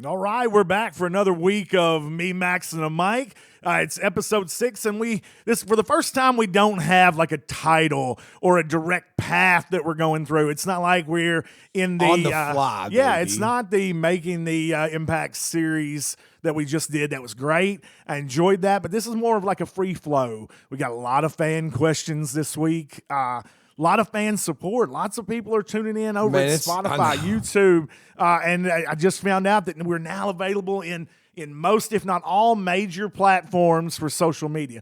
All right, we're back for another week of me, Maxx A Mic. It's episode 6, and this for the first time we don't have like a title or a direct path that we're going through. It's not like we're in the on the fly. Yeah, baby. it's not the making the Impact series that we just did. That was great. I enjoyed that, but this is more of like a free flow. We got a lot of fan questions this week. A lot of fan support. Lots of people are tuning in over at Spotify, YouTube, and I just found out that we're now available in most, if not all, major platforms for social media.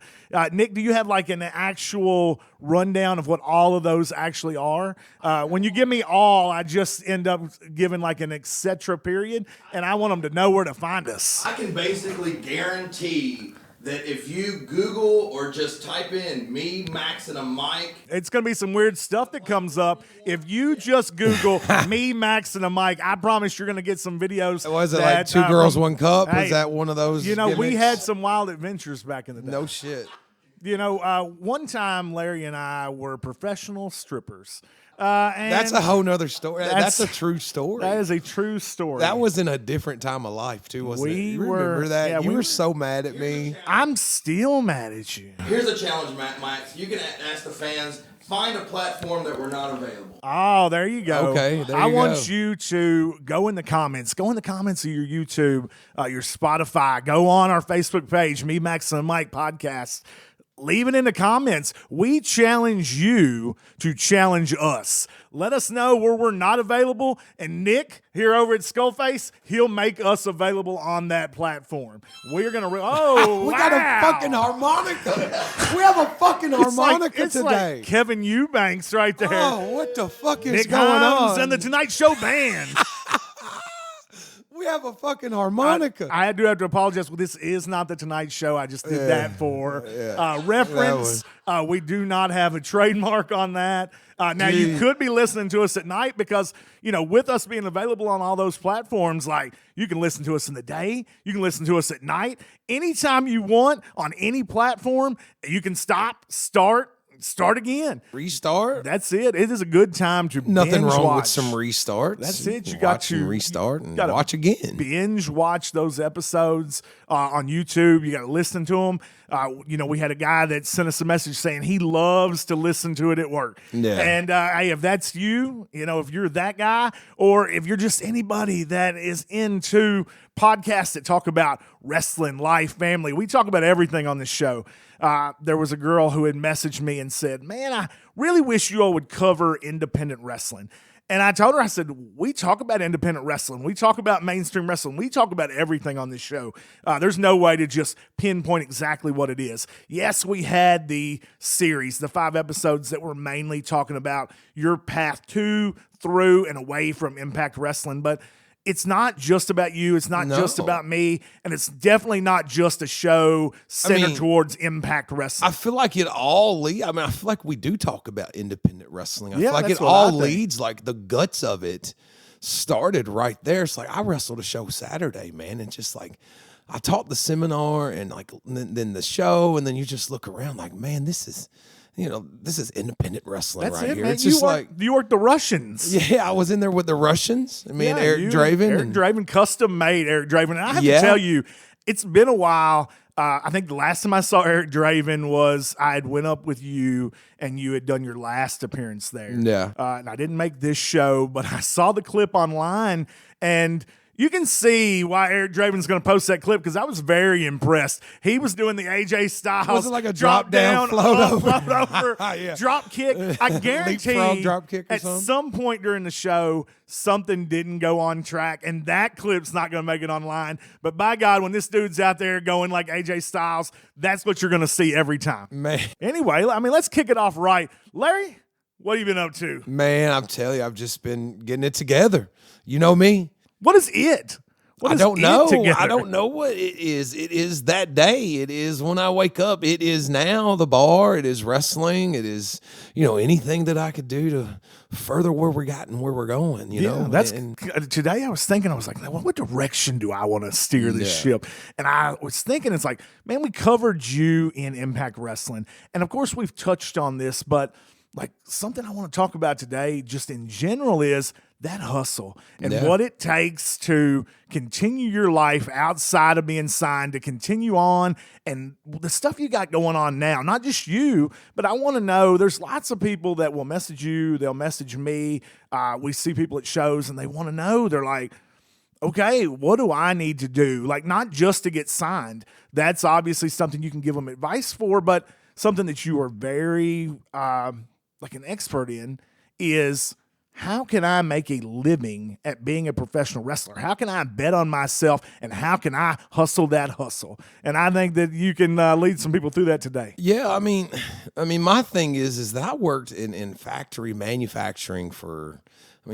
Nick, do you have like an actual rundown of what all of those actually are? When you give me all, I just end up giving like an et cetera period, and I want them to know where to find us. I can basically guarantee that if you Google or just type in me, Maxx A Mic, it's going to be some weird stuff that comes up. If you just Google me, Maxx A Mic, I promise you're going to get some videos. Was it like Two Girls, One Cup? Hey, was that one of those? You know, gimmicks? we had some wild adventures back in the day. No shit. You know, one time Larry and I were professional strippers. And that's a whole nother story. That's a true story. That is a true story. That was in a different time of life, too, wasn't it? You remember that? Yeah, you were so mad at me. I'm still mad at you. Here's a challenge, Max. You can ask the fans, find a platform that we're not available. Oh, there you go. Okay, there you I go. want you to go in the comments. Go in the comments of your YouTube, your Spotify. Go on our Facebook page, Me, Maxx A Mic Podcast. Leave it in the comments. We challenge you to challenge us. Let us know where we're not available. And Nick, here over at SkullFace, he'll make us available on that platform. We're going to... we wow. got a fucking harmonica. We have a fucking harmonica it's today. Like Kevin Eubanks right there. Oh, what the fuck is Nick going Nichimes on? and the Tonight Show Band. We have a fucking harmonica. I do have to apologize. Well, this is not the Tonight Show. I just did that for reference. We do not have a trademark on that. Now, you could be listening to us at night because, you know, with us being available on all those platforms, like you can listen to us in the day, you can listen to us at night. Anytime you want on any platform, you can stop, start again. Restart? That's it. It is a good time to Nothing binge wrong watch. with some restarts. That's it. You watch got to and restart and gotta watch again. Binge watch those episodes on YouTube. You got to listen to them. You know, we had a guy that sent us a message saying he loves to listen to it at work. Yeah. And hey, if that's you, you know, if you're that guy, or if you're just anybody that is into podcasts that talk about wrestling, life, family, we talk about everything on this show. There was a girl who had messaged me and said, man, I really wish you all would cover independent wrestling. And I told her, I said, we talk about independent wrestling. We talk about mainstream wrestling. We talk about everything on this show. There's no way to just pinpoint exactly what it is. Yes, we had the series, the 5 episodes that were mainly talking about your path to, through, and away from Impact Wrestling. But it's not just about you. It's not just about me. And it's definitely not just a show centered towards Impact Wrestling. I feel like it all leads. I mean, I feel like we do talk about independent wrestling. I feel like that's it what all I think. leads, like the guts of it started right there. It's like I wrestled a show Saturday, man. And just like I taught the seminar and like then the show. And then you just look around like, man, this is independent wrestling That's right it, here. man. It's just you worked the Russians. Yeah, I was in there with the Russians. I mean, Eric Draven. Eric Draven, custom made Eric Draven. And I have to tell you, it's been a while. I think the last time I saw Eric Draven was I had went up with you and you had done your last appearance there. Yeah. And I didn't make this show, but I saw the clip online and you can see why Eric Draven's going to post that clip because I was very impressed. He was doing the AJ Styles. Was it like a drop down, float over, yeah. Drop kick? I guarantee leapfrog drop kick or at something? some point during the show, something didn't go on track, and that clip's not going to make it online. But by God, when this dude's out there going like AJ Styles, that's what you're going to see every time. Man. Anyway, I mean, let's kick it off right. Larry, what have you been up to? Man, I'm telling you, I've just been getting it together. You know me. What is it? What I is don't it know. together? I don't know what it is. It is that day. It is when I wake up. It is now the bar. It is wrestling. It is, anything that I could do to further where we're got and where we're going, you know? That's today I was thinking, I was like, what direction do I want to steer this ship? And I was thinking, it's like, man, we covered you in Impact Wrestling. And of course we've touched on this, but like something I want to talk about today just in general is that hustle and Yeah. what it takes to continue your life outside of being signed, to continue on, and the stuff you got going on now, not just you, but I want to know, there's lots of people that will message you, they'll message me. We see people at shows and they want to know, they're like, okay, what do I need to do? Like, not just to get signed. That's obviously something you can give them advice for, but something that you are very like an expert in is, how can I make a living at being a professional wrestler? How can I bet on myself, and how can I hustle that hustle? And I think that you can lead some people through that today. Yeah, I mean, my thing is that I worked in factory manufacturing for,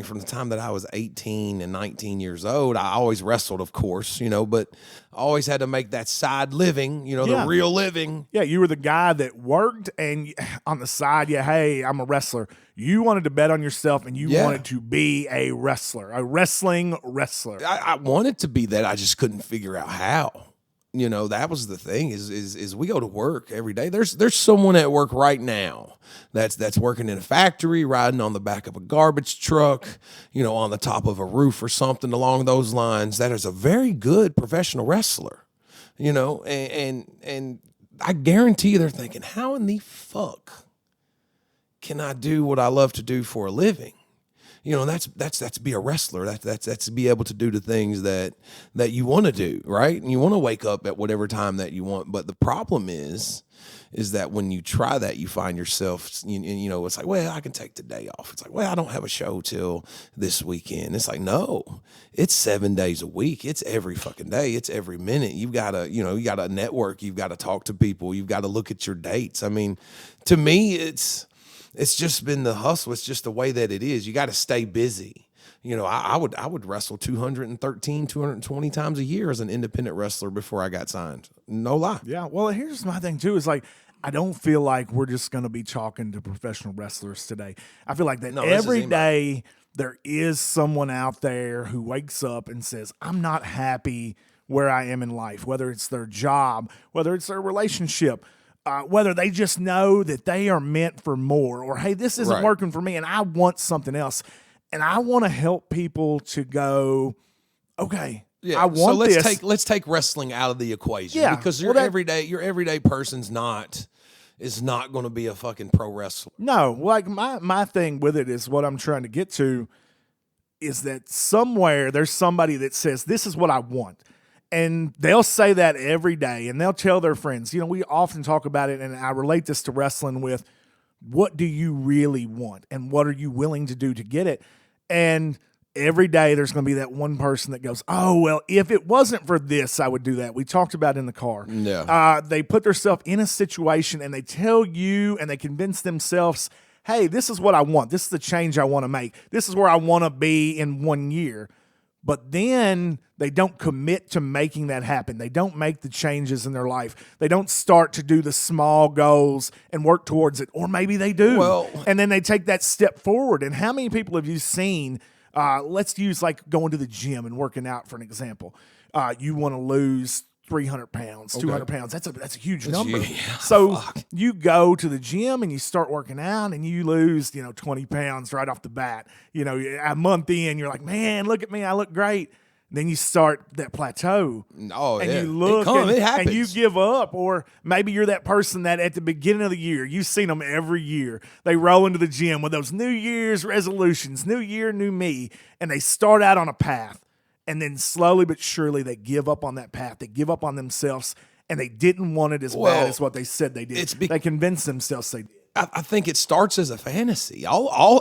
from the time that I was 18 and 19 years old. I always wrestled, of course, but I always had to make that side living, Yeah. the real living. Yeah, you were the guy that worked, and on the side, hey, I'm a wrestler. You wanted to bet on yourself, and you Yeah. wanted to be a wrestler, a wrestling wrestler. I wanted to be that. I just couldn't figure out how. That was the thing is we go to work every day. There's someone at work right now that's working in a factory, riding on the back of a garbage truck, on the top of a roof or something along those lines. That is a very good professional wrestler, and I guarantee you they're thinking, how in the fuck can I do what I love to do for a living? That's be a wrestler. That's be able to do the things that you want to do, right? And you want to wake up at whatever time that you want. But the problem is that when you try that, you find yourself, it's like, well, I can take the day off. It's like, well, I don't have a show till this weekend. It's like, no, it's 7 days a week. It's every fucking day. It's every minute. You gotta network. You've got to talk to people. You've got to look at your dates. I mean, to me, it's just been the hustle. It's just the way that it is. You got to stay busy. I would wrestle 213, 220 times a year as an independent wrestler before I got signed. No lie. Yeah. Well, here's my thing too, is like, I don't feel like we're just going to be talking to professional wrestlers today. I feel like that every day there is someone out there who wakes up and says, I'm not happy where I am in life, whether it's their job, whether it's their relationship, whether they just know that they are meant for more, or, hey, this isn't Right. working for me and I want something else. And I want to help people to go, okay, Yeah. I want so this. let's take wrestling out of the equation. Yeah. Because Well, that- your everyday person's is not going to be a fucking pro wrestler. No, like my thing with it is, what I'm trying to get to is that somewhere there's somebody that says, this is what I want. And they'll say that every day, and they'll tell their friends. We often talk about it, and I relate this to wrestling with, what do you really want? And what are you willing to do to get it? And every day there's going to be that one person that goes, oh, well, if it wasn't for this, I would do that. We talked about it in the car. Yeah. They put themselves in a situation, and they tell you, and they convince themselves, hey, this is what I want. This is the change I want to make. This is where I want to be in 1 year. But then they don't commit to making that happen. They don't make the changes in their life. They don't start to do the small goals and work towards it. Or maybe they do. Well- and then they take that step forward. And how many people have you seen? Let's use like going to the gym and working out for an example. You want to lose 300 pounds, 200 pounds. That's a huge number. Yeah, So you go to the gym and you start working out and you lose, 20 pounds right off the bat. A month in, you're like, man, look at me. I look great. Then you start that plateau. Oh, and yeah. you look It happens. and you give up. Or maybe you're that person that at the beginning of the year, you've seen them every year. They roll into the gym with those New Year's resolutions, new year, new me, and they start out on a path. And then slowly but surely they give up on that path. They give up on themselves, and they didn't want it as bad as what they said they did. They convinced themselves they did. I think it starts as a fantasy.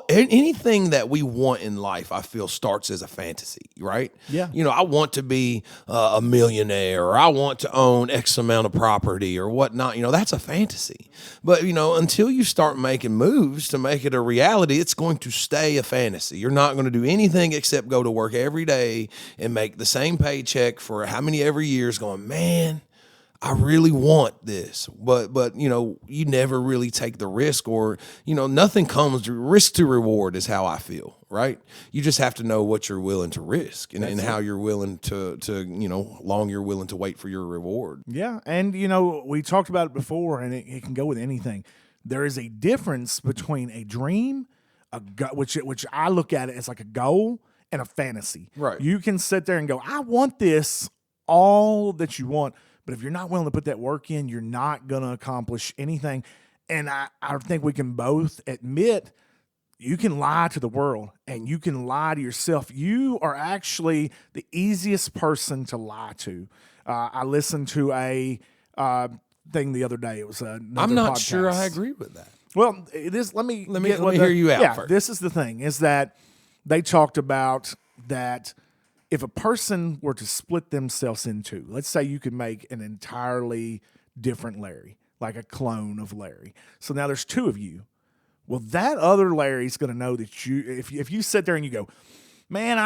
Anything that we want in life, I feel, starts as a fantasy, right? Yeah. I want to be a millionaire, or I want to own X amount of property or whatnot. That's a fantasy. But, until you start making moves to make it a reality, it's going to stay a fantasy. You're not going to do anything except go to work every day and make the same paycheck for how many every years, going, man, I really want this, but you never really take the risk, or nothing comes. Risk to reward is how I feel, right? You just have to know what you're willing to risk and how you're willing to long you're willing to wait for your reward. Yeah, and we talked about it before, and it can go with anything. There is a difference between a dream, which I look at it as like a goal and a fantasy. Right. You can sit there and go, I want this, all that you want, but if you're not willing to put that work in, you're not going to accomplish anything. And I think we can both admit you can lie to the world and you can lie to yourself. You are actually the easiest person to lie to. I listened to a thing the other day. It was I'm not podcast. sure I agree with that. Well, let me hear you out first. This is the thing, is that they talked about that if a person were to split themselves in two, let's say you could make an entirely different Larry, like a clone of Larry. So now there's two of you. Well, that other Larry's going to know that you, if you sit there and you go, man,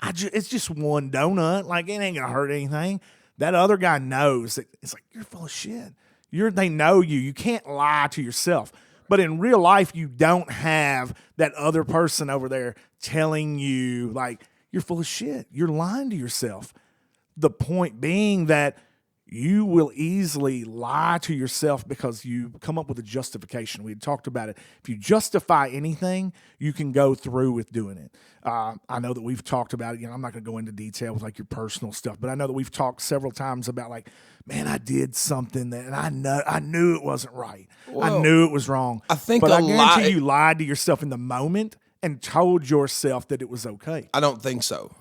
it's just one donut, like it ain't going to hurt anything. That other guy knows that it's like, you're full of shit. They know you. You can't lie to yourself. But in real life, you don't have that other person over there telling you, like, you're full of shit. You're lying to yourself. The point being that you will easily lie to yourself because you come up with a justification. We had talked about it. If you justify anything, you can go through with doing it. I know that we've talked about it. I'm not going to go into detail with like your personal stuff, but I know that we've talked several times about like, man, I did something that, and I knew it wasn't right. Well, I knew it was wrong. I think but I guarantee you lied to yourself in the moment and told yourself that it was okay. I don't think so.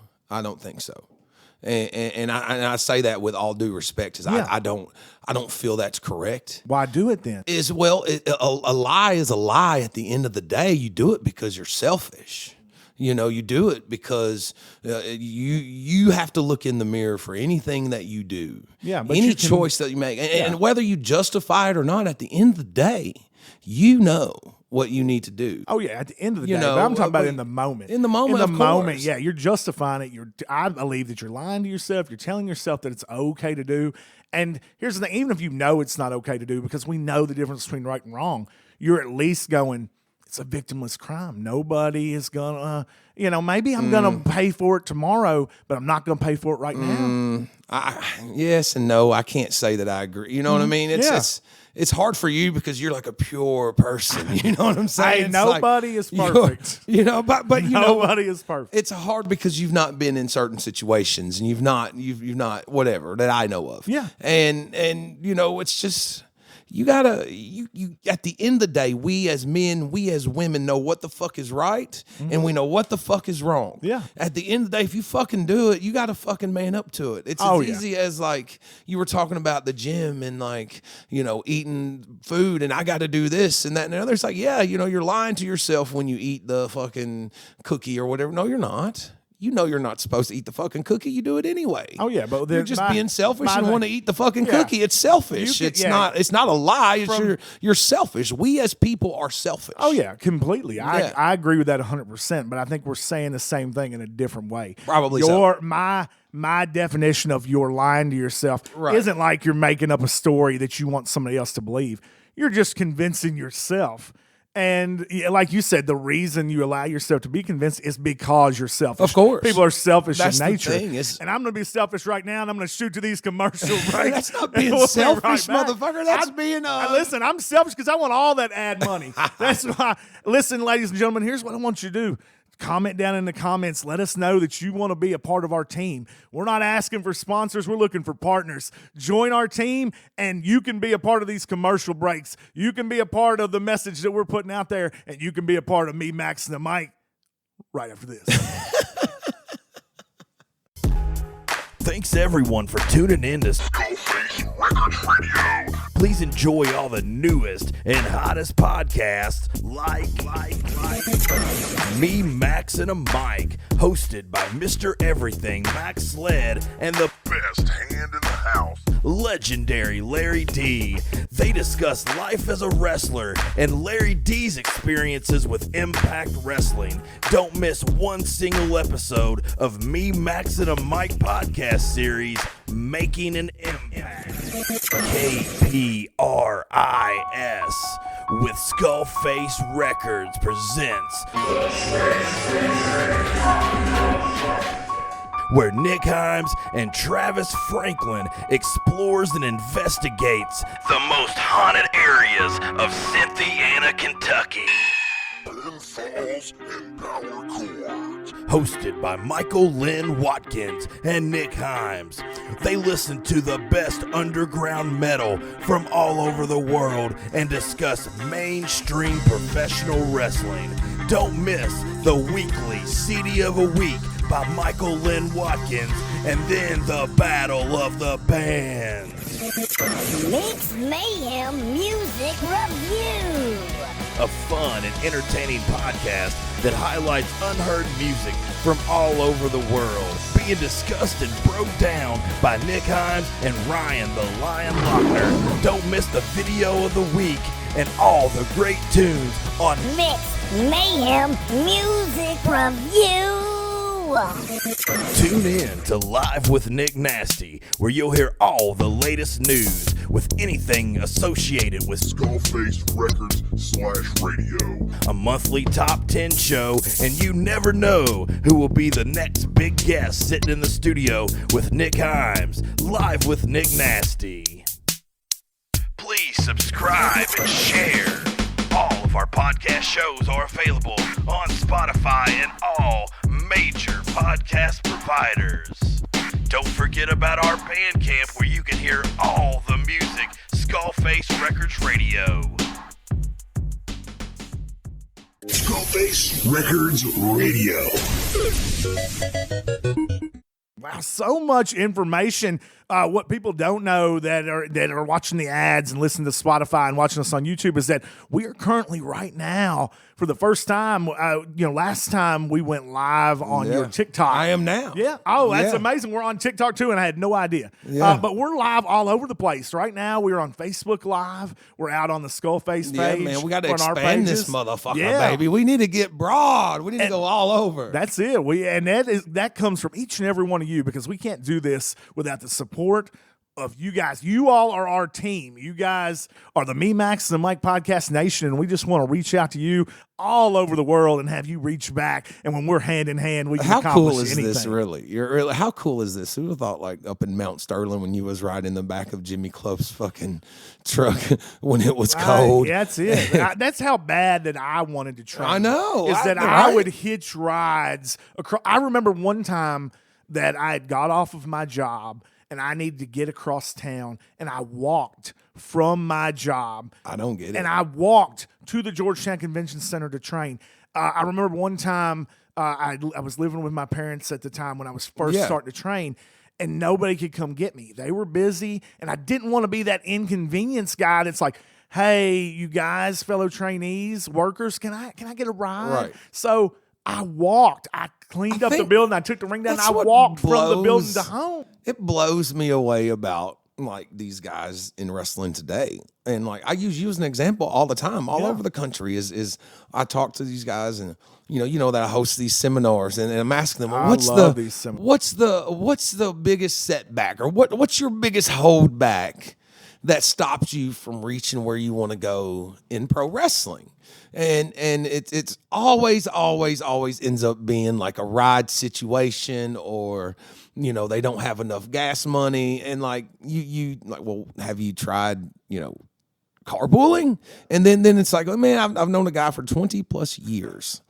And I say that with all due respect, because I don't feel that's correct. Why do it then? A lie is a lie. At the end of the day, you do it because you're selfish. You do it because you have to look in the mirror for anything that you do. Yeah, but any choice that you make, and whether you justify it or not, at the end of the day, you know what you need to do. Oh yeah, at the end of the day. But I'm talking about in the moment. In the moment, yeah, you're justifying it. I believe that you're lying to yourself. You're telling yourself that it's okay to do. And here's the thing: even if you know it's not okay to do, because we know the difference between right and wrong, you're at least going, it's a victimless crime. Nobody is gonna, maybe I'm gonna pay for it tomorrow, but I'm not gonna pay for it right now. Yes and no. I can't say that I agree. You know what I mean? It's hard for you because you're like a pure person. You know what I'm saying? Hey, nobody is perfect. But nobody is perfect. It's hard because you've not been in certain situations and you've not whatever that I know of. Yeah. And it's just, you gotta, at the end of the day, we as men, we as women know what the fuck is right and we know what the fuck is wrong. Yeah. At the end of the day, if you fucking do it, you gotta fucking man up to it. It's as easy as like you were talking about the gym and like, eating food and I gotta do this and that and the other. It's like, you're lying to yourself when you eat the fucking cookie or whatever. No, you're not. You know you're not supposed to eat the fucking cookie. You do it anyway. Oh yeah, but you're just being selfish and want to eat the fucking cookie. It's selfish. It's not a lie. You're selfish. We as people are selfish. Oh yeah, completely. I agree with that 100%. But I think we're saying the same thing in a different way. Probably so. My definition of you're lying to yourself isn't like you're making up a story that you want somebody else to believe. You're just convincing yourself. And like you said, the reason you allow yourself to be convinced is because you're selfish. Of course. People are selfish That's in nature. The thing and I'm going to be selfish right now, and I'm going to shoot to these commercial breaks. That's not being selfish, motherfucker. That's being... Listen, I'm selfish because I want all that ad money. That's why... Listen, ladies and gentlemen, here's what I want you to do. Comment down in the comments. Let us know that you want to be a part of our team. We're not asking for sponsors. We're looking for partners. Join our team, and you can be a part of these commercial breaks. You can be a part of the message that we're putting out there, and you can be a part of me, Maxx A Mic, right after this. Thanks everyone for tuning in to SkullFace Records Radio. Please enjoy all the newest and hottest podcasts like Me, Maxx A Mic, hosted by Mr. Everything, Max Sledd, and the best hand in the house, legendary Larry D. They discuss life as a wrestler and Larry D's experiences with Impact Wrestling. Don't miss one single episode of Me, Maxx A Mic podcast series, Making an Impact. KPRIS with SkullFace Records presents where Nichimes and Travis Franklin explores and investigates the most haunted areas of Cynthiana, Kentucky. Falls and Power Chords. Hosted by Michael Lynn Watkins and Nichimes. They listen to the best underground metal from all over the world and discuss mainstream professional wrestling. Don't miss the weekly CD of a Week by Michael Lynn Watkins, and then the Battle of the Bands. Mix Mayhem Music Review. A fun and entertaining podcast that highlights unheard music from all over the world, being discussed and broke down by Nichimes and Ryan the Lion Lochner. Don't miss the video of the week and all the great tunes on Mix Mayhem Music Review. Tune in to Live with Nick Nasty, where you'll hear all the latest news with anything associated with SkullFace Records /radio. a monthly top 10 show, and you never know who will be the next big guest sitting in the studio with Nichimes. Live with Nick Nasty. Please subscribe and share. All of our podcast shows are available on Spotify and all major podcast providers. Don't forget about our Bandcamp, where you can hear all the music. SkullFace Records Radio. SkullFace Records Radio. Wow, so much information. What people don't know that are watching the ads and listening to Spotify and watching us on YouTube is that we are currently right now, for the first time, last time we went live on your TikTok. I am now. Yeah. Oh, that's Yeah. amazing. We're on TikTok too, and I had no idea. Yeah. But we're live all over the place. Right now, we're on Facebook Live. We're out on the SkullFace Yeah, page. man, we got to We're on our expand this pages. motherfucker, Yeah. baby. We need to get broad. We need to go all over. That's it. That comes from each and every one of you, because we can't do this without the support of you guys. You all are our team. You guys are the Me, Maxx A Mic podcast nation, and we just want to reach out to you all over the world and have you reach back. And when we're hand in hand, we can How accomplish cool is anything. this, really? How cool is this? Who would have thought, like, up in Mount Sterling when you was riding in the back of Jimmy Club's fucking truck when it was cold? That's it. That's how bad that I wanted to train. I know. Is that I Right? would hitch rides across. I remember one time that I had got off of my job and I needed to get across town, and I walked from my job. I don't get it. And I walked to the Georgetown Convention Center to train. I remember one time I was living with my parents at the time when I was first starting to train, and nobody could come get me. They were busy, and I didn't want to be that inconvenience guy that's like, hey, you guys, fellow trainees, workers, can I get a ride? Right. So I walked. I cleaned up the think building. I took the ring down. And that's I what walked from the building blows- to home. It blows me away about, like, these guys in wrestling today. And, like, I use you as an example all the time, all over the country. Is I talk to these guys, and you know that I host these seminars, and I'm asking them, well, I what's love these seminars. what's the biggest setback, or what's your biggest holdback that stops you from reaching where you want to go in pro wrestling? And it's always ends up being like a ride situation, or they don't have enough gas money, and like you like, well, have you tried carpooling? And then it's like, oh man, I've known a guy for 20 plus years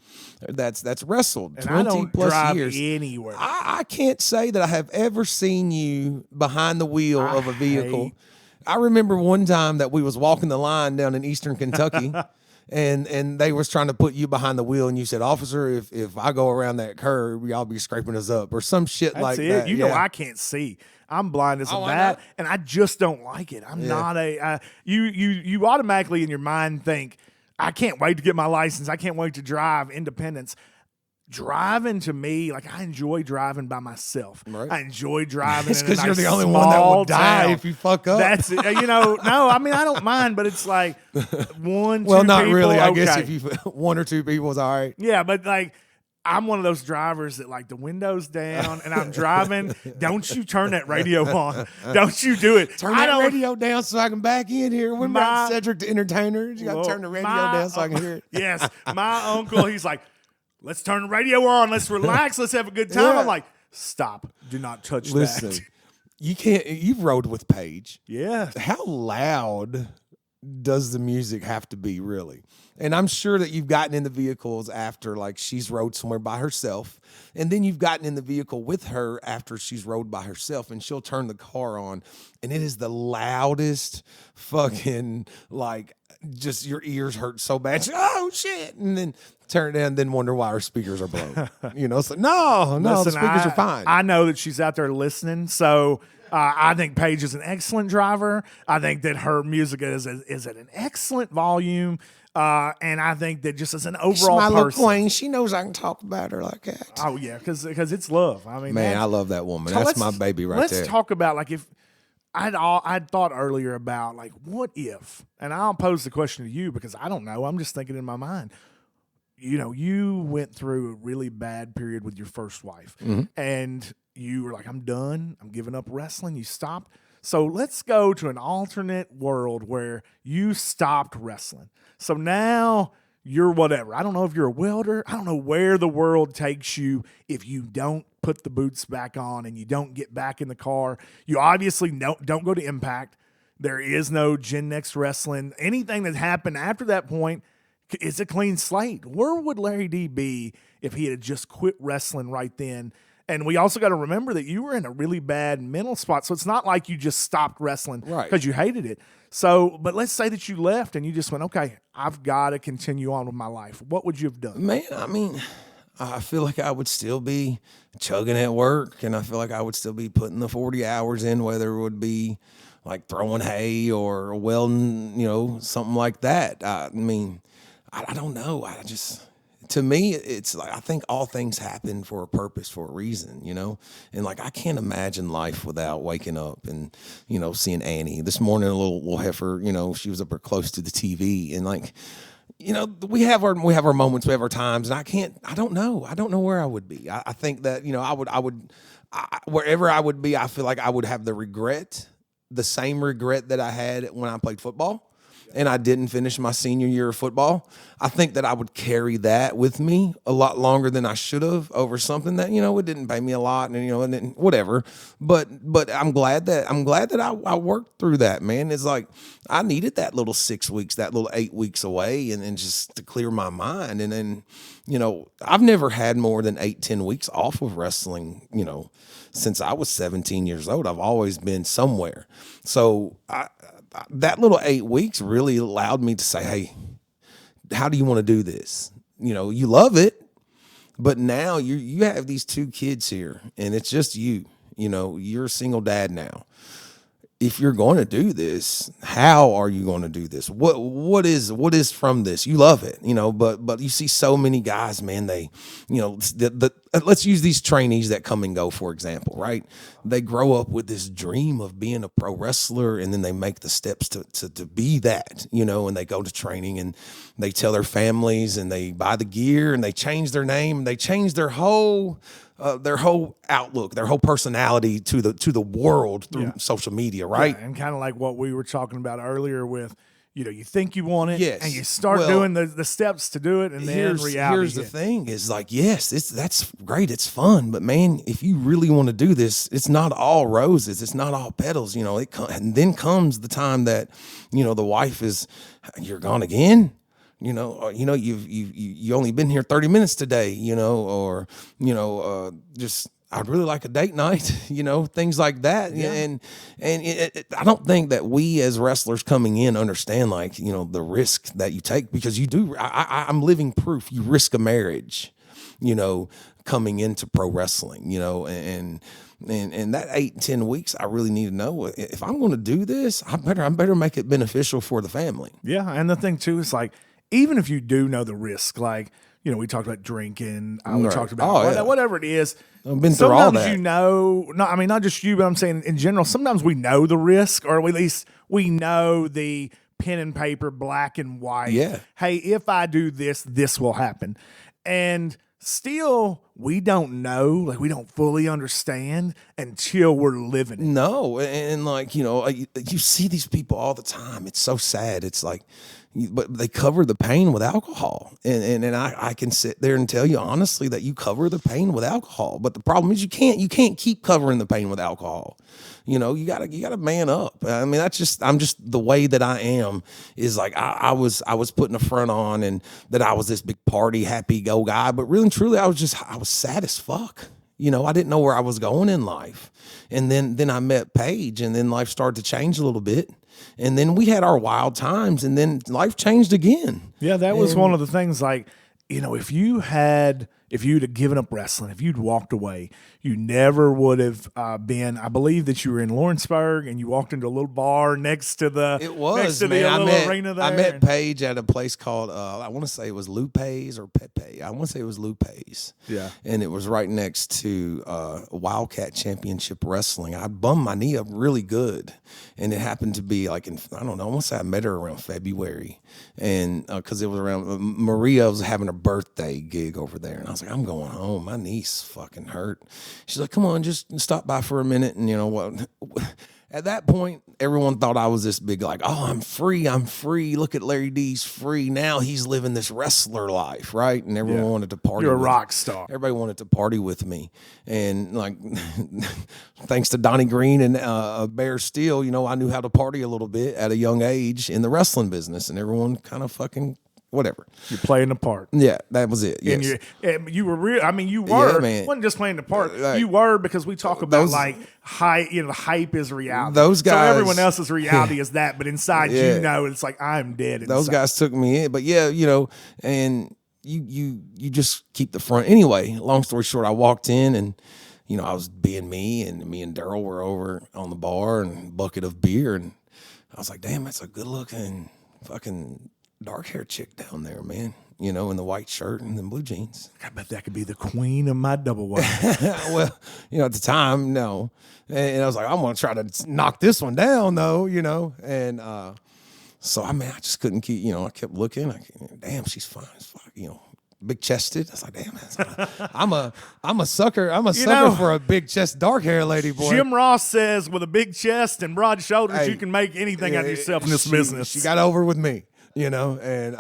that's wrestled And 20 I don't plus drive years. anywhere. I can't say that I have ever seen you behind the wheel of a vehicle. hate- I remember one time that we was walking the line down in Eastern Kentucky, and they was trying to put you behind the wheel, and you said, officer, if I go around that curb, y'all be scraping us up, or some shit That's like it. that. You know, I can't see. I'm blind as a Oh, I bat, know. and I just don't like it. I'm not a. You automatically in your mind think, I can't wait to get my license. I can't wait to drive independence. Driving to me, like, I enjoy driving by myself. Right. I enjoy driving. It's in a because you're nice the only one that small will die town. if you fuck up. That's it. No, I mean, I don't mind, but it's like one, well, two not people, really. I guess okay. if you one or two people is all right. Yeah, but like, I'm one of those drivers that, like, the window's down and I'm driving. Don't you turn that radio on. Don't you do it. Turn I that don't, radio down so I can back in here. When My- Cedric the Entertainer, you got to turn the radio down so I can hear it. Yes, my uncle, he's like, let's turn the radio on. Let's relax. Let's have a good time. Yeah. I'm like, stop. Do not touch Listen, that. you can't. You've rode with Paige. Yeah. How loud does the music have to be really? And I'm sure that you've gotten in the vehicles after like she's rode somewhere by herself. And then you've gotten in the vehicle with her after she's rode by herself, and she'll turn the car on and it is the loudest fucking, like, just your ears hurt so bad. Oh shit. And then turn it down, then wonder why her speakers are blown. You know, so no, Listen, the speakers are fine. I know that she's out there listening, so I think Paige is an excellent driver. I think that her music is at an excellent volume, and I think that just as an overall my little person, queen, she knows I can talk about her like that. oh yeah, because it's love. I mean, Man, I love that woman. So That's my baby right there. Let's talk about, like, if I'd thought earlier about, like, what if, and I'll pose the question to you because I don't know. I'm just thinking in my mind. You know, you went through a really bad period with your first wife, and you were like, I'm done. I'm giving up wrestling. You stopped. So let's go to an alternate world where you stopped wrestling. So now you're whatever. I don't know if you're a welder. I don't know where the world takes you if you don't put the boots back on and you don't get back in the car. You obviously don't go to Impact. There is no Gen Next Wrestling. Anything that happened after that point, it's a clean slate. Where would Larry D be if he had just quit wrestling right then? And we also got to remember that you were in a really bad mental spot. So it's not like you just stopped wrestling because you hated it. So, but let's say that you left and you just went, okay, I've got to continue on with my life. What would you have done? Man, I mean, I feel like I would still be chugging at work, and I feel like I would still be putting the 40 hours in, whether it would be like throwing hay or welding, you know, something like that. I mean, I don't know. To me, it's like, I think all things happen for a purpose, for a reason, you know? And like, I can't imagine life without waking up and, you know, seeing Annie. This morning, a little heifer, you know, she was up there close to the TV, and like, you know, we have our moments, we have our times, and I don't know where I would be. I think that, you know, wherever I would be, I feel like I would have the same regret that I had when I played football. And I didn't finish my senior year of football. I think that I would carry that with me a lot longer than I should have over something that, you know, it didn't pay me a lot, and, you know, and whatever. But I'm glad that I worked through that, man. It's like I needed that little 6 weeks, that little 8 weeks away, and just to clear my mind. And then, you know, I've never had more than 8-10 weeks off of wrestling, you know, since I was 17 years old. I've always been somewhere. So that little 8 weeks really allowed me to say, hey, how do you want to do this? You know, you love it, but now you have these 2 kids here, and it's just you. You know, you're a single dad now. If you're going to do this, how are you going to do this? What is from this? You love it, you know, but you see so many guys, man, they, you know, let's use these trainees that come and go, for example, right? They grow up with this dream of being a pro wrestler, and then they make the steps to be that, you know, and they go to training and they tell their families and they buy the gear and they change their name and they change their whole outlook, their whole personality to the world through social media, right? Yeah, and kind of like what we were talking about earlier with, you know, you think you want it, yes, and you start doing the steps to do it, and then reality. Here's the thing: is like, yes, that's great, it's fun, but man, if you really want to do this, it's not all roses, it's not all petals, you know. And then comes the time that, you know, the wife is, you're gone again. You know, you only been here 30 minutes today, you know, or, you know, just, I'd really like a date night, you know, things like that. Yeah. And I don't think that we as wrestlers coming in understand, like, you know, the risk that you take, because you do. I'm living proof. You risk a marriage, you know, coming into pro wrestling, you know, and that 8-10 weeks, I really need to know if I'm going to do this, I better make it beneficial for the family. Yeah. And the thing too is, like, even if you do know the risk, like, you know, we talked about drinking, we talked about whatever it is. I've been through all that. Sometimes, you know, I mean, not just you, but I'm saying in general, sometimes we know the risk, or at least we know the pen and paper, black and white. Yeah. Hey, if I do this, this will happen. And still, we don't know, like we don't fully understand until we're living it. No, and like, you see these people all the time. It's so sad. It's like, but they cover the pain with alcohol. And I can sit there and tell you honestly that you cover the pain with alcohol. But the problem is you can't keep covering the pain with alcohol. You gotta man up. I mean, I'm just the way that I am is like I was putting a front on and that I was this big party happy go guy, but really and truly I was sad as fuck. I didn't know where I was going in life. And then I met Paige, and then life started to change a little bit. And then we had our wild times, and then life changed again. Yeah, that was one of the things, like, if you'd have given up wrestling, if you'd walked away, you never would have been. I believe that you were in Lawrenceburg and you walked into a little bar next to the arena there. I met Paige at a place called I want to say it was Lupe's or Pepe. I want to say it was Lupe's. Yeah, and it was right next to Wildcat Championship Wrestling. I bummed my knee up really good, and it happened to be like I want to say I met her around February, and because it was around Maria was having a birthday gig over there, and I was like, I'm going home. My knee's fucking hurt. She's like, come on, just stop by for a minute. And you know what? At that point, everyone thought I was this big, like, oh, I'm free. Look at Larry D's free. Now he's living this wrestler life, right? And everyone wanted to party. You're a rock star. Everybody wanted to party with me. And like, thanks to Donnie Green and Bear Steele, I knew how to party a little bit at a young age in the wrestling business. And everyone kind of fucking whatever. You're playing the part. Yeah, that was it. Yes. And you were real. I mean, you were. Yeah, man. Wasn't just playing the part. You were, because we talk about hype. The hype is reality. Those guys. So everyone else's reality is that, but inside it's like I'm dead. Inside. Those guys took me in, but and you just keep the front. Anyway, long story short, I walked in and I was being me, and me and Daryl were over on the bar and a bucket of beer, and I was like, damn, that's a good looking fucking dark hair chick down there, man, in the white shirt and the blue jeans. I bet that could be the queen of my double wide. Well, at the time, no. And I was like, I'm going to try to knock this one down though, and, so I just couldn't keep, I kept looking. Damn, she's fine as fuck, big chested. I was like, damn, I'm a sucker. I'm a sucker for a big chest, dark hair lady, boy. Jim Ross says with a big chest and broad shoulders, you can make anything out of yourself in this business. She got over with me. And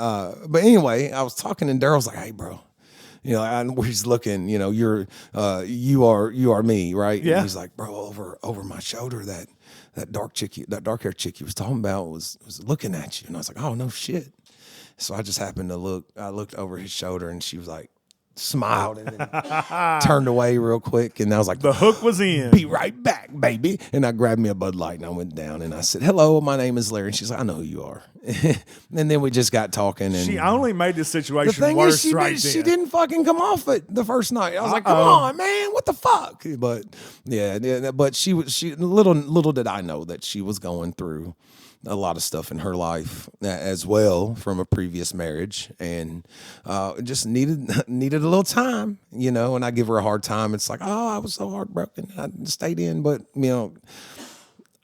but anyway, I was talking and Daryl's like, hey, bro, and he's looking, you are me, right? Yeah. And he's like, bro, over my shoulder, that dark hair chick you was talking about was looking at you. And I was like, oh, no shit. So I just happened to look. I looked over his shoulder and she was like, smiled and then turned away real quick, and I was like, the hook was in. Be right back, baby. And I grabbed me a Bud Light and I went down and I said, hello, my name is Larry. And she's like, I know who you are. And then we just got talking, and she only made the situation the thing worse. Is, she didn't fucking come off it the first night. I was like, come on, man, what the fuck? But but she little did I know that she was going through a lot of stuff in her life as well from a previous marriage, and just needed a little time, and I give her a hard time. It's like, oh, I was so heartbroken. I stayed in, but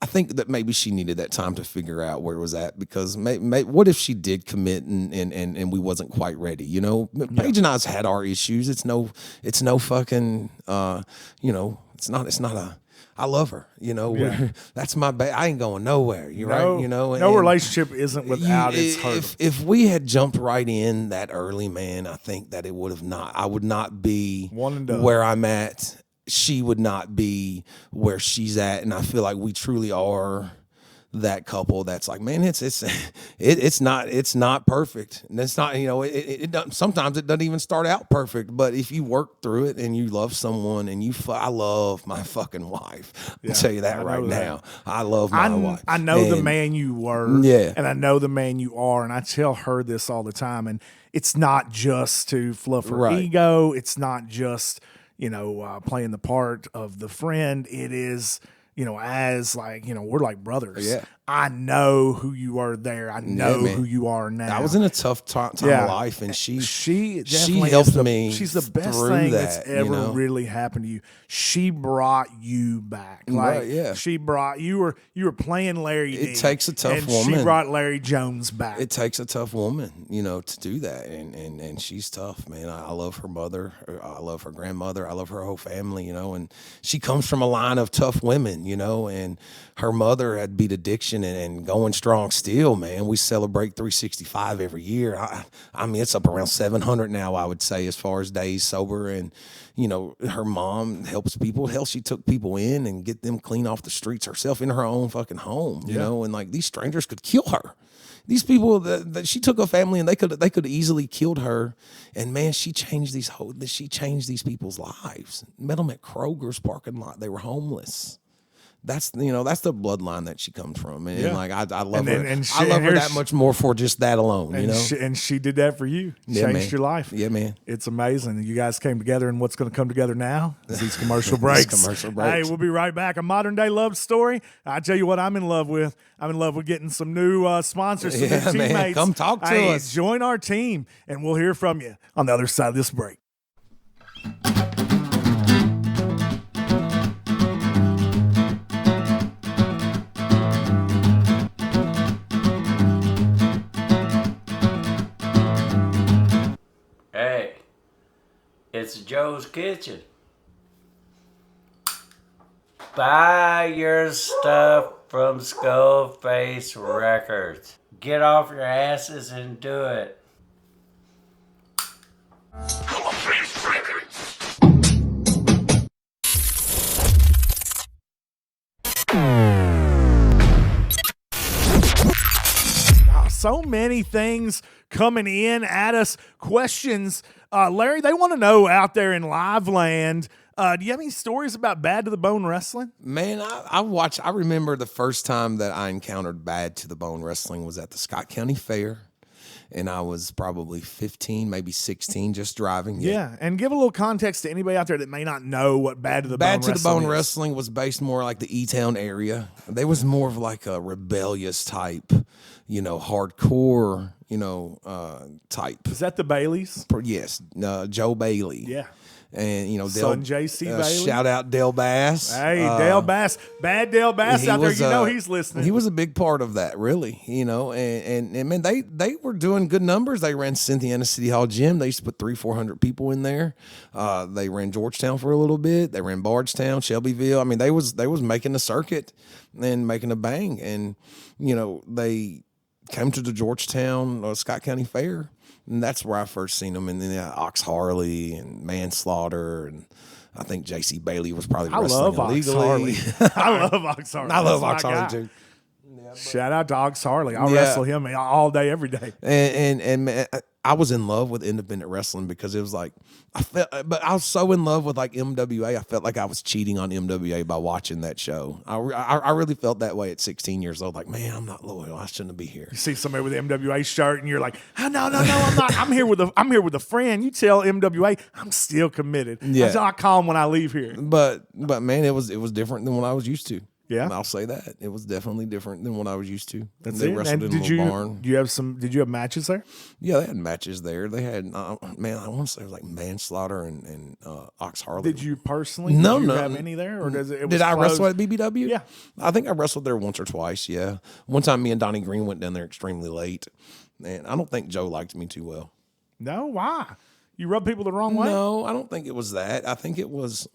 I think that maybe she needed that time to figure out where it was at, because what if she did commit and we wasn't quite ready? Paige and I's had our issues. It's no fucking it's not a. I love her, that's my baby. I ain't going nowhere. Right, no relationship isn't without its hurt. If we had jumped right in that early, man, I think that it would have not. I would not be where I'm at. She would not be where she's at, and I feel like we truly are that couple that's like, man, it's not perfect. And it's not, it doesn't, sometimes it doesn't even start out perfect, but if you work through it and you love someone and I love my fucking wife. I'll tell you that right now. I love my wife. I know the man you were, and I know the man you are, and I tell her this all the time, and it's not just to fluff her ego. It's not just, playing the part of the friend. It is, as like, we're like brothers. Yeah. I know who you are there. I know man. who you are now. I was in a tough time Yeah. of life, and she definitely helped is me. She's the best through thing that, that's ever really happened to you. She brought you back. Like, Right, yeah. she brought you were playing Larry D. It takes a tough and woman. She brought Larry Jones back. It takes a tough woman, to do that, and she's tough, man. I love her mother, I love her grandmother, I love her whole family, and she comes from a line of tough women, and her mother had beat addiction and going strong still, man. We celebrate 365 every year. I mean, it's up around 700 now, I would say, as far as days sober, and her mom helps people. Hell, she took people in and get them clean off the streets herself in her own fucking home, and like these strangers could kill her. These people that she took a family and they could easily killed her, and man, she changed these people's lives. Met them at Kroger's parking lot. They were homeless. That's the bloodline that she comes from, and like I love her. I love her that much more for just that alone. And she did that for you. Changed your life. Yeah, man. It's amazing. You guys came together, and what's going to come together now is these commercial breaks. Hey, we'll be right back. A modern day love story. I tell you what, I'm in love with. I'm in love with getting some new sponsors, some new teammates. Man. Come talk to us. Join our team, and we'll hear from you on the other side of this break. Hey, it's Joe's Kitchen. Buy your stuff from SkullFace Records. Get off your asses and do it. SkullFace Records. So many things coming in at us. Questions. Larry, they want to know out there in live land, do you have any stories about Bad to the Bone wrestling? Man, I remember the first time that I encountered Bad to the Bone wrestling was at the Scott County Fair. And I was probably 15, maybe 16, just driving. Yeah, and give a little context to anybody out there that may not know what Bad to the Bone wrestling is. Bad to the Bone wrestling was based more like the E-Town area. They was more of like a rebellious type, hardcore, type. Is that the Baileys? Yes, Joe Bailey. Yeah. And Son J.C. Bailey. Shout out Dale Bass. Hey, Dale Bass, bad Dale Bass out there. He's listening. He was a big part of that, really. And man, they were doing good numbers. They ran Cynthiana City Hall Gym. They used to put 300-400 people in there. They ran Georgetown for a little bit. They ran Bardstown, Shelbyville. I mean, they was making a circuit and making a bang. And they came to the Georgetown Scott County Fair. And that's where I first seen them. And then Ox Harley and Manslaughter. And I think J.C. Bailey was probably wrestling illegally. I love Ox Harley. I love Ox Harley, too. Yeah, Shout out to Ox Harley. I'll wrestle him all day, every day. And man, I was in love with independent wrestling because it was like but I was so in love with like MWA. I felt like I was cheating on MWA by watching that show. I really felt that way at 16 years old. Like, man, I'm not loyal. I shouldn't be here. You see somebody with an MWA shirt, and you're like, oh, no, I'm not. I'm here with a friend. You tell MWA, I'm still committed. Yeah. That's how I call them when I leave here. But man, it was different than what I was used to. Yeah, and I'll say that it was definitely different than what I was used to. That's they it. wrestled And in a little barn. Did you have matches there? Yeah, they had matches there. They had man, I want to say it was like Manslaughter and Ox Harley. Did you personally? No, did you no. have any there, or does it? Did I wrestle at BBW? Yeah, I think I wrestled there once or twice. Yeah, one time me and Donnie Green went down there extremely late, and I don't think Joe liked me too well. No, why? You rub people the wrong way? No, I don't think it was that. I think it was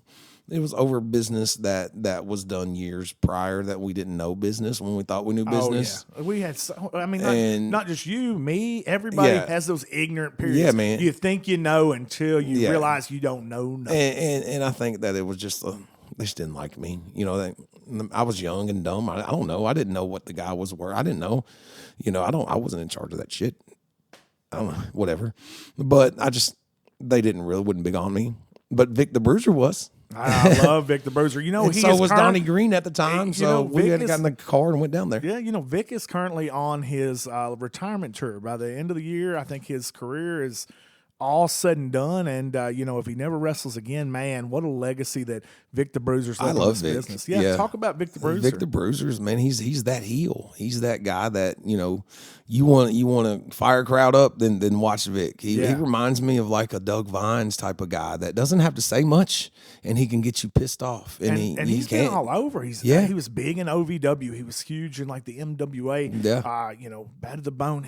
over business that was done years prior that we didn't know business when we thought we knew business. Oh, yeah. We had, not just you, me, everybody has those ignorant periods. Yeah, man. You think you know until you realize you don't know nothing. And I think that it was just, they just didn't like me. I was young and dumb. I don't know. I didn't know what the guy was worth. I didn't know. I wasn't in charge of that shit. I don't know, whatever. But they wouldn't big on me. But Vic the Bruiser was. I love Vic the Bruiser. So was Donnie Green at the time. So we had gotten the car and went down there. Yeah, Vic is currently on his retirement tour. By the end of the year, I think his career is all said and done, and if he never wrestles again, man, what a legacy that Vic the Bruiser's left in this business. Yeah, talk about Vic the Bruiser. Vic the Bruiser's, man, he's that heel. He's that guy that you want to fire a crowd up, then watch Vic. He reminds me of like a Doug Vines type of guy that doesn't have to say much, and he can get you pissed off. And he's been all over. He was big in OVW. He was huge in like the MWA. Yeah. Bad to the Bone.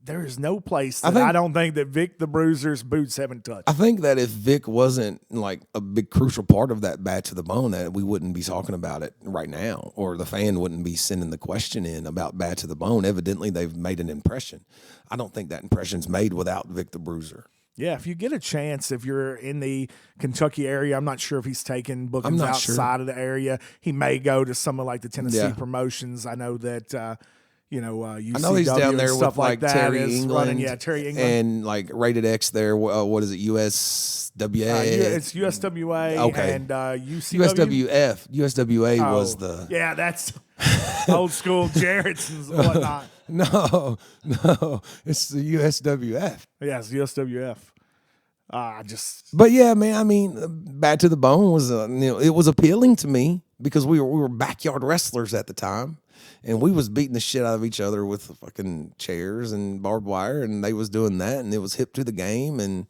There is no place that I don't think that Vic the Bruiser's boots haven't touched. I think that if Vic wasn't like a big crucial part of that Bad to the Bone, that we wouldn't be talking about it right now, or the fan wouldn't be sending the question in about Bad to the Bone. Evidently, they've made an impression. I don't think that impression's made without Vic the Bruiser. Yeah, if you get a chance, if you're in the Kentucky area, I'm not sure if he's taking bookings outside of the area. He may go to some of like the Tennessee promotions. I know that. UCW, I know he's down there stuff with like that Terry is England, running, Terry England, and like Rated X there. What is it? USWA. It's USWA. Okay. And UCW. USWA was the. Yeah, that's old school Jarrett's and whatnot. No, it's the USWF. Yeah, it's USWF. But yeah, man. I mean, Bad to the Bone was it was appealing to me because we were backyard wrestlers at the time. And we was beating the shit out of each other with fucking chairs and barbed wire, and they was doing that, and it was hip to the game, and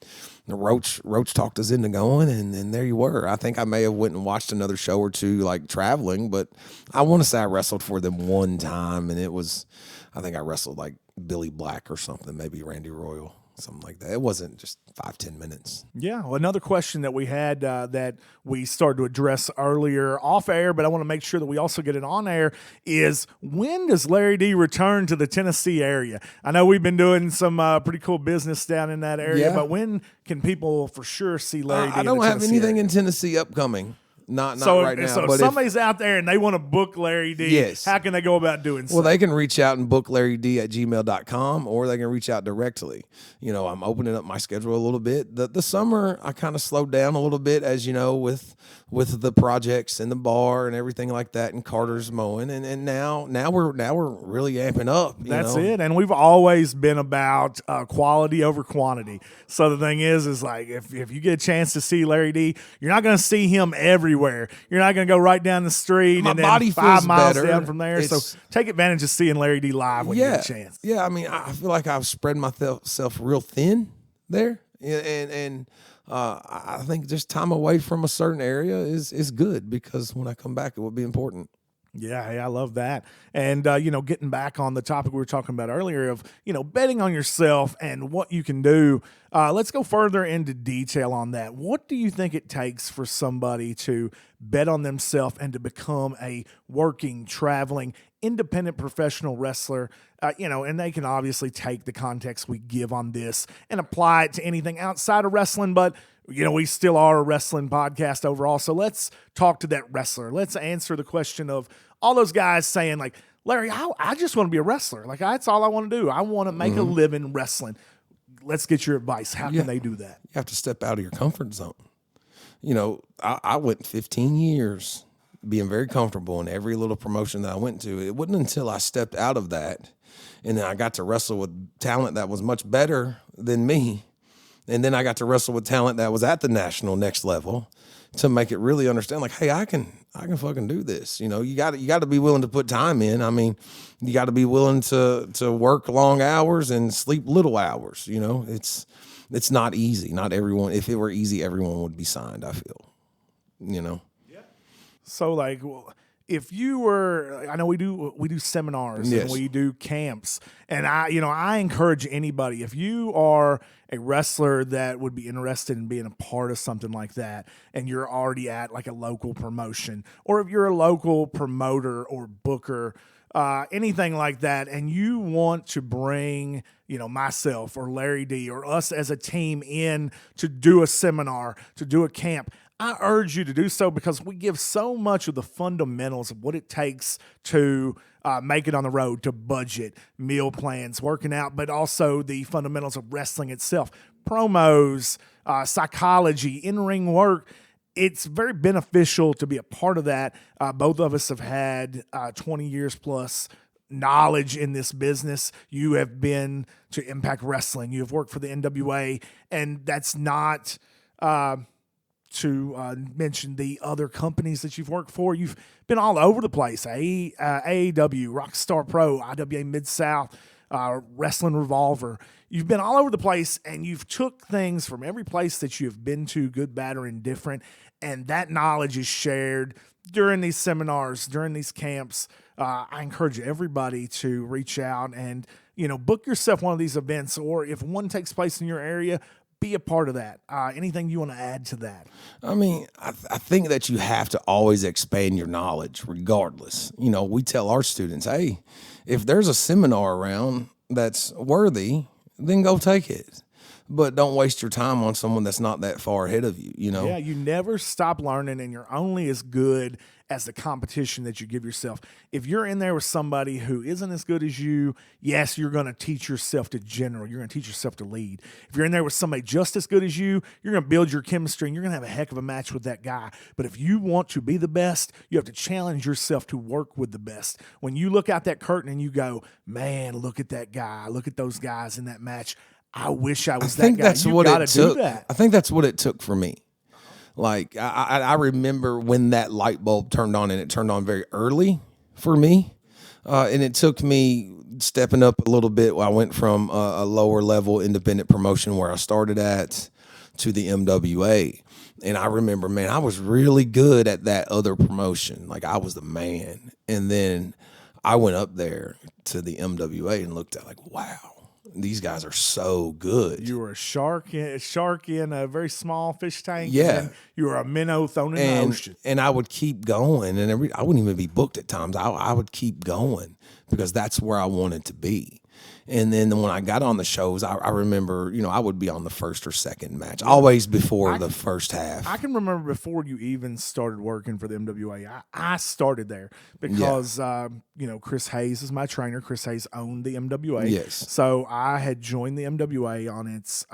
Roach talked us into going, and there you were. I think I may have went and watched another show or two, like traveling, but I want to say I wrestled for them one time, and I think I wrestled like Billy Black or something, maybe Randy Royal. Something like that. It wasn't just 5-10 minutes. Yeah. Well, another question that we had that we started to address earlier off air, but I want to make sure that we also get it on air, is when does Larry D return to the Tennessee area? I know we've been doing some pretty cool business down in that area, but when can people for sure see Larry D? I don't have anything in Tennessee upcoming. Not right now. So if somebody's out there and they want to book Larry D, how can they go about doing so? Well, they can reach out and book LarryD@gmail.com, or they can reach out directly. I'm opening up my schedule a little bit. The summer, I kind of slowed down a little bit, as you know, with the projects and the bar and everything like that, and Carter's mowing. And now we're really amping up. That's it. And we've always been about quality over quantity. So the thing is like if you get a chance to see Larry D, you're not going to see him everywhere. You're not going to go right down the street and then 5 miles down from there. So take advantage of seeing Larry D live when you get a chance. Yeah, I mean, I feel like I've spread myself real thin there, and I think just time away from a certain area is good, because when I come back, it will be important. Yeah, hey, I love that. And, getting back on the topic we were talking about earlier of, betting on yourself and what you can do, let's go further into detail on that. What do you think it takes for somebody to bet on themselves and to become a working, traveling, independent professional wrestler? And they can obviously take the context we give on this and apply it to anything outside of wrestling, but we still are a wrestling podcast overall. So let's talk to that wrestler. Let's answer the question of all those guys saying like, Larry, I just want to be a wrestler. Like, that's all I want to do. I want to make a living wrestling. Let's get your advice. How can they do that? You have to step out of your comfort zone. I went 15 years being very comfortable in every little promotion that I went to. It wasn't until I stepped out of that and then I got to wrestle with talent that was much better than me. And then I got to wrestle with talent that was at the national next level to make it really understand, like, hey, I can fucking do this. You got to be willing to put time in. I mean, you got to be willing to work long hours and sleep little hours. It's not easy. Not everyone. If it were easy, everyone would be signed, I feel. Yeah. So like, if you were, I know we do seminars and we do camps, and I encourage anybody, if you are a wrestler that would be interested in being a part of something like that, and you're already at like a local promotion, or if you're a local promoter or booker, anything like that, and you want to bring, myself or Larry D or us as a team in to do a seminar, to do a camp, I urge you to do so, because we give so much of the fundamentals of what it takes to make it on the road, to budget, meal plans, working out, but also the fundamentals of wrestling itself, promos, psychology, in-ring work. It's very beneficial to be a part of that. Both of us have had 20 years plus knowledge in this business. You have been to Impact Wrestling. You have worked for the NWA, and that's not to mention the other companies that you've worked for. You've been all over the place. AEW, Rockstar Pro, IWA Mid-South, Wrestling Revolver. You've been all over the place, and you've took things from every place that you have been to, good, bad, or indifferent, and that knowledge is shared during these seminars, during these camps. I encourage everybody to reach out and, book yourself one of these events, or if one takes place in your area, be a part of that. Anything you want to add to that? I mean, I think that you have to always expand your knowledge regardless. We tell our students, hey, if there's a seminar around that's worthy, then go take it. But don't waste your time on someone that's not that far ahead of you, Yeah, you never stop learning, and you're only as good as the competition that you give yourself. If you're in there with somebody who isn't as good as you, yes, you're going to teach yourself to general. You're going to teach yourself to lead. If you're in there with somebody just as good as you, you're going to build your chemistry, and you're going to have a heck of a match with that guy. But if you want to be the best, you have to challenge yourself to work with the best. When you look out that curtain and you go, man, look at that guy. Look at those guys in that match. I wish I was that guy. You got to do that. I think that's what it took for me. Like, I remember when that light bulb turned on, and it turned on very early for me. And it took me stepping up a little bit. I went from a lower level independent promotion where I started at to the MWA. And I remember, man, I was really good at that other promotion. Like, I was the man. And then I went up there to the MWA and looked at like, wow. These guys are so good. You were a shark in a very small fish tank. Yeah. And you were a minnow thrown in the ocean. And I would keep going. And I wouldn't even be booked at times. I would keep going because that's where I wanted to be. And then when I got on the shows, I remember, I would be on the first or second match, always before the first half. I can remember before you even started working for the MWA, I started there because, Chris Hayes is my trainer. Chris Hayes owned the MWA. Yes. So I had joined the MWA on its,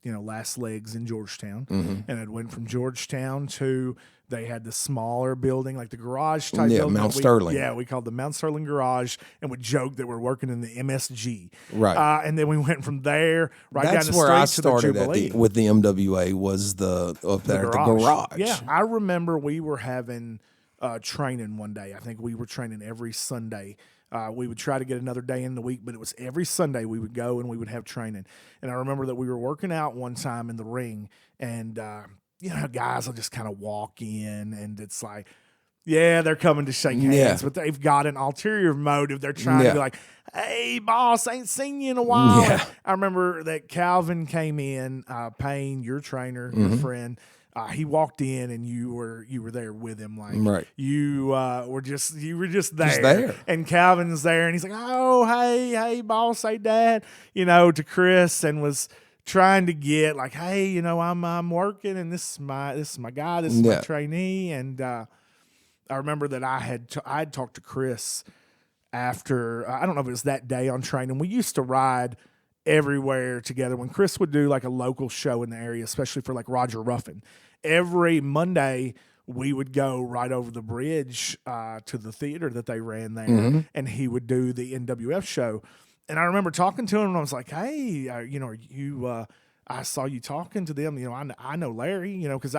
last legs in Georgetown. Mm-hmm. And it went from Georgetown to... They had the smaller building, like the garage type building. Mount Sterling. Yeah, we called the Mount Sterling Garage, and would joke that we're working in the MSG. Right. And then we went from there down the street where I to the started Jubilee. with the MWA was up there at the garage. Yeah, I remember we were having training one day. I think we were training every Sunday. We would try to get another day in the week, but it was every Sunday we would go and we would have training. And I remember that we were working out one time in the ring, and guys will just kind of walk in, and it's like, yeah, they're coming to shake hands, but they've got an ulterior motive. They're trying to be like, hey, boss, ain't seen you in a while. Yeah. I remember that Calvin came in, Payne, your trainer, your friend. He walked in, and you were there with him, like right. You were just there. And Calvin's there, and he's like, oh, hey, boss, hey, dad, to Chris, and was trying to get like, hey, I'm working, and this is my guy, this is my trainee. And I remember that I'd talked to Chris after, I don't know if it was that day on training. We used to ride everywhere together when Chris would do like a local show in the area, especially for like Roger Ruffin. Every Monday we would go right over the bridge to the theater that they ran there, and he would do the NWF show. And I remember talking to him, and I was like, hey, are you I saw you talking to them. I know Larry, because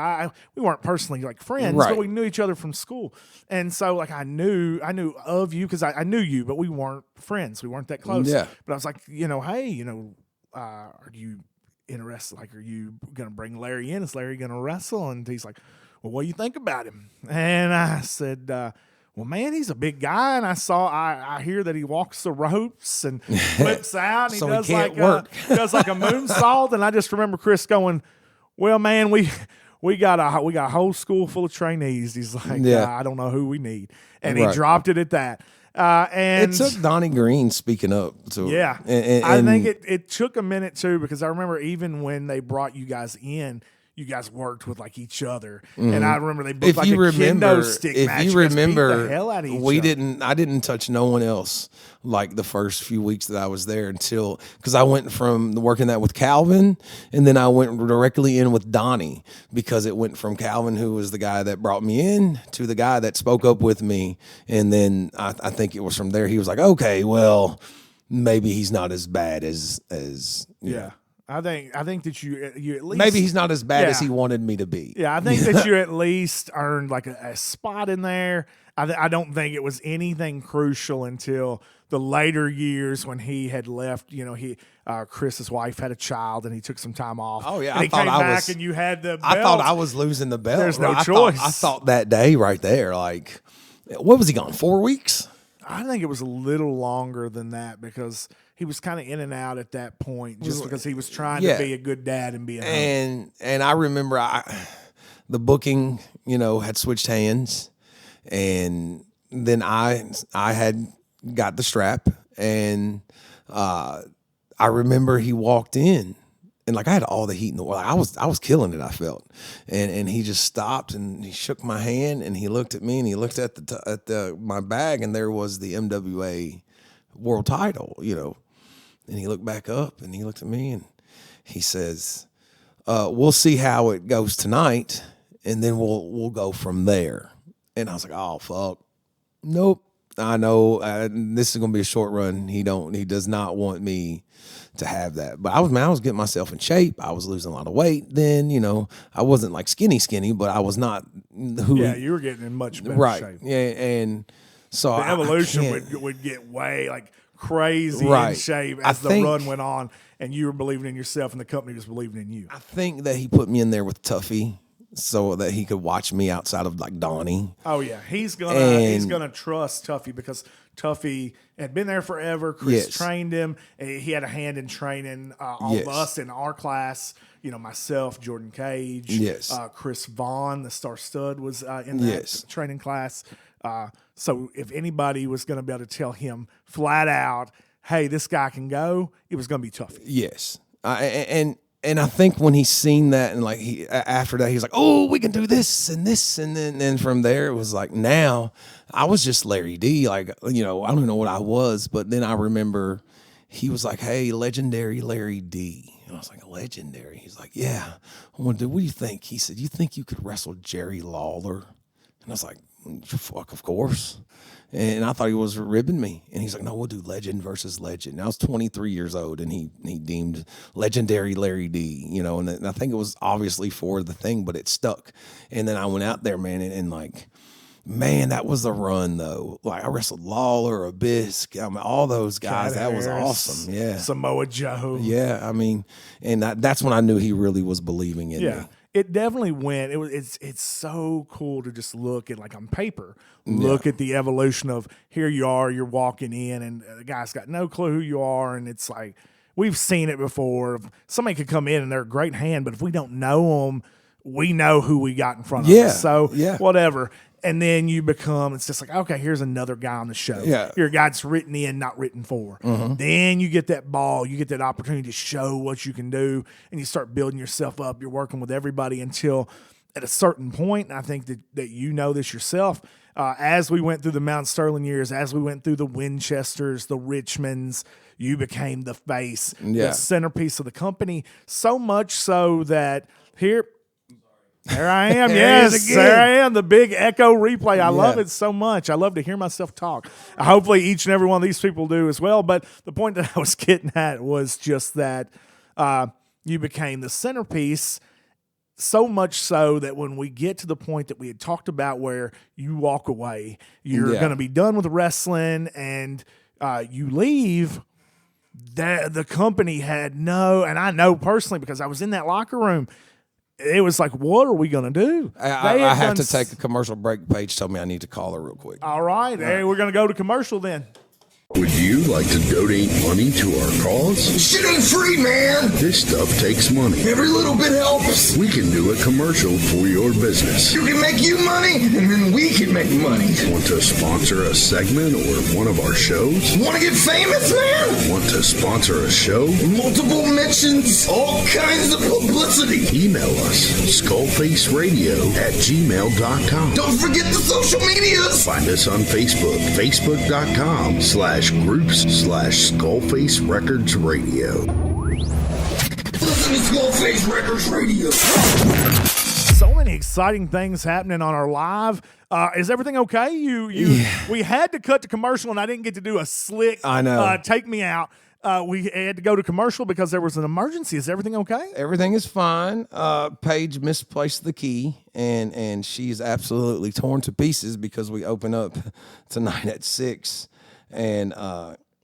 we weren't personally like friends, right. but we knew each other from school. And so like I knew of you because I knew you, but we weren't friends. We weren't that close. Yeah. But I was like, hey, are you interested? Like, are you going to bring Larry in? Is Larry going to wrestle? And he's like, well, what do you think about him? And I said, well, man, he's a big guy, and I hear that he walks the ropes and flips out, and So he he does can't like work. does like a moonsault. And I just remember Chris going, "Well, man, we got a whole school full of trainees." He's like, I don't know who we need, and he dropped it at that. And it took Donnie Green speaking up. And I think it took a minute too, because I remember even when they brought you guys in, you guys worked with like each other. And I remember they booked If like you a remember, kendo stick if match. you guys beat the remember, hell out of each we other. didn't. I didn't touch no one else like the first few weeks that I was there until because I went from working that with Calvin, and then I went directly in with Donnie because it went from Calvin, who was the guy that brought me in, to the guy that spoke up with me, and then I think it was from there he was like, okay, well, maybe he's not as bad as you know. I think that you at least Maybe he's not as bad as Yeah. he wanted me to be. Yeah, I think that you at least earned like a spot in there. I don't think it was anything crucial until the later years when he had left. You know, Chris's wife had a child and he took some time off. Oh, yeah, and I he thought came I back was- and you had the. I thought belt. I was losing the belt. There's no I choice. thought that day right there, like, what was he gone? 4 weeks? I think it was a little longer than that because he was kind of in and out at that point, just because he was trying Yeah. to be a good dad and be at home. And I remember the booking, you know, had switched hands, and then I had got the strap, and I remember he walked in, and like I had all the heat in the world. I was killing it. I felt, and he just stopped and he shook my hand and he looked at me and he looked at my bag and there was the MWA world title, you know, and he looked back up and he looked at me and he says, "We'll see how it goes tonight, and then we'll go from there." And I was like, "Oh fuck, nope." I know this is gonna be a short run. He does not want me to have that. But I was getting myself in shape. I was losing a lot of weight. Then, you know, I wasn't like skinny, but I was not who. Yeah, you were getting in much better right. shape. Yeah, and so The evolution I can't- would get way like crazy in Right. shape I as the think- run went on, and you were believing in yourself, and the company was believing in you. I think that he put me in there with Tuffy so that he could watch me outside of like Donnie. Oh yeah, he's gonna And- trust Tuffy because Tuffy had been there forever. Chris Yes. trained him. He had a hand in training all Yes. of us in our class. You know, myself, Jordan Cage, Yes. Chris Vaughn, the star stud, was in that Yes. training class. So if anybody was going to be able to tell him flat out, "Hey, this guy can go," it was going to be Tuffy. Yes. And I think when he seen that and like after that he was like, "Oh, we can do this," and then from there it was like now I was just Larry D. Like, you know, I don't know what I was, but then I remember he was like, "Hey, legendary Larry D." And I was like, "Legendary?" He's like, "Yeah." I went, "What do you think?" He said, "You think you could wrestle Jerry Lawler?" And I was like, "Fuck, of course." And I thought he was ribbing me. And he's like, "No, we'll do legend versus legend." And I was 23 years old, and he deemed legendary Larry D, you know, and I think it was obviously for the thing, but it stuck. And then I went out there, man, and like, man, that was the run, though. Like, I wrestled Lawler, Abyss, I mean, all those guys. That was Harris, awesome. Yeah. Samoa Joe. Yeah, I mean, and that's when I knew he really was believing in Yeah. me. It definitely went. It's so cool to just look at, like, on paper, look at the evolution of here you are, you're walking in, and the guy's got no clue who you are, and it's like we've seen it before. Somebody could come in and they're a great hand, but if we don't know them, we know who we got in front of Yeah, us. So yeah. whatever. And then you become, it's just like, okay, here's another guy on the show. Yeah. You're a guy that's written in, not written for. Then you get that ball, you get that opportunity to show what you can do, and you start building yourself up. You're working with everybody until at a certain point, and I think that you know this yourself, as we went through the Mount Sterling years, as we went through the Winchesters, the Richmonds, you became the face, Yeah. the centerpiece of the company, so much so that there I am. There he is Yes, again. there I am. The big echo replay. I love it so much. I love to hear myself talk. Hopefully, each and every one of these people do as well. But the point that I was getting at was just that you became the centerpiece. So much so that when we get to the point that we had talked about where you walk away, you're Yeah. going to be done with wrestling and you leave, the company had no, and I know personally because I was in that locker room, it was like, what are we going to do? I They had have done to take a commercial break. Paige told me I need to call her real quick. All right. Hey, we're going to go to commercial then. Would you like to donate money to our cause? Shit ain't free, man. This stuff takes money. Every little bit helps. We can do a commercial for your business. You can make you money, and then we can make money. Want to sponsor a segment or one of our shows? Want to get famous, man? Want to sponsor a show? Multiple mentions, all kinds of publicity. Email us, skullfaceradio@gmail.com. Don't forget the social medias. Find us on Facebook, facebook.com/groups/SkullFace Records Radio. Listen to SkullFace Records Radio. So many exciting things happening on our live. Is everything okay? We had to cut to commercial, and I didn't get to do a slick. I know. Take me out. We had to go to commercial because there was an emergency. Is everything okay? Everything is fine. Paige misplaced the key, and she's absolutely torn to pieces because we open up tonight at 6, and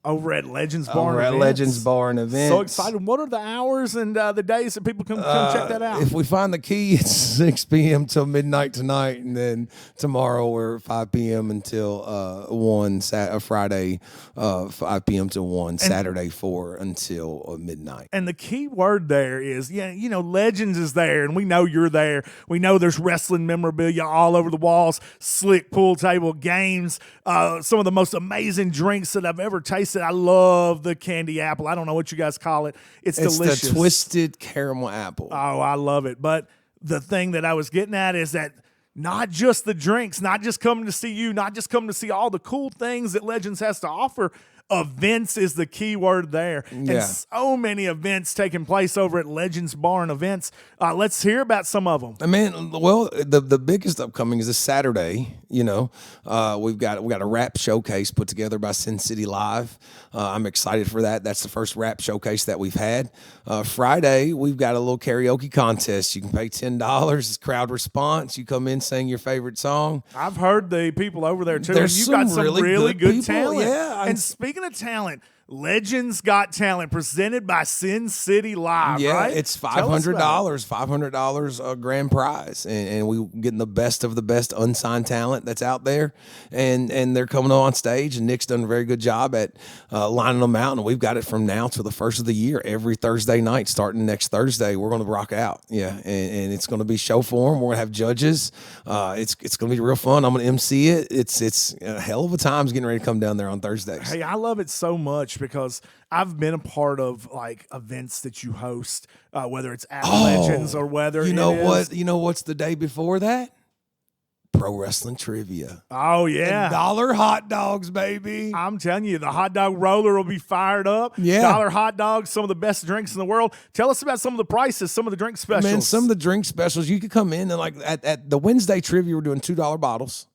Over at Legends Bar. over and at Events. Legends Bar and Events. So excited. What are the hours and the days that people can come check that out? If we find the key, it's 6 p.m. till midnight tonight, and then tomorrow we're 5 p.m. until 1 Friday, 5 p.m. till 1, Saturday 4 until midnight. And the key word there is, Legends is there, and we know you're there. We know there's wrestling memorabilia all over the walls, slick pool table, games, some of the most amazing drinks that I've ever tasted. I love the candy apple. I don't know what you guys call it. It's delicious. The twisted caramel apple. Oh, I love it. But the thing that I was getting at is that not just the drinks, not just coming to see you, not just coming to see all the cool things that Legends has to offer. Events is the key word there. Yeah. And so many events taking place over at Legends Bar and Events. Let's hear about some of them. Man, well, the biggest upcoming is this Saturday. We've got a rap showcase put together by Sin City Live. I'm excited for that. That's the first rap showcase that we've had. Friday, we've got a little karaoke contest. You can pay $10. It's crowd response. You come in, sing your favorite song. I've heard the people over there too. There's and you've got some some really really good good people. talent. Yeah, and speaking of talent, Legends Got Talent presented by Sin City Live, Yeah, right? it's Tell us about it. $500 a grand prize, and we getting the best of the best unsigned talent that's out there, and they're coming on stage, and Nick's done a very good job at lining them out, and we've got it from now to the first of the year. Every Thursday night, starting next Thursday, we're going to rock out, and it's going to be show form. We're going to have judges. It's going to be real fun. I'm going to MC it. It's a hell of a time getting ready to come down there on Thursdays. Hey, I love it so much because I've been a part of like events that you host, whether it's at Legends or whether You know it what? is- You know what's the day before that? Pro wrestling trivia. Oh And yeah. dollar hot dogs, baby. I'm telling you, the hot dog roller will be fired up. Yeah. Dollar hot dogs, some of the best drinks in the world. Tell us about some of the prices, some of the drink specials. Man, some of the drink specials, you could come in and like at the Wednesday trivia, we're doing $2 bottles.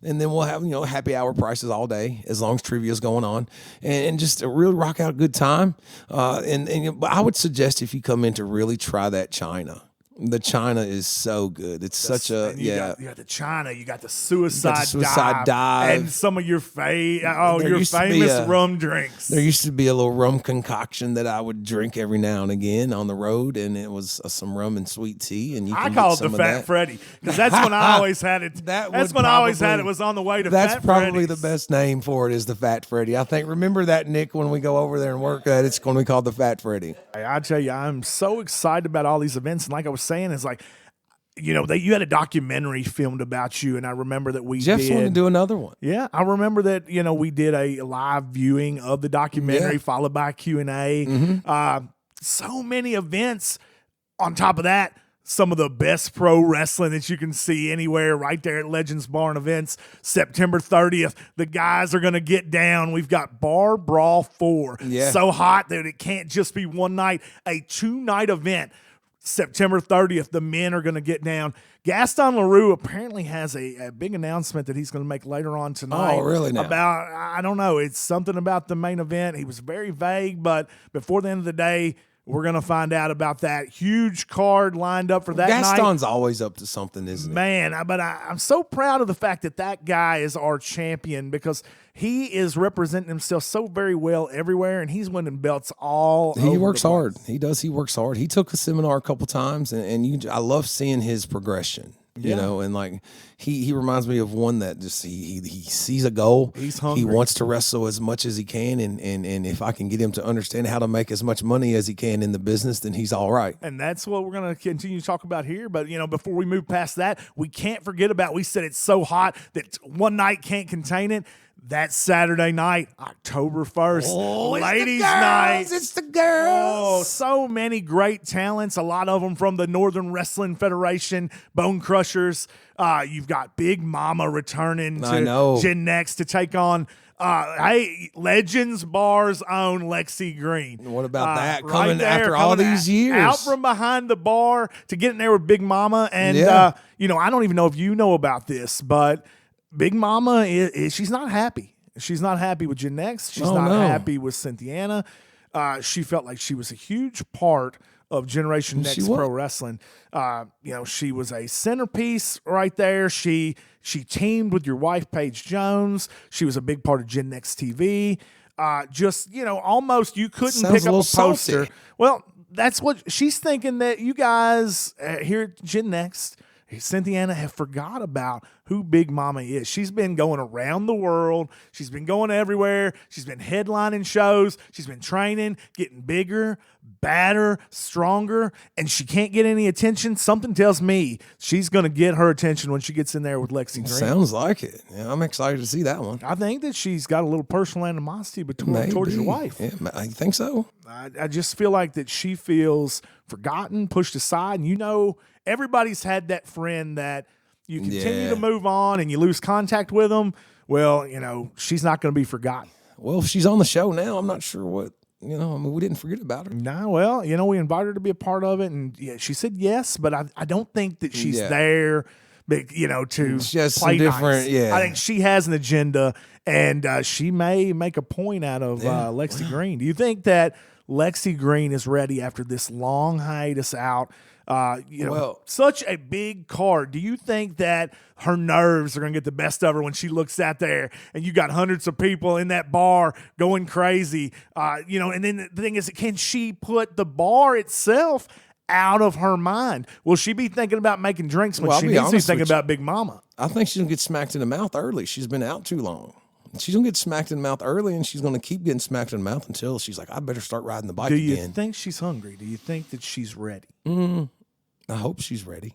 And then we'll have, happy hour prices all day as long as trivia is going on, and just a really rock out good time. But I would suggest if you come in to really try that China. The China is so good. It's such a And you got the China, you got the suicide, suicide dive. and some of your There your used to be famous rum drinks. There used to be a little rum concoction that I would drink every now and again on the road, and it was some rum and sweet tea. And I call it the Fat Freddy because that's when I always had it. That's when I always had it. Was on the way to. That's Fat probably Freddy's. the best name for it is the Fat Freddy. I think. Remember that, Nick, when we go over there and work at it's going to be called the Fat Freddy. Hey, I tell you, I'm so excited about all these events, and like I was saying, it's like. You had a documentary filmed about you, and I remember that we Jeff's did. wanting to do another one. Yeah, I remember that. We did a live viewing of the documentary, Yeah. followed by Q&A. So many events. On top of that, some of the best pro wrestling that you can see anywhere, right there at Legends Bar and Events. September 30th, the guys are going to get down. We've got Bar Brawl 4. Yeah. So hot that it can't just be one night, a 2-night event. September 30th, the men are going to get down. Gaston LaRue apparently has a big announcement that he's going to make later on tonight. Oh, really now? About, I don't know, it's something about the main event. He was very vague, but before the end of the day, we're going to find out about that. Huge card lined up for that night. Gaston's always up to something, isn't he? Man, I'm so proud of the fact that guy is our champion because he is representing himself so very well everywhere, and he's winning belts all over He works the place. hard. He does. He works hard. He took a seminar a couple times, and I love seeing his progression. You know, and like he reminds me of one that just he sees a goal. He's hungry. He wants to wrestle as much as he can, and if I can get him to understand how to make as much money as he can in the business, then he's all right. And that's what we're going to continue to talk about here. But, before we move past that, we can't forget about, we said it's so hot that one night can't contain it. That Saturday night, October 1st, ladies' night. It's the girls. Oh, so many great talents, a lot of them from the Northern Wrestling Federation, Bone Crushers. You've got Big Mama returning to Gen Next to take on Legends Bar's own Lexi Green. What about that? Right Coming there, after all these years. Out from behind the bar to get in there with Big Mama. And, I don't even know if you know about this, but Big Mama, she's not happy. She's not happy with Gen Next. She's not happy with Cynthiana. She felt like she was a huge part of Generation Next Pro Wrestling. She was a centerpiece right there. She teamed with your wife, Paige Jones. She was a big part of Gen Next TV. Almost you couldn't pick up a poster. Salty. Well, that's what she's thinking, that you guys here at Gen Next, Cynthiana, have forgot about who Big Mama is. She's been going around the world. She's been going everywhere. She's been headlining shows. She's been training, getting bigger, badder, stronger, and she can't get any attention. Something tells me she's going to get her attention when she gets in there with Lexi Green. Sounds like it. Yeah, I'm excited to see that one. I think that she's got a little personal animosity towards your wife. Yeah, I think so. I just feel like that she feels forgotten, pushed aside, and everybody's had that friend that you continue to move on and you lose contact with them. Well, she's not going to be forgotten. Well, if she's on the show now, I'm not sure what, we didn't forget about her. No, well, we invited her to be a part of it, and she said yes, but I don't think that she's there, to it's just play different, nice. yeah. I think she has an agenda, and she may make a point out of Lexi Green. Do you think that Lexi Green is ready after this long hiatus out? Such a big card. Do you think that her nerves are going to get the best of her when she looks out there and you got hundreds of people in that bar going crazy? And then the thing is, can she put the bar itself out of her mind? Will she be thinking about making drinks when she needs to be thinking about Big Mama? I think she's going to get smacked in the mouth early. She's been out too long. She's going to get smacked in the mouth early, and she's going to keep getting smacked in the mouth until she's like, I better start riding the bike again. Do you think she's hungry? Do you think that she's ready? I hope she's ready.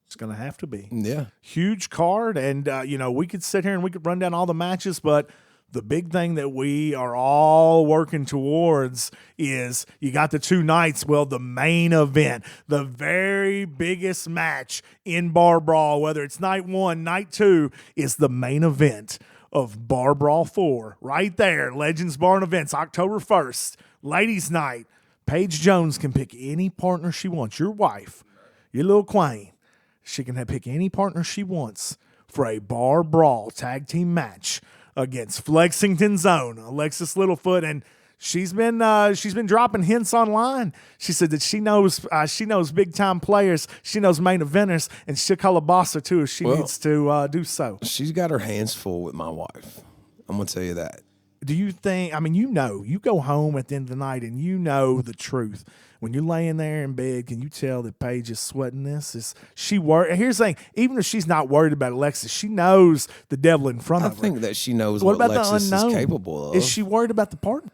It's going to have to be. Yeah. Huge card, and, we could sit here and we could run down all the matches, but the big thing that we are all working towards is you got the two nights. Well, the main event, the very biggest match in Bar Brawl, whether it's night 1, night 2, is the main event of Bar Brawl 4, right there. Legends Bar and Events, October 1st, ladies' night. Paige Jones can pick any partner she wants. Your wife, your little queen, she can pick any partner she wants for a Bar Brawl tag team match against Flexington's own Alexis Littlefoot, and she's been dropping hints online. She said that she knows big time players, she knows main eventers, and she'll call a boss or two if she needs to do so. She's got her hands full with my wife. I'm gonna tell you that. Do you think? I mean, you go home at the end of the night and you know the truth. When you're laying there in bed, can you tell that Paige is sweating this? Is she worried? Here's the thing: even if she's not worried about Alexis, she knows the devil in front of her. I think that she knows what what about Alexis the unknown? is capable of. Is she worried about the partner?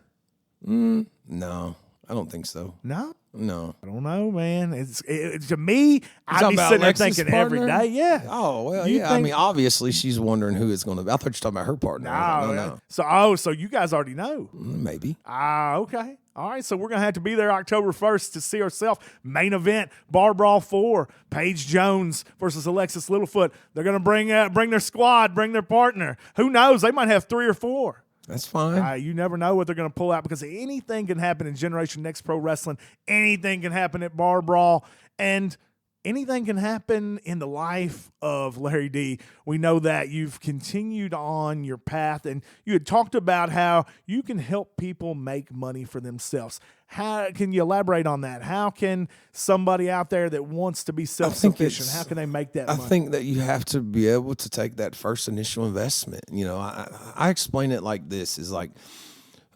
No, I don't think so. No. No. I don't know, man. To me, I'd talking be about sitting there Alexis' thinking every partner? day, yeah. Oh, well, You yeah. I think- mean, obviously, she's wondering who it's going to be. I thought you were talking about her partner. No. So you guys already know. Maybe. Okay. All right, so we're going to have to be there October 1st to see ourselves. Main event, Bar Brawl 4, Paige Jones versus Alexis Littlefoot. They're going to bring their squad, bring their partner. Who knows? They might have 3 or 4. That's fine. You never know what they're going to pull out because anything can happen in Generation Next Pro Wrestling. Anything can happen at Bar Brawl. And anything can happen in the life of Larry D. We know that you've continued on your path, and you had talked about how you can help people make money for themselves. How can you elaborate on that? How can somebody out there that wants to be self-sufficient, how can they make that money? I think that you have to be able to take that first initial investment. I explain it like this, is like,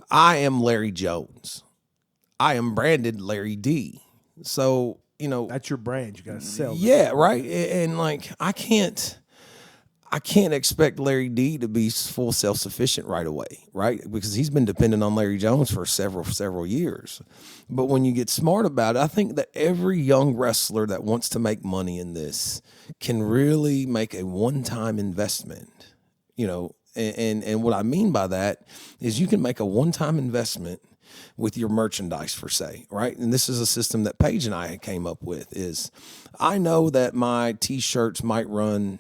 I am Larry Jones. I am branded Larry D. So That's your brand. You got to sell. Yeah, right. And like I can't expect Larry D to be full self-sufficient right away, right? Because he's been dependent on Larry Jones for several years. But when you get smart about it, I think that every young wrestler that wants to make money in this can really make a one-time investment, and what I mean by that is you can make a one-time investment with your merchandise, for say, right? And this is a system that Paige and I came up with. Is I know that my T-shirts might run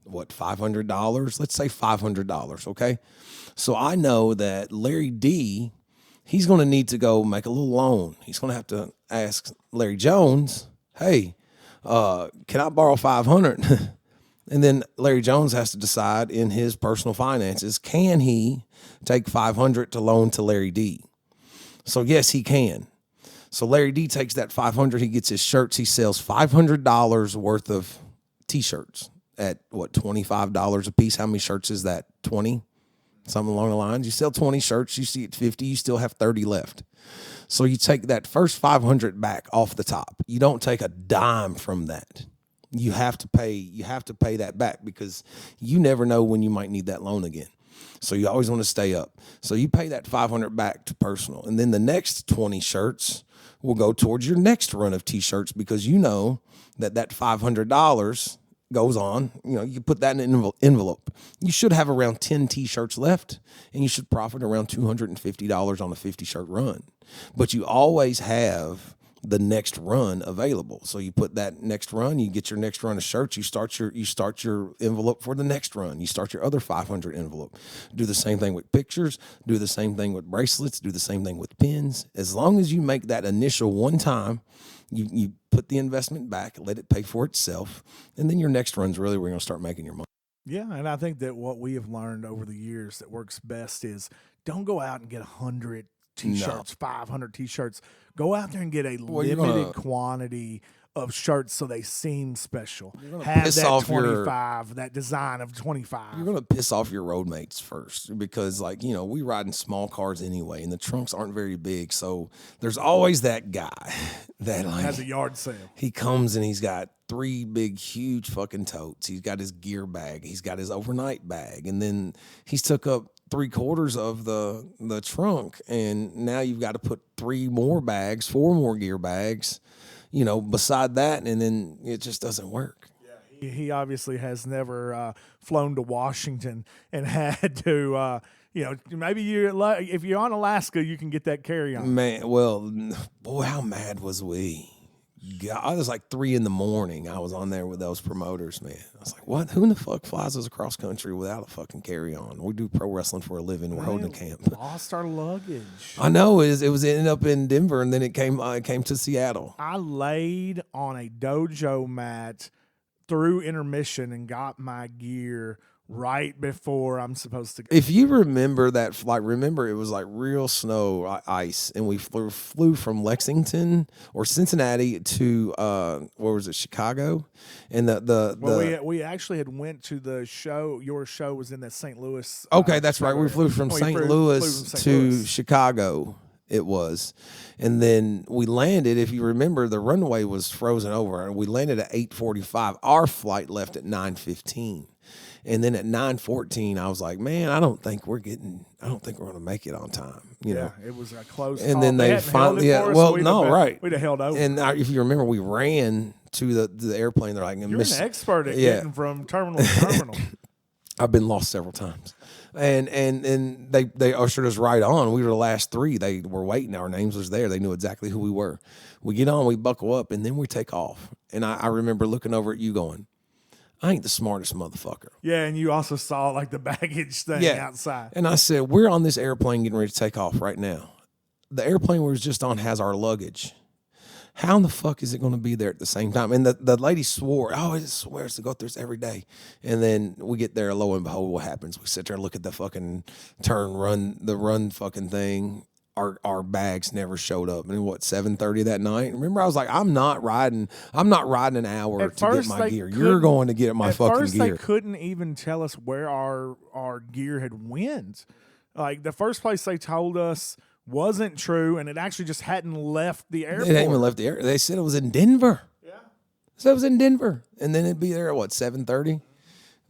$500? Let's say $500, okay? So I know that Larry D, he's going to need to go make a little loan. He's going to have to ask Larry Jones, hey, can I borrow 500? And then Larry Jones has to decide in his personal finances, can he take 500 to loan to Larry D? So yes, he can. So Larry D takes that 500, he gets his shirts, he sells $500 worth of T-shirts at $25 a piece. How many shirts is that? 20? Something along the lines. You sell 20 shirts, you see it 50, you still have 30 left. So you take that first 500 back off the top. You don't take a dime from that. You have to pay that back because you never know when you might need that loan again. So you always want to stay up. So you pay that 500 back to personal. And then the next 20 shirts will go towards your next run of T-shirts because you know that $500 goes on, you put that in an envelope. You should have around 10 T-shirts left, and you should profit around $250 on a 50-shirt run. But you always have the next run available. So you put that next run, you get your next run of shirts, you start your envelope for the next run. You start your other 500 envelope. Do the same thing with pictures, do the same thing with bracelets, do the same thing with pins. As long as you make that initial one time, you put the investment back, let it pay for itself, and then your next run's really where you're going to start making your money. Yeah, and I think that what we have learned over the years that works best is don't go out and get 100 T-shirts, 500 T-shirts. Go out there and get a limited quantity of shirts so they seem special. Have piss that off 25, that design of 25. You're going to piss off your road mates first because, we ride in small cars anyway, and the trunks aren't very big. So there's always that guy that has a yard sale. He comes and he's got 3 big, huge fucking totes. He's got his gear bag. He's got his overnight bag. And then he's took up 3/4 of the trunk. And now you've got to put 3 more bags, 4 more gear bags, beside that, and then it just doesn't work. Yeah, he obviously has never flown to Washington and had to, maybe if you're on Alaska, you can get that carry-on. Man, well, boy, how mad was we? God, it was like 3 a.m. I was on there with those promoters, man. I was like, what? Who in the fuck flies us across country without a fucking carry-on? We do pro wrestling for a living. We're holding a camp. Lost our luggage. I know. It was ended up in Denver, and then it came to Seattle. I laid on a dojo mat through intermission and got my gear right before I'm supposed to go. If you remember that flight, it was like real snow, ice, and we flew from Lexington or Cincinnati to where was it, Chicago, and we actually had went to the show. Your show was in that St. Louis. Okay, that's right. We flew from St. Louis to Chicago. It was, and then we landed. If you remember, the runway was frozen over, and we landed at 8:45. Our flight left at 9:15. And then at 9:14, I was like, man, I don't think we're going to make it on time. You know? It was a close and call. then they finally, right. We'd have held over. And if you remember, we ran to the airplane. They're like, you're an expert at getting from terminal to terminal. I've been lost several times. And they ushered us right on. We were the last 3. They were waiting. Our names was there. They knew exactly who we were. We get on, we buckle up, and then we take off. And I remember looking over at you going, I ain't the smartest motherfucker. Yeah, and you also saw like the baggage thing outside. And I said, we're on this airplane getting ready to take off right now. The airplane we was just on has our luggage. How in the fuck is it going to be there at the same time? And the lady swore, it swears to go through this every day. And then we get there, lo and behold, what happens? We sit there and look at the fucking the run fucking thing. Our bags never showed up. And 7:30 that night? Remember, I was like, I'm not riding an hour to get my gear. You're going to get my fucking gear. At first, they couldn't even tell us where our gear had went. Like, the first place they told us wasn't true, and it actually just hadn't left the airport. It hadn't even left the air. They said it was in Denver. Yeah. So it was in Denver. And then it'd be there at what, 7:30?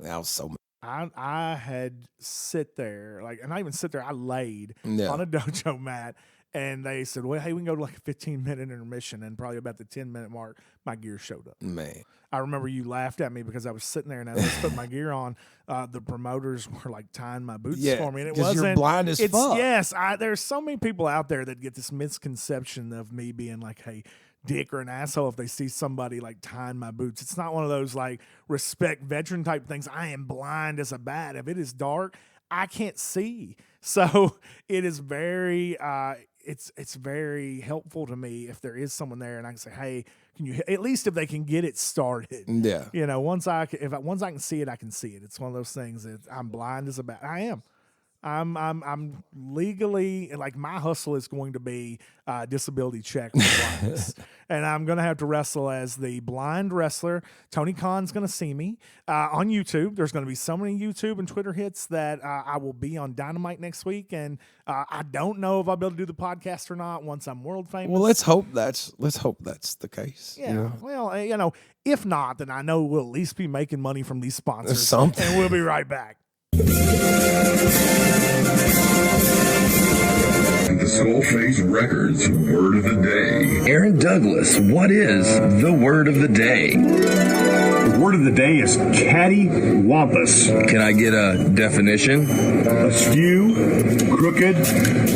That was so I had sit there, and not even sit there, I laid Yeah. on a dojo mat, and they said, well, hey, we can go to like a 15-minute intermission, and probably about the 10-minute mark, my gear showed up. Man. I remember you laughed at me because I was sitting there, and as I was putting my gear on, the promoters were like tying my boots for me, and it 'cause wasn't. you're blind as fuck. Yes, there's so many people out there that get this misconception of me being like, hey, dick or an asshole if they see somebody like tying my boots. It's not one of those like respect veteran type things. I am blind as a bat. If it is dark, I can't see. So it is very it's very helpful to me if there is someone there and I can say, hey, can you, at least if they can get it started. Yeah. You know, once I can see it, I can see it. It's one of those things that I'm blind as a bat. I am. I'm legally, like, my hustle is going to be disability check for blindness. And I'm going to have to wrestle as the blind wrestler. Tony Khan's going to see me on YouTube. There's going to be so many YouTube and Twitter hits that I will be on Dynamite next week. And I don't know if I'll be able to do the podcast or not once I'm world famous. Well, let's hope that's the case. Yeah. You know? Well, you know, if not, then I know we'll at least be making money from these sponsors. Something. And we'll be right back. The SkullFace Records Word of the Day. Aaron Douglas, what is the word of the day? The word of the day is cattywampus. Can I get a definition? Askew, crooked,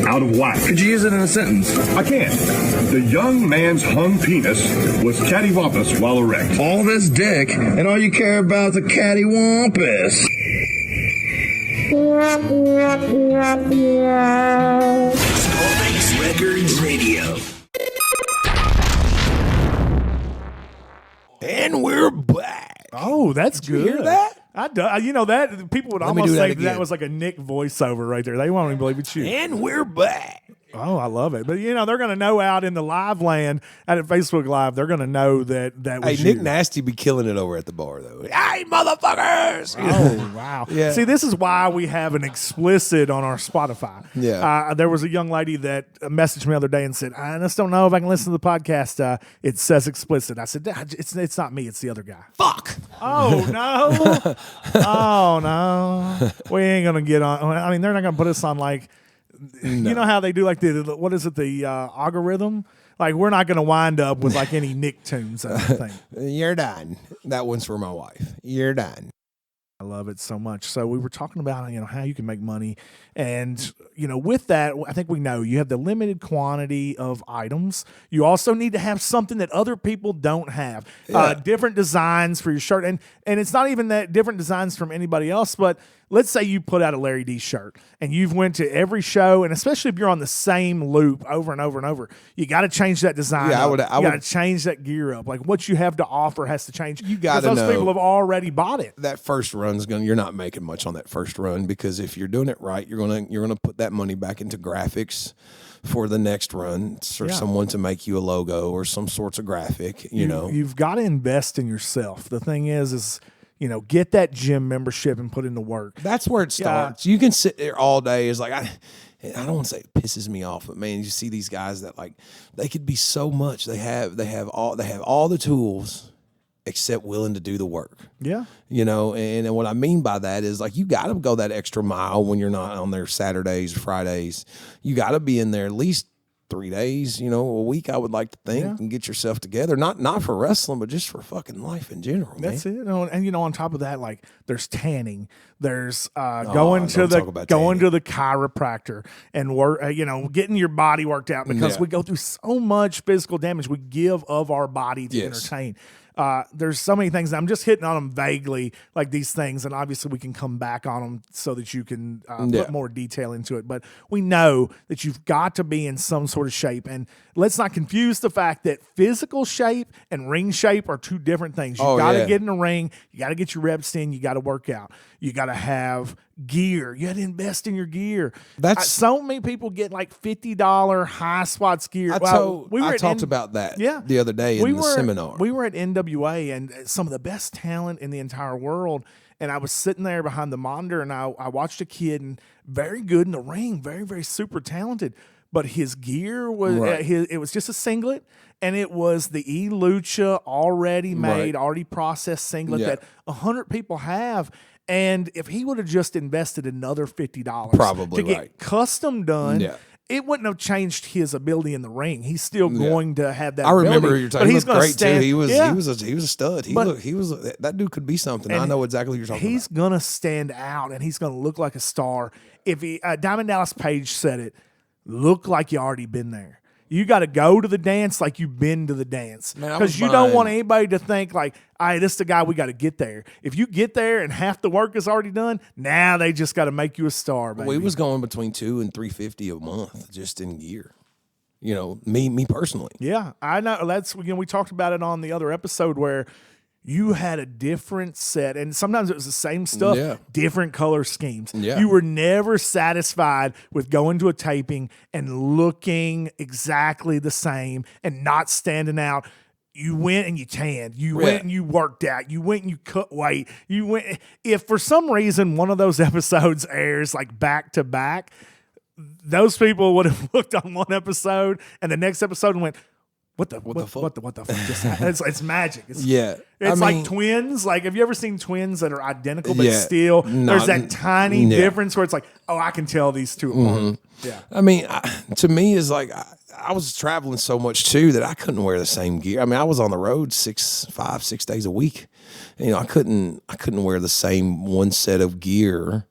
out of whack. Could you use it in a sentence? I can. The young man's hung penis was cattywampus while erect. All this dick, and all you care about is the cattywampus. SkullFace Records Radio. And we're back. Oh, that's good. You hear that? I do. You know that people would Let me almost do that think that again. was like a Nick voiceover right there. They won't even believe it's you. And we're back. Oh, I love it. But you know they're going to know out in the live land out at Facebook Live. They're going to know that was Hey, Nick you. Nasty be killing it over at the bar though. Hey, motherfuckers! Oh, wow. Yeah. See, this is why we have an explicit on our Spotify. Yeah. There was a young lady that messaged me the other day and said, I just don't know if I can listen to the podcast. It says explicit. I said, it's not me. It's the other guy. Fuck. Oh, no. Oh, no. We ain't going to get on. I mean, they're not going to put us on like, you know how they do like what is it, the algorithm? Like, we're not going to wind up with like any Nicktoons, I don't think. You're done. That one's for my wife. You're done. I love it so much. So we were talking about, you know, how you can make money. And, you know, with that, I think we know you have the limited quantity of items. You also need to have something that other people don't have. Yeah. Different designs for your shirt. And it's not even that different designs from anybody else, but let's say you put out a Larry D shirt and you've went to every show, and especially if you're on the same loop over and over and over, you got to change that design. Yeah, up. I you got would to change that gear up. Like what you have to offer has to change. You got to those know people have already bought it. that first run's you're not making much on that first run, because if you're doing it right, you're gonna put that money back into graphics for the next run, for someone to make you a logo or some sorts of graphic. You know, you've got to invest in yourself. The thing is you know, get that gym membership and put in the work. That's where it starts. You can sit there all day. It's like I don't want to say it pisses me off, but man, you see these guys that like they could be so much. They have all the tools except willing to do the work. Yeah. You know, and what I mean by that is like you got to go that extra mile when you're not on there Saturdays, Fridays. You got to be in there at least 3 days, you know, a week, I would like to think, and get yourself together. Not for wrestling, but just for fucking life in general. That's it. And you know, on top of that, like there's tanning, there's going don't to talk about the chiropractor and work, you know, getting your body worked out, because we go through so much physical damage we give of our body to entertain. There's so many things. I'm just hitting on them vaguely, like these things, and obviously we can come back on them so that you can put more detail into it. But we know that you've got to be in some sort of shape, and let's not confuse the fact that physical shape and ring shape are two different things. You got to get in the ring, you got to get your reps in, you got to work out, you got to have gear, you got to invest in your gear. So many people get like $50 high spots gear. I talked about that the other day in the seminar. We were at NWA, and some of the best talent in the entire world. And I was sitting there behind the monitor, and I watched a kid, and very good in the ring, very, very super talented. but his gear was Right. it was just a singlet, and it was the Lucha already made, already processed singlet Yeah. that 100 people have. And if he would have just invested another $50 Probably to get right. custom done, Yeah. it wouldn't have changed his ability in the ring. He's still going to have that. I remember ability, you're but talking. He he's looked gonna great stand, too. He was yeah. he was a stud. But- He was that dude could be something. I And know exactly what you're talking He's about. gonna stand out, and he's gonna look like a star. If he, Diamond Dallas Page said it, look like you already been there. You got to go to the dance like you've been to the dance, Man, I because was you don't buying- want anybody to think like, "All right, this is the guy we got to get there." If you get there and half the work is already done, now they just got to make you a star, baby. We was going between $200 and $350 a month just in gear. You know, me personally. Yeah, I know. That's, we talked about it on the other episode where you had a different set, and sometimes it was the same stuff, Yeah. different color schemes. Yeah. You were never satisfied with going to a taping and looking exactly the same and not standing out. You went and you tanned. You went and you worked out. You went and you cut weight. You went. If for some reason one of those episodes airs like back to back, those people would have looked on one episode and the next episode and went, what the fuck? What the fuck just happened? It's magic. It's, Yeah. It's I like mean- twins. Like, have you ever seen twins that are identical but Yeah. still there's Not- that tiny yeah. difference where it's like, oh, I can tell these two apart. Yeah. I mean, to me, is like I was traveling so much too that I couldn't wear the same gear. I mean, I was on the road 5, 6 days a week. You know, I couldn't wear the same one set of gear,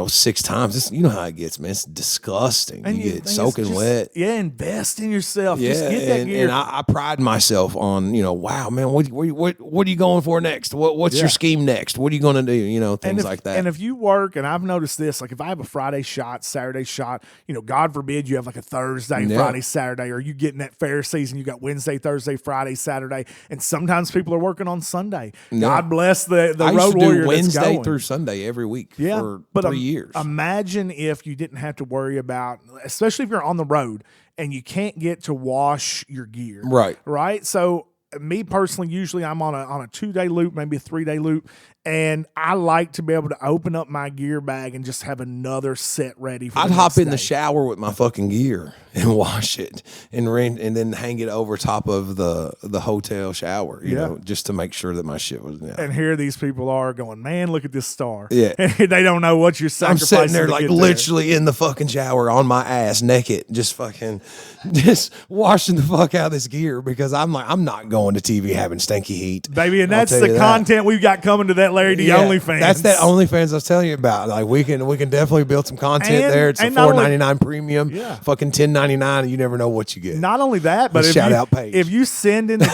6 times. You know how it gets, man. It's disgusting. You the get thing is soaking just- wet. Yeah, invest in yourself. Yeah, Just get that and, gear. and I pride myself on, wow, man, what are you going for next? What's Yeah. your scheme next? What are you going to do? Things if, like that. And if you work, and I've noticed this, like if I have a Friday shot, Saturday shot, God forbid you have like a Thursday, Yeah. Friday, Saturday, or you get in that fair season, you got Wednesday, Thursday, Friday, Saturday, and sometimes people are working on Sunday. God bless the I road used to warrior do that's Wednesday going. through Sunday every week for but 3 years. Imagine if you didn't have to worry about, especially if you're on the road and you can't get to wash your gear. Right. Right. So me personally, usually I'm on a 2-day loop, maybe a 3-day loop. And I like to be able to open up my gear bag and just have another set ready for I'd the hop next in the day. shower with my fucking gear and wash it and then hang it over top of the hotel shower, you know, just to make sure that my shit was. Yeah. And here these people are going, man, look at this star. Yeah. And they don't know what you're I'm sacrificing. sitting there to like get there. literally in the fucking shower on my ass naked, just washing the fuck out of this gear because I'm like, I'm not going to TV having stinky heat. Baby, and I'll that's tell the you that. content we've got coming to that Larry D OnlyFans. That's that OnlyFans I was telling you about. Like we can definitely build some content And- there. It's a and not only- $4.99 premium, fucking $10.99, and you never know what you get. Not only that, but Shout out Paige. if you send in the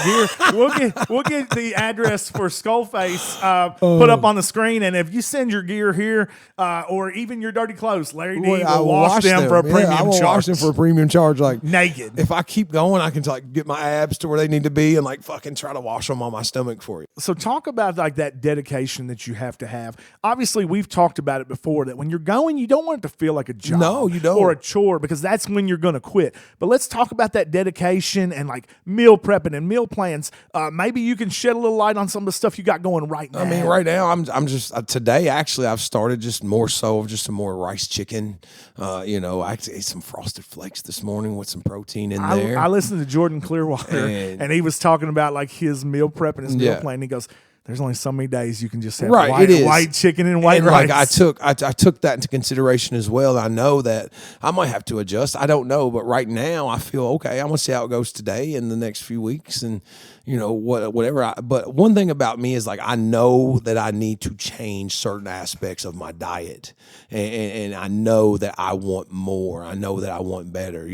gear, we'll get the address for SkullFace put up on the screen, and if you send your gear here or even your dirty clothes, Larry D I will wash them for a Yeah, premium I will charge. wash them for a premium charge. Like naked. if I keep going, I can like get my abs to where they need to be and like fucking try to wash them on my stomach for you. So talk about like that dedication that you have to have. Obviously, we've talked about it before that when you're going, you don't want it to feel like a job. No, you don't. Or a chore because that's when you're going to quit. But let's talk about that dedication and like meal prepping and meal plans. Maybe you can shed a little light on some of the stuff you got going right now. I mean, right now I'm just today actually I've started just more so of just some more rice chicken. I actually ate some Frosted Flakes this morning with some protein in there. I listened to Jordan Clearwater and he was talking about like his meal prep and his meal Yeah. plan. He goes, there's only so many days you can just have Right, white, it is. white chicken and white and rice. like I took that into consideration as well. I know that I might have to adjust. I don't know, but right now I feel okay. I'm gonna see how it goes today and the next few weeks, and whatever. But one thing about me is like I know that I need to change certain aspects of my diet, and I know that I want more. I know that I want better.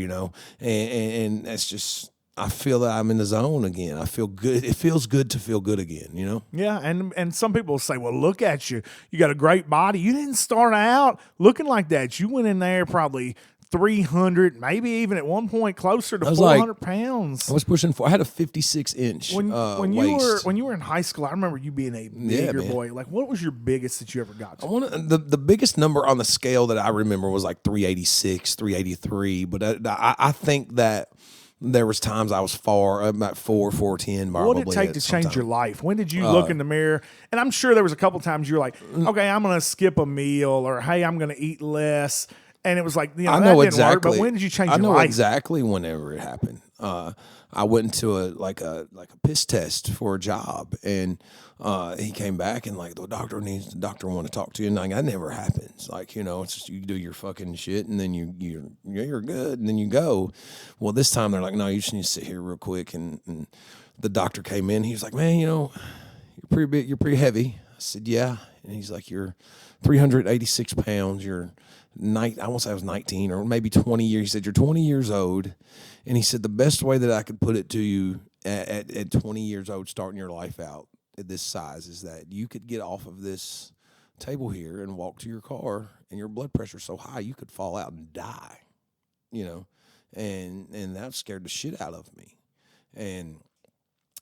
And that's just. I feel that I'm in the zone again. I feel good. It feels good to feel good again, Yeah, and some people say, well, look at you. You got a great body. You didn't start out looking like that. You went in there probably 300, maybe even at one point closer to I was 400 pounds. I was pushing for. I had a 56-inch When waist. you were in high school, I remember you being a bigger man. boy. Like, what was your biggest that you ever got to? The biggest number on the scale that I remember was like 386, 383. But I think that there was times I was about 410 probably. What did it take to change your life? When did you look in the mirror? And I'm sure there was a couple times you were like, okay, I'm going to skip a meal, or hey, I'm going to eat less. And it was like, you know, I that know didn't exactly. work, but when did you change I your know life? exactly whenever it happened. I went into a piss test for a job, and he came back and like the doctor want to talk to you, and like that never happens. Like, you know, it's just you do your fucking shit, and then you're good, and then you go. Well, this time they're like, no, you just need to sit here real quick, and the doctor came in. He was like, man, you know, you're pretty big, you're pretty heavy. I said, yeah, and he's like, you're 386 pounds. You're I won't say I was 19 or maybe 20 years. He said, you're 20 years old. And he said, the best way that I could put it to you at 20 years old, starting your life out at this size, is that you could get off of this table here and walk to your car, and your blood pressure's so high you could fall out and die, you know? And that scared the shit out of me. And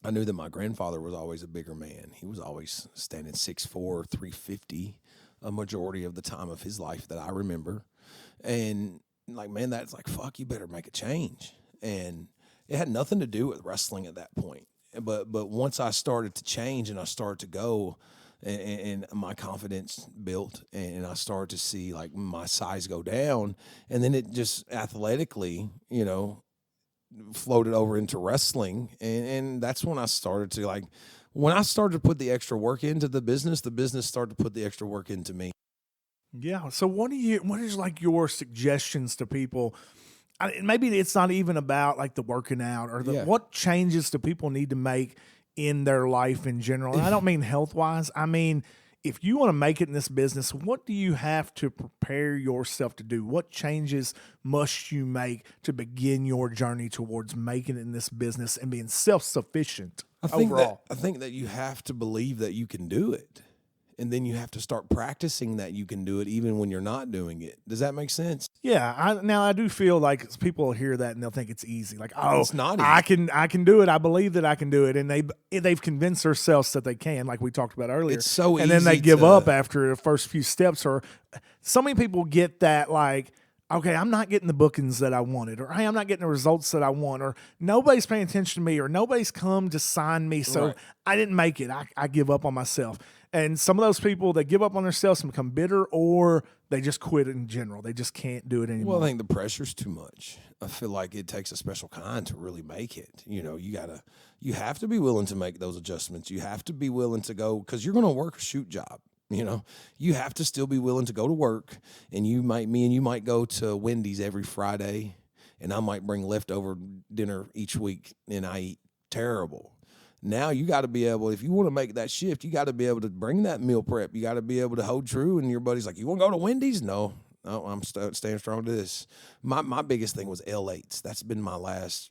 I knew that my grandfather was always a bigger man. He was always standing 6'4", 350 a majority of the time of his life that I remember. And like, man, that's like, fuck, you better make a change. And it had nothing to do with wrestling at that point. But once I started to change and I started to go, and my confidence built, and I started to see like my size go down, and then it just athletically, you know, floated over into wrestling. And that's when I started to like, when I started to put the extra work into the business started to put the extra work into me. Yeah. So what is like your suggestions to people? Maybe it's not even about like the working out or what changes do people need to make in their life in general. And I don't mean health wise. I mean, if you want to make it in this business, what do you have to prepare yourself to do? What changes must you make to begin your journey towards making it in this business and being self-sufficient overall? I think that you have to believe that you can do it. And then you have to start practicing that you can do it even when you're not doing it. Does that make sense? Yeah. I do feel like people will hear that and they'll think it's easy. Like, oh, it's not easy. I can do it. I believe that I can do it. And they've convinced themselves that they can, like we talked about earlier. It's so easy. And then they give up after the first few steps. Or so many people get that, like, okay, I'm not getting the bookings that I wanted, or hey, I'm not getting the results that I want, or nobody's paying attention to me, or nobody's come to sign me, so I didn't make it. I give up on myself. And some of those people, they give up on themselves and become bitter, or they just quit in general. They just can't do it anymore. Well, I think the pressure's too much. I feel like it takes a special kind to really make it. You know, you have to be willing to make those adjustments. You have to be willing to go, because you're going to work a shoot job. You know, you have to still be willing to go to work, and you might go to Wendy's every Friday, and I might bring leftover dinner each week, and I eat terrible. Now you got to be able, if you want to make that shift, you got to be able to bring that meal prep. You got to be able to hold true, and your buddy's like, you want to go to Wendy's? No, I'm staying strong to this. My biggest thing was L8s. That's been my last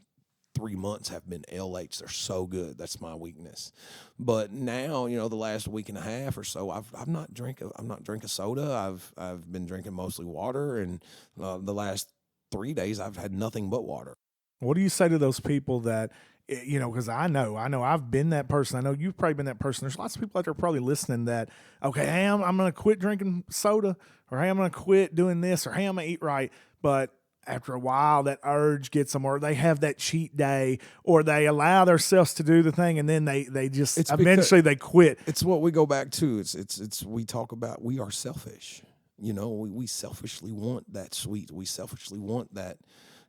3 months have been L8s. They're so good. That's my weakness. But now, you know, the last week and a half or so, I've not drank a soda. I've been drinking mostly water, and the last 3 days I've had nothing but water. What do you say to those people that, you know, because I know I've been that person. I know you've probably been that person. There's lots of people out there probably listening that, okay, hey, I'm going to quit drinking soda, or hey, I'm going to quit doing this, or hey, I'm going to eat right. But after a while, that urge gets them, or they have that cheat day, or they allow themselves to do the thing, and then they just eventually they quit. It's what we go back to. It's we talk about, we are selfish. You know, we selfishly want that sweet. We selfishly want that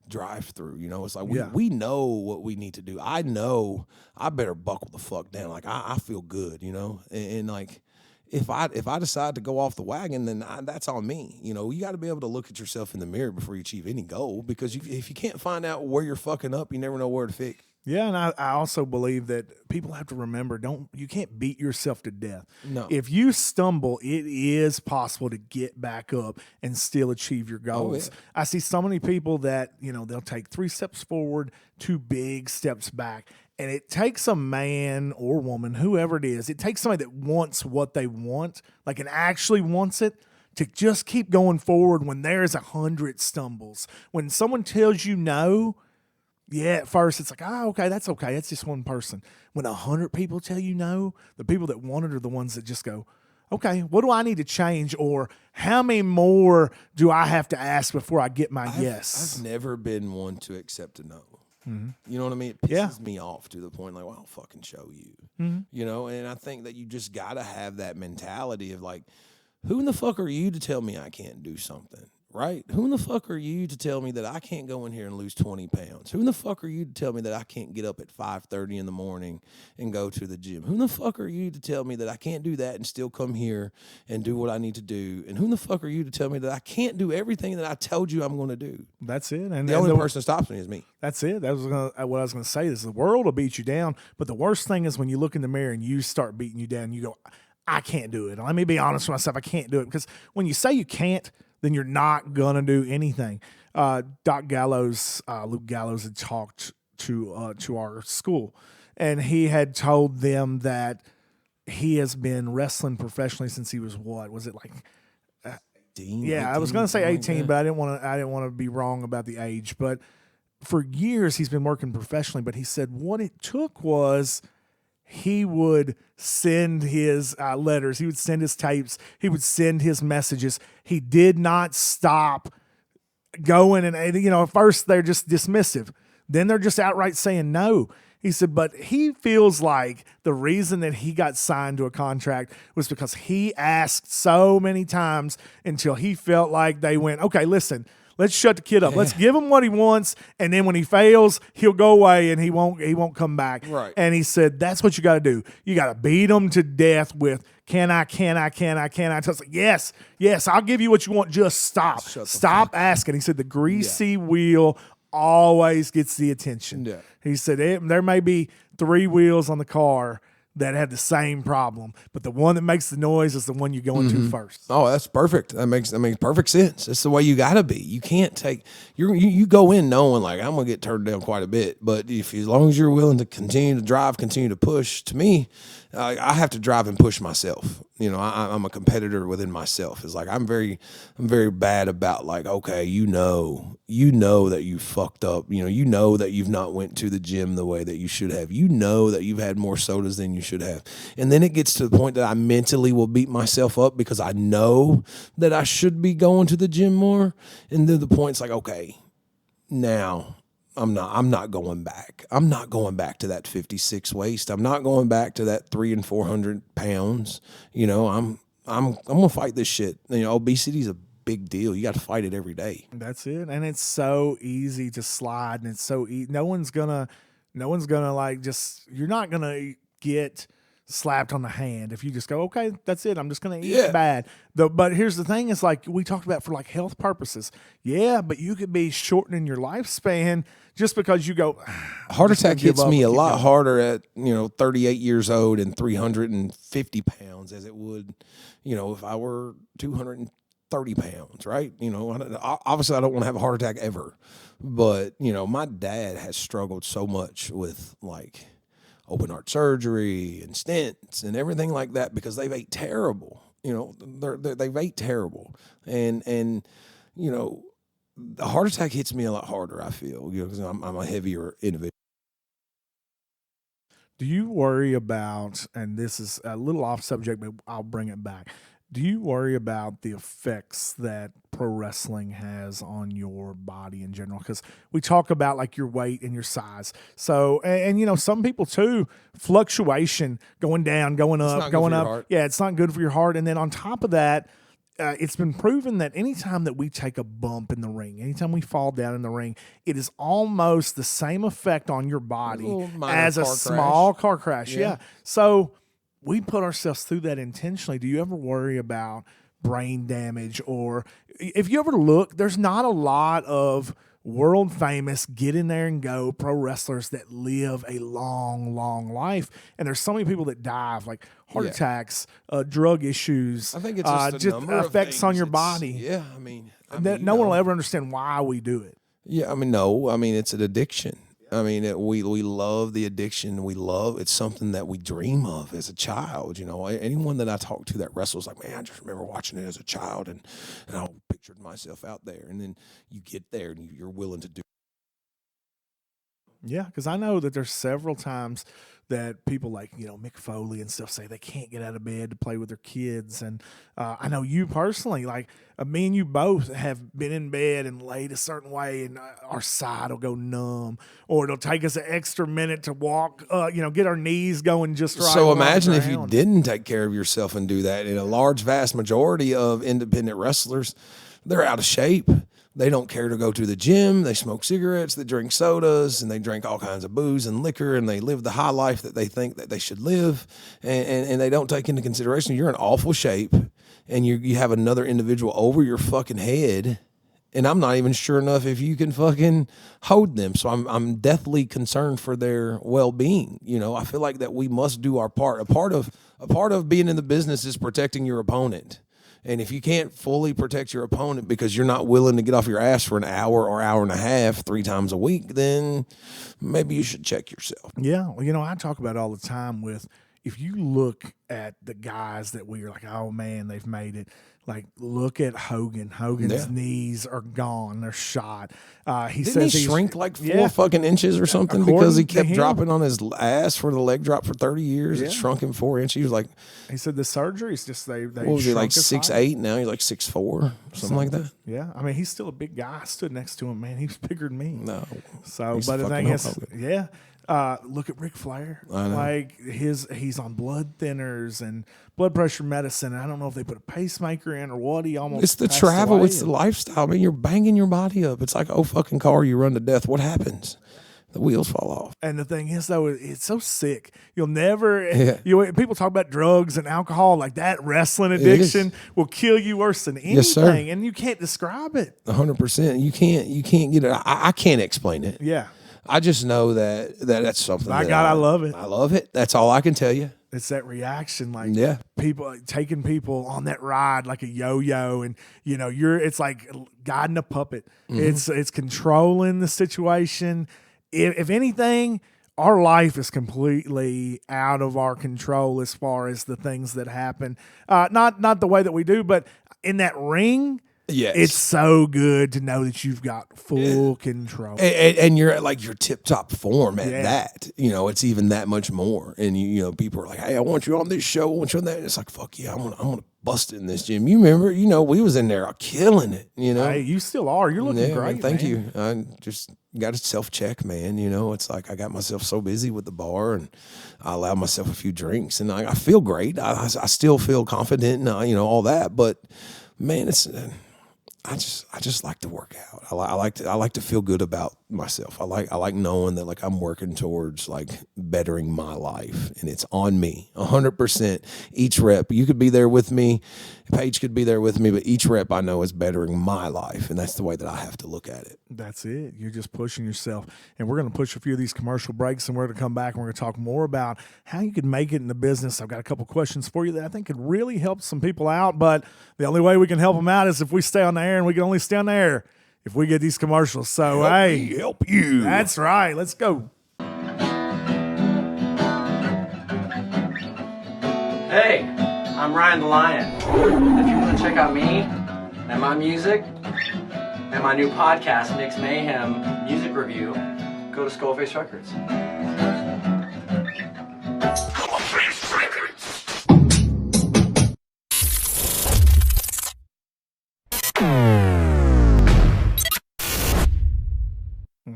drive-through. You know, it's like we know what we need to do. I know I better buckle the fuck down. Like I feel good, you know, and like if I decide to go off the wagon, then that's on me. You know, you got to be able to look at yourself in the mirror before you achieve any goal, because if you can't find out where you're fucking up, you never know where to fix. Yeah, and I also believe that people have to remember, you can't beat yourself to death. No. If you stumble, it is possible to get back up and still achieve your goals. Oh, yeah. I see so many people that, you know, they'll take 3 steps forward, 2 big steps back. And it takes a man or woman, whoever it is, it takes somebody that wants what they want, like and actually wants it, to just keep going forward when there's 100 stumbles. When someone tells you no, yeah, at first it's like, okay, that's okay. It's just one person. When 100 people tell you no, the people that want it are the ones that just go, okay, what do I need to change? Or how many more do I have to ask before I get my yes? I've never been one to accept a no. Mm-hmm. You know what I mean? It pisses me off to the point like, well, I'll fucking show you. Mm-hmm. You know, and I think that you just got to have that mentality of like, who in the fuck are you to tell me I can't do something? right? Who in the fuck are you to tell me that I can't go in here and lose 20 pounds? Who in the fuck are you to tell me that I can't get up at 5:30 in the morning and go to the gym? Who in the fuck are you to tell me that I can't do that and still come here and do what I need to do? And who in the fuck are you to tell me that I can't do everything that I told you I'm going to do? That's it. And The only person that stops me is me. That's it. That was what I was going to say. Is the world will beat you down, but the worst thing is when you look in the mirror and you start beating you down. You go, I can't do it. Let me be honest with myself. I can't do it, because when you say you can't, then you're not gonna do anything. Luke Gallows had talked to our school, and he had told them that he has been wrestling professionally since he was what? Was it like? 18, Yeah, I was gonna say 18, like but I didn't want to be wrong about the age. But for years he's been working professionally. But he said what it took was he would send his letters, he would send his tapes, he would send his messages. He did not stop going. And, at first they're just dismissive. Then they're just outright saying no. He said, but he feels like the reason that he got signed to a contract was because he asked so many times until he felt like they went, okay, listen, let's shut the kid up. Let's give him what he wants, and then when he fails, he'll go away and he won't come back. Right. And he said, that's what you got to do. You got to beat him to death with, can I? I was like, yes, I'll give you what you want. Just stop. Stop asking. He said the greasy wheel always gets the attention. Yeah. He said there may be 3 wheels on the car that have the same problem, but the one that makes the noise is the one you go into first. Oh, that's perfect. That makes perfect sense. That's the way you got to be. You can't take you go in knowing like I'm gonna get turned down quite a bit, but as long as you're willing to continue to drive, continue to push, to me, I have to drive and push myself. I'm a competitor within myself. It's like I'm very bad about like, okay, you know that you fucked up. You know that you've not went to the gym the way that you should have. You know that you've had more sodas than you should have. And then it gets to the point that I mentally will beat myself up because I know that I should be going to the gym more. And then the point's like, okay, now I'm not going back. I'm not going back to that 56 waist. I'm not going back to that 300 and 400 pounds. I'm gonna fight this shit. Obesity is a big deal. You got to fight it every day. That's it. And it's so easy to slide, and it's so no one's gonna like you're not gonna get slapped on the hand if you just go, okay, that's it, I'm just gonna eat bad. But here's the thing, is like we talked about for like health purposes. Yeah, but you could be shortening your lifespan just because you go. Heart attack hits me a lot harder at 38 years old and 350 pounds as it would if I were 230 pounds, right? Obviously I don't want to have a heart attack ever, but my dad has struggled so much with like open heart surgery and stents and everything like that because they've ate terrible. They've ate terrible, and the heart attack hits me a lot harder. I feel because I'm a heavier individual. Do you worry about, and this is a little off subject, but I'll bring it back. Do you worry about the effects that pro wrestling has on your body in general? Because we talk about like your weight and your size. So, and some people too, fluctuation, going down, going up, going up. Heart. Yeah, it's not good for your heart. And then on top of that, it's been proven that anytime that we take a bump in the ring, anytime we fall down in the ring, it is almost the same effect on your body as a small car crash. Yeah. So we put ourselves through that intentionally. Do you ever worry about brain damage? Or if you ever look, there's not a lot of world famous get in there and go pro wrestlers that live a long, long life. And there's so many people that die of like heart attacks, drug issues. I think it's just effects on your body. Yeah, I mean no one will ever understand why we do it. Yeah, it's an addiction. We love the addiction. It's something that we dream of as a child. Anyone that I talk to that wrestles like, man, I just remember watching it as a child and I pictured myself out there. And then you get there and you're willing to do. Yeah, because I know that there's several times that people like, Mick Foley and stuff say they can't get out of bed to play with their kids. And I know you personally, like me and you both have been in bed and laid a certain way and our side will go numb, or it'll take us an extra minute to walk, get our knees going just right. So imagine if you didn't take care of yourself and do that. In a large, vast majority of independent wrestlers, they're out of shape. They don't care to go to the gym. They smoke cigarettes, they drink sodas, and they drink all kinds of booze and liquor, and they live the high life that they think that they should live. And they don't take into consideration you're in awful shape, and you have another individual over your fucking head, and I'm not even sure enough if you can fucking hold them. So I'm deathly concerned for their well-being. You know, I feel like that we must do our part. A part of being in the business is protecting your opponent. And if you can't fully protect your opponent because you're not willing to get off your ass for an hour or hour and a half 3 times a week, then maybe you should check yourself. Yeah. Well, you know, I talk about it all the time with, if you look at the guys that we are like, oh man, they've made it. Like, look at Hogan. Hogan's knees are gone. They're shot. Didn't he shrink like 4 fucking inches or something because he kept dropping on his ass for the leg drop for 30 years? It shrunk him 4 inches. He was like, he said the surgery's just they what was he, like 6'8"? Now he's like 6'4", something like that. Yeah, I mean, he's still a big guy. I stood next to him, man. He was bigger than me. No, so but the thing is, look at Ric Flair. Like he's on blood thinners and blood pressure medicine. I don't know if they put a pacemaker in or what. He almost it's the travel, it's the lifestyle. I mean, you're banging your body up. It's like, oh fucking car, you run to death. What happens? The wheels fall off. And the thing is, though, it's so sick. You'll never. People talk about drugs and alcohol like that. Wrestling addiction will kill you worse than anything, yes, sir. And you can't describe it. 100%. You can't get it. I can't explain it. Yeah. I just know that's something. My God, I love it. I love it. That's all I can tell you. It's that reaction, like people taking people on that ride like a yo-yo, and you know it's like guiding a puppet. Mm-hmm. It's controlling the situation. If anything, our life is completely out of our control as far as the things that happen. Not the way that we do, but in that ring. Yes. It's so good to know that you've got full control. And you're at like your tip-top form at that. You know, it's even that much more. And, you know, people are like, hey, I want you on this show. I want you on that. And it's like, fuck yeah, I'm gonna bust it in this gym. You remember, you know, we was in there killing it, you know. Hey, you still are. You're looking great, man, thank you. I just got to self-check, man. You know, it's like I got myself so busy with the bar and I allowed myself a few drinks. And I feel great. I still feel confident and, you know, all that. But, man, it's... I just like to work out. I like to feel good about myself. I like knowing that like I'm working towards like bettering my life, and it's on me 100%. Each rep, you could be there with me, Paige could be there with me, but each rep I know is bettering my life, and that's the way that I have to look at it. That's it. You're just pushing yourself, and we're going to push a few of these commercial breaks, and we're going to come back and we're going to talk more about how you can make it in the business. I've got a couple questions for you that I think could really help some people out, but the only way we can help them out is if we stay on the air, and we can only stay on the air if we get these commercials. So, help you. That's right. Let's go. Hey, I'm Ryan the Lion. If you want to check out me and my music and my new podcast, Nick's Mayhem Music Review, go to SkullFace Records.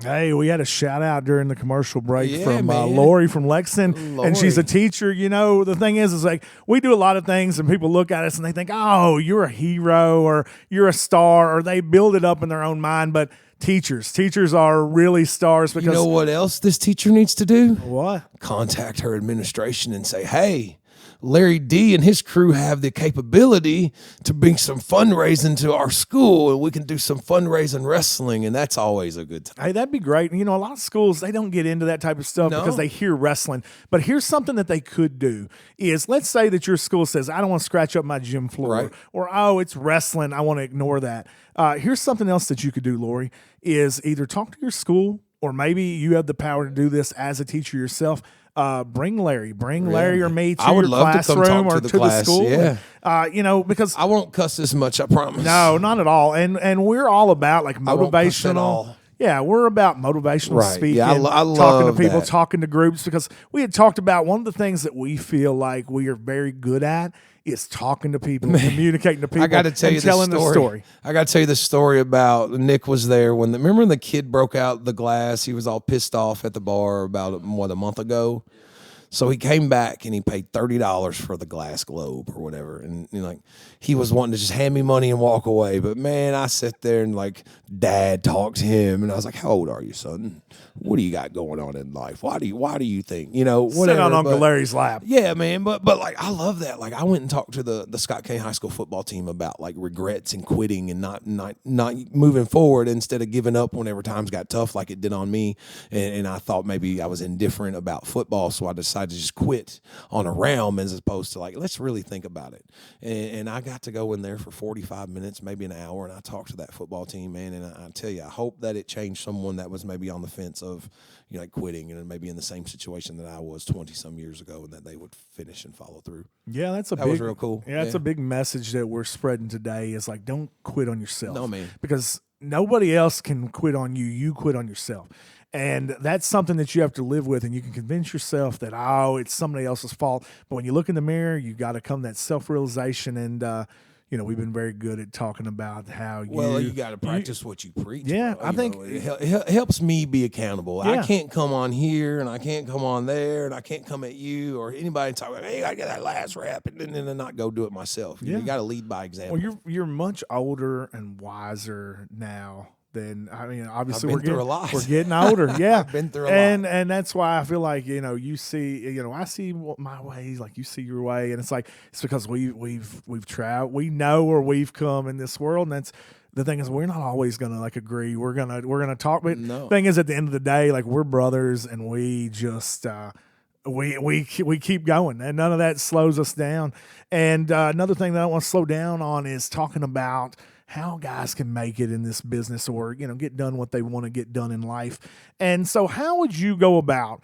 Hey, we had a shout out during the commercial break from Lori from Lexington, and she's a teacher. You know, the thing is like we do a lot of things, and people look at us and they think, "Oh, you're a hero," or "You're a star," or they build it up in their own mind. But teachers are really stars because you know what else this teacher needs to do? What? Contact her administration and say, "Hey, Larry D and his crew have the capability to bring some fundraising to our school, and we can do some fundraising wrestling," and that's always a good time. Hey, that'd be great. You know, a lot of schools, they don't get into that type of stuff because they hear wrestling. But here's something that they could do is, let's say that your school says, I don't want to scratch up my gym floor, or, oh, it's wrestling, I want to ignore that. Here's something else that you could do, Lori, is either talk to your school, or maybe you have the power to do this as a teacher yourself. Bring Larry or me to your classroom or to the school. Yeah. You know, because I won't cuss as much, I promise. No, not at all. And we're all about like motivational. Yeah, we're about motivational speaking, I love talking to people, that. talking to groups, because we had talked about one of the things that we feel like we are very good at is talking to people, communicating to people. I got to tell you the story. I got to tell you the story about Nick was there remember when the kid broke out the glass? He was all pissed off at the bar about a month ago. So he came back and he paid $30 for the glass globe or whatever. And like, he was wanting to just hand me money and walk away. But man, I sat there and like dad talked to him and I was like, how old are you, son? What do you got going on in life? Why do you think, whatever. Sit on Uncle Larry's lap. Yeah, man. But like, I love that. Like I went and talked to the Scott Kane High School football team about like regrets and quitting and not moving forward instead of giving up whenever times got tough like it did on me. And I thought maybe I was indifferent about football. So I decided to just quit on a realm as opposed to like, let's really think about it. And I got to go in there for 45 minutes, maybe an hour. And I talked to that football team, man. And I tell you, I hope that it changed someone that was maybe on the fence of, like quitting and maybe in the same situation that I was 20 some years ago, and that they would finish and follow through. Yeah, that was real cool. Yeah, that's a big message that we're spreading today is like, don't quit on yourself. No, man. Because nobody else can quit on you. You quit on yourself. And that's something that you have to live with, and you can convince yourself that, it's somebody else's fault. But when you look in the mirror, you got to come to that self-realization. And, we've been very good at talking about how you got to practice what you preach. Yeah, bro. I think it helps me be accountable. Yeah. I can't come on here and I can't come on there and I can't come at you or anybody and talk about, hey, I got that last rap and then not go do it myself. You got to lead by example. Well, you're much older and wiser now. Then obviously I've been through a lot. We're getting older, yeah. I've been through a lot, and that's why I feel like you see, I see my ways, like you see your way, and it's like it's because we've traveled, we know where we've come in this world, and that's the thing is we're not always gonna like agree. We're gonna talk, but thing is at the end of the day, like we're brothers, and we just. We keep going, and none of that slows us down. And another thing that I want to slow down on is talking about how guys can make it in this business or, get done what they want to get done in life. And so how would you go about,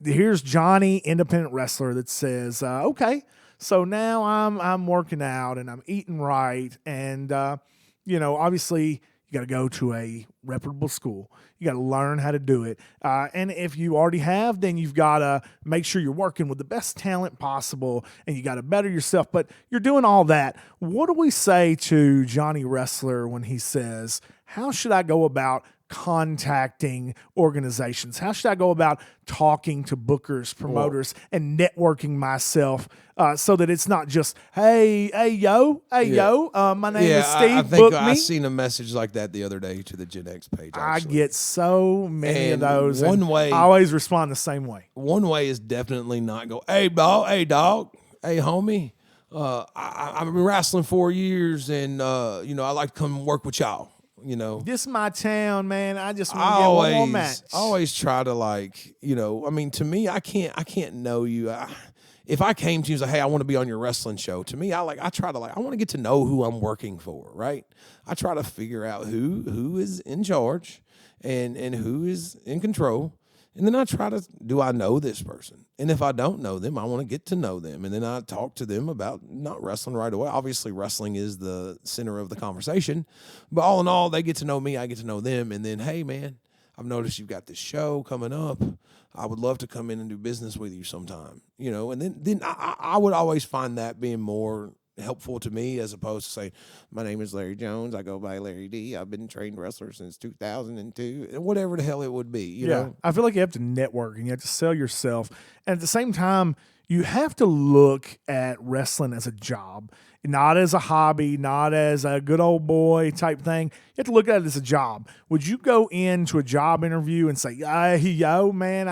here's Johnny, independent wrestler, that says, okay, so now I'm working out and I'm eating right. And, obviously you got to go to a reputable school. You got to learn how to do it. And if you already have, then you've got to make sure you're working with the best talent possible and you got to better yourself. But you're doing all that. What do we say to Johnny Wrestler when he says, how should I go about contacting organizations? How should I go about talking to bookers, promoters, and networking myself so that it's not just, hey, yo, my name is Steve, I think book I me. seen a message like that the other day to the Gen X page. I Actually. get so many of those. One way, I always respond the same way. One way is definitely not go, hey, dog, hey, homie. I've been wrestling 4 years, and I like to come work with y'all. This is my town, man. I just want to get one more match. I always try to to me, I can't know you. If I came to you and say, hey, I want to be on your wrestling show, to me, I want to get to know who I'm working for, right? I try to figure out who is in charge and who is in control. And then I try to, do I know this person? And if I don't know them, I want to get to know them. And then I talk to them about not wrestling right away. Obviously, wrestling is the center of the conversation. But all in all, they get to know me, I get to know them. And then, hey, man, I've noticed you've got this show coming up. I would love to come in and do business with you sometime. And then I would always find that being more helpful to me as opposed to saying, my name is Larry Jones, I go by Larry D, I've been a trained wrestler since 2002, whatever the hell it would be. You know? I feel like you have to network and you have to sell yourself, and at the same time you have to look at wrestling as a job, not as a hobby, not as a good old boy type thing. You have to look at it as a job. Would you go into a job interview and say, yo, man,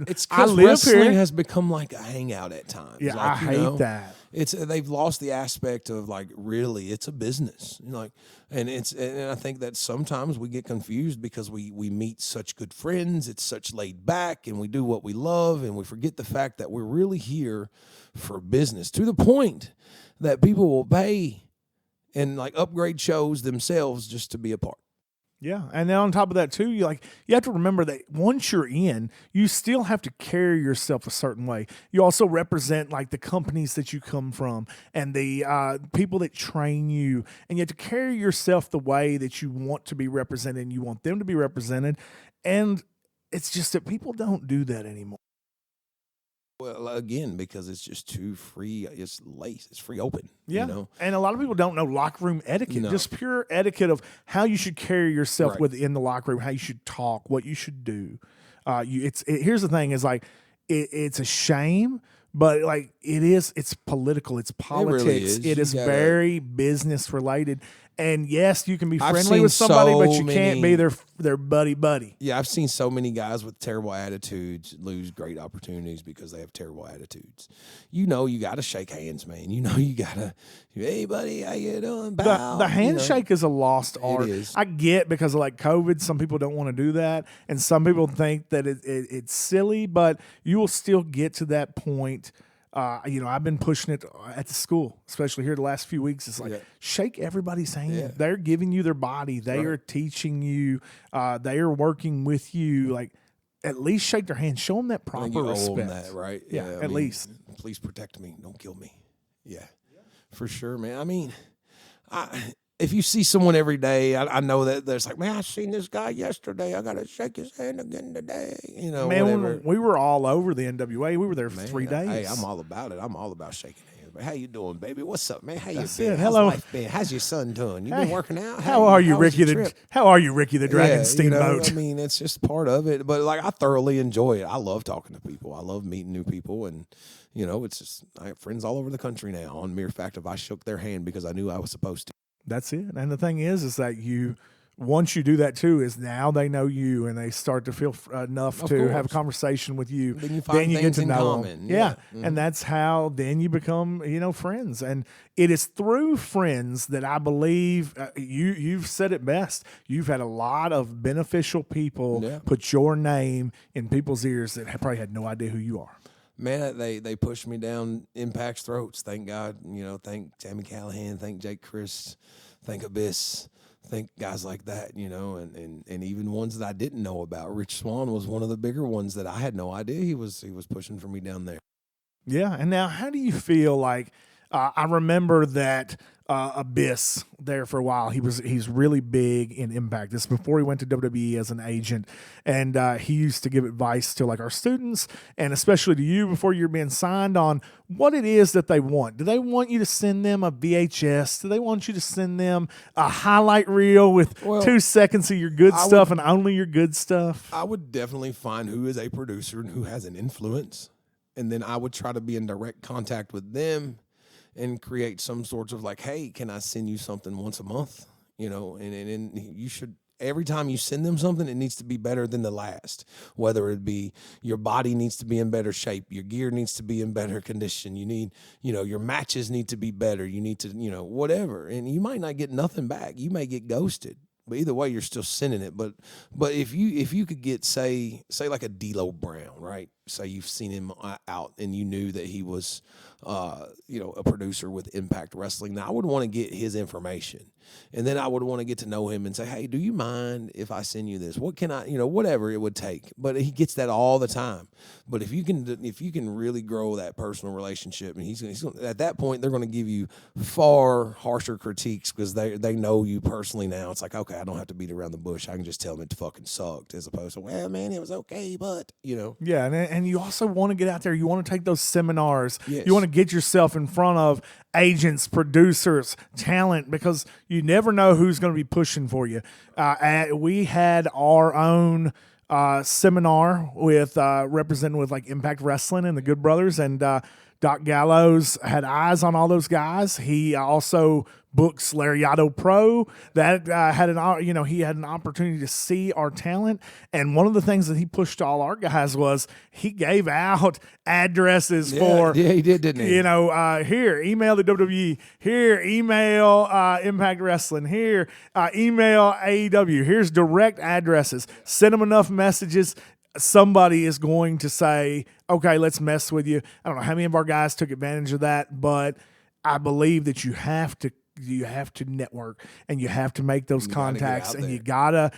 it's I because live wrestling here. has become like a hangout at times. Yeah, like, I hate that. They've lost the aspect of like, really, it's a business. And I think that sometimes we get confused because we meet such good friends, it's such laid back, and we do what we love, and we forget the fact that we're really here for business, to the point that people will pay and like upgrade shows themselves just to be a part. Yeah, and then on top of that too, you have to remember that once you're in, you still have to carry yourself a certain way. You also represent like the companies that you come from and the people that train you, and you have to carry yourself the way that you want to be represented and you want them to be represented. And it's just that people don't do that anymore. Well, again, because it's just too free. It's lace. It's free open. Yeah. And a lot of people don't know locker room etiquette, just pure etiquette of how you should carry yourself within the locker room, how you should talk, what you should do. Here's the thing is like, it's a shame. But like it's political, it's politics. really is. It You is gotta- very business related. And yes, you can be I've friendly seen with somebody, but so you can't be many- their buddy. Yeah, I've seen so many guys with terrible attitudes lose great opportunities because they have terrible attitudes. You got to shake hands, man. You got to, hey, buddy, how you doing? Bow. The handshake is a lost art. is. I get because of like COVID, some people don't want to do that, and some people think that it's silly, but you will still get to that point. I've been pushing it at the school, especially here the last few weeks. It's like shake everybody's hand. Yeah. They're giving you their body. They are teaching you. They are working with you. Like at least shake their hand. Show them that I proper think you owe 'em respect. that, right? Yeah, I at mean, least. Please protect me. Don't kill me. Yeah, for sure, man. I mean, if you see someone every day, I know that there's like, man, I seen this guy yesterday. I got to shake his hand again today. Man, whatever. when we were all over the NWA. We were there for 3 days. Hey, I'm all about it. I'm all about shaking hands. But how you doing, baby? What's up, man? How you That's been? it. How's Hello. life been? How's your son doing? You been Hey, working out? How are you, how was Ricky? your The trip? How are you, Ricky? The Dragon Yeah, Steamboat. I mean, it's just part of it. But like, I thoroughly enjoy it. I love talking to people. I love meeting new people, and it's just I have friends all over the country now. On mere fact of I shook their hand because I knew I was supposed to. That's it. And the thing is that once you do that too, is now they know you and they start to feel enough Of to course. have a conversation with you. Then you find get things to in know 'em. common. Yeah. Yeah. Mm-hmm. And that's how then you become, friends. And it is through friends that I believe you've said it best. You've had a lot of beneficial people put your name in people's ears that probably had no idea who you are. Man, they pushed me down Impact's throats. Thank God. Thank Tammy Callahan. Thank Jake Chris. Thank Abyss. Thank guys like that. And even ones that I didn't know about. Rich Swan was one of the bigger ones that I had no idea he was pushing for me down there. Yeah. And now, how do you feel like? I remember that Abyss there for a while. He's really big in Impact. This is before he went to WWE as an agent, and he used to give advice to like our students and especially to you before you're being signed on what it is that they want. Do they want you to send them a VHS? Do they want you to send them a highlight reel with 2 seconds of your good stuff and only your good stuff? I would definitely find who is a producer and who has an influence, and then I would try to be in direct contact with them and create some sorts of like, hey, can I send you something once a month? And you should, every time you send them something, it needs to be better than the last. Whether it be your body needs to be in better shape, your gear needs to be in better condition. You need, your matches need to be better. You need to, whatever. And you might not get nothing back. You may get ghosted. But either way, you're still sending it. But if you could get say like a D'Lo Brown, right? Say you've seen him out and you knew that he was, a producer with Impact Wrestling. Now I would want to get his information, and then I would want to get to know him and say, hey, do you mind if I send you this? What can I, whatever it would take. But he gets that all the time. But if you can really grow that personal relationship, and he's gonna, at that point they're going to give you far harsher critiques because they know you personally now. It's like, okay, I don't have to beat around the bush. I can just tell them it fucking sucked, as opposed to, well, man, it was okay, but Yeah, and you also want to get out there. You want to take those seminars. Yes. You want to get yourself in front of agents, producers, talent, because you never know who's going to be pushing for you. We had our own seminar with representing with like Impact Wrestling and the Good Brothers, and Doc Gallows had eyes on all those guys. He also books Lariato Pro. That he had an opportunity to see our talent, and one of the things that he pushed to all our guys was he gave out addresses for he did, didn't he? Here, email the WWE. Here, email Impact Wrestling. Here, email AEW. Here's direct addresses. Send them enough messages. Somebody is going to say, okay, let's mess with you. I don't know how many of our guys took advantage of that, but I believe that you have to network and you have to make those contacts, and you gotta,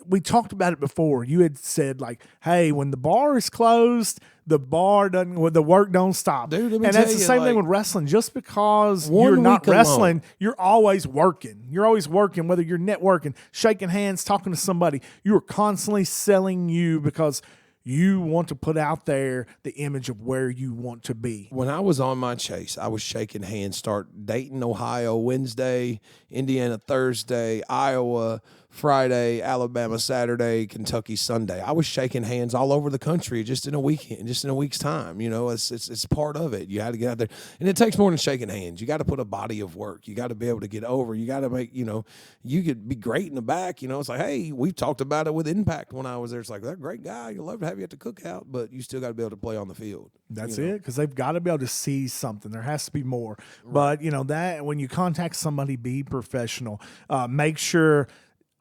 we talked about it before. You had said like, hey, when the bar is closed, the work don't stop. Dude, and that's the same thing with wrestling. Just because you're not wrestling, you're always working. You're always working, whether you're networking, shaking hands, talking to somebody. You are constantly selling you because you want to put out there the image of where you want to be. When I was on my chase, I was shaking hands. Start Dayton, Ohio, Wednesday, Indiana, Thursday, Iowa, Friday, Alabama Saturday, Kentucky Sunday. I was shaking hands all over the country just in a weekend, just in a week's time. You know, it's part of it. You had to get out there, and it takes more than shaking hands. You got to put a body of work. You got to be able to get over. You got to make, you know, you could be great in the back. You know, it's like, hey, we've talked about it with Impact when I was there. It's like, that great guy. You'd love to have you at the cookout, but you still got to be able to play on the field. That's it, because they've got to be able to see something. There has to be more. Right. But, you know, that when you contact somebody, be professional. Make sure.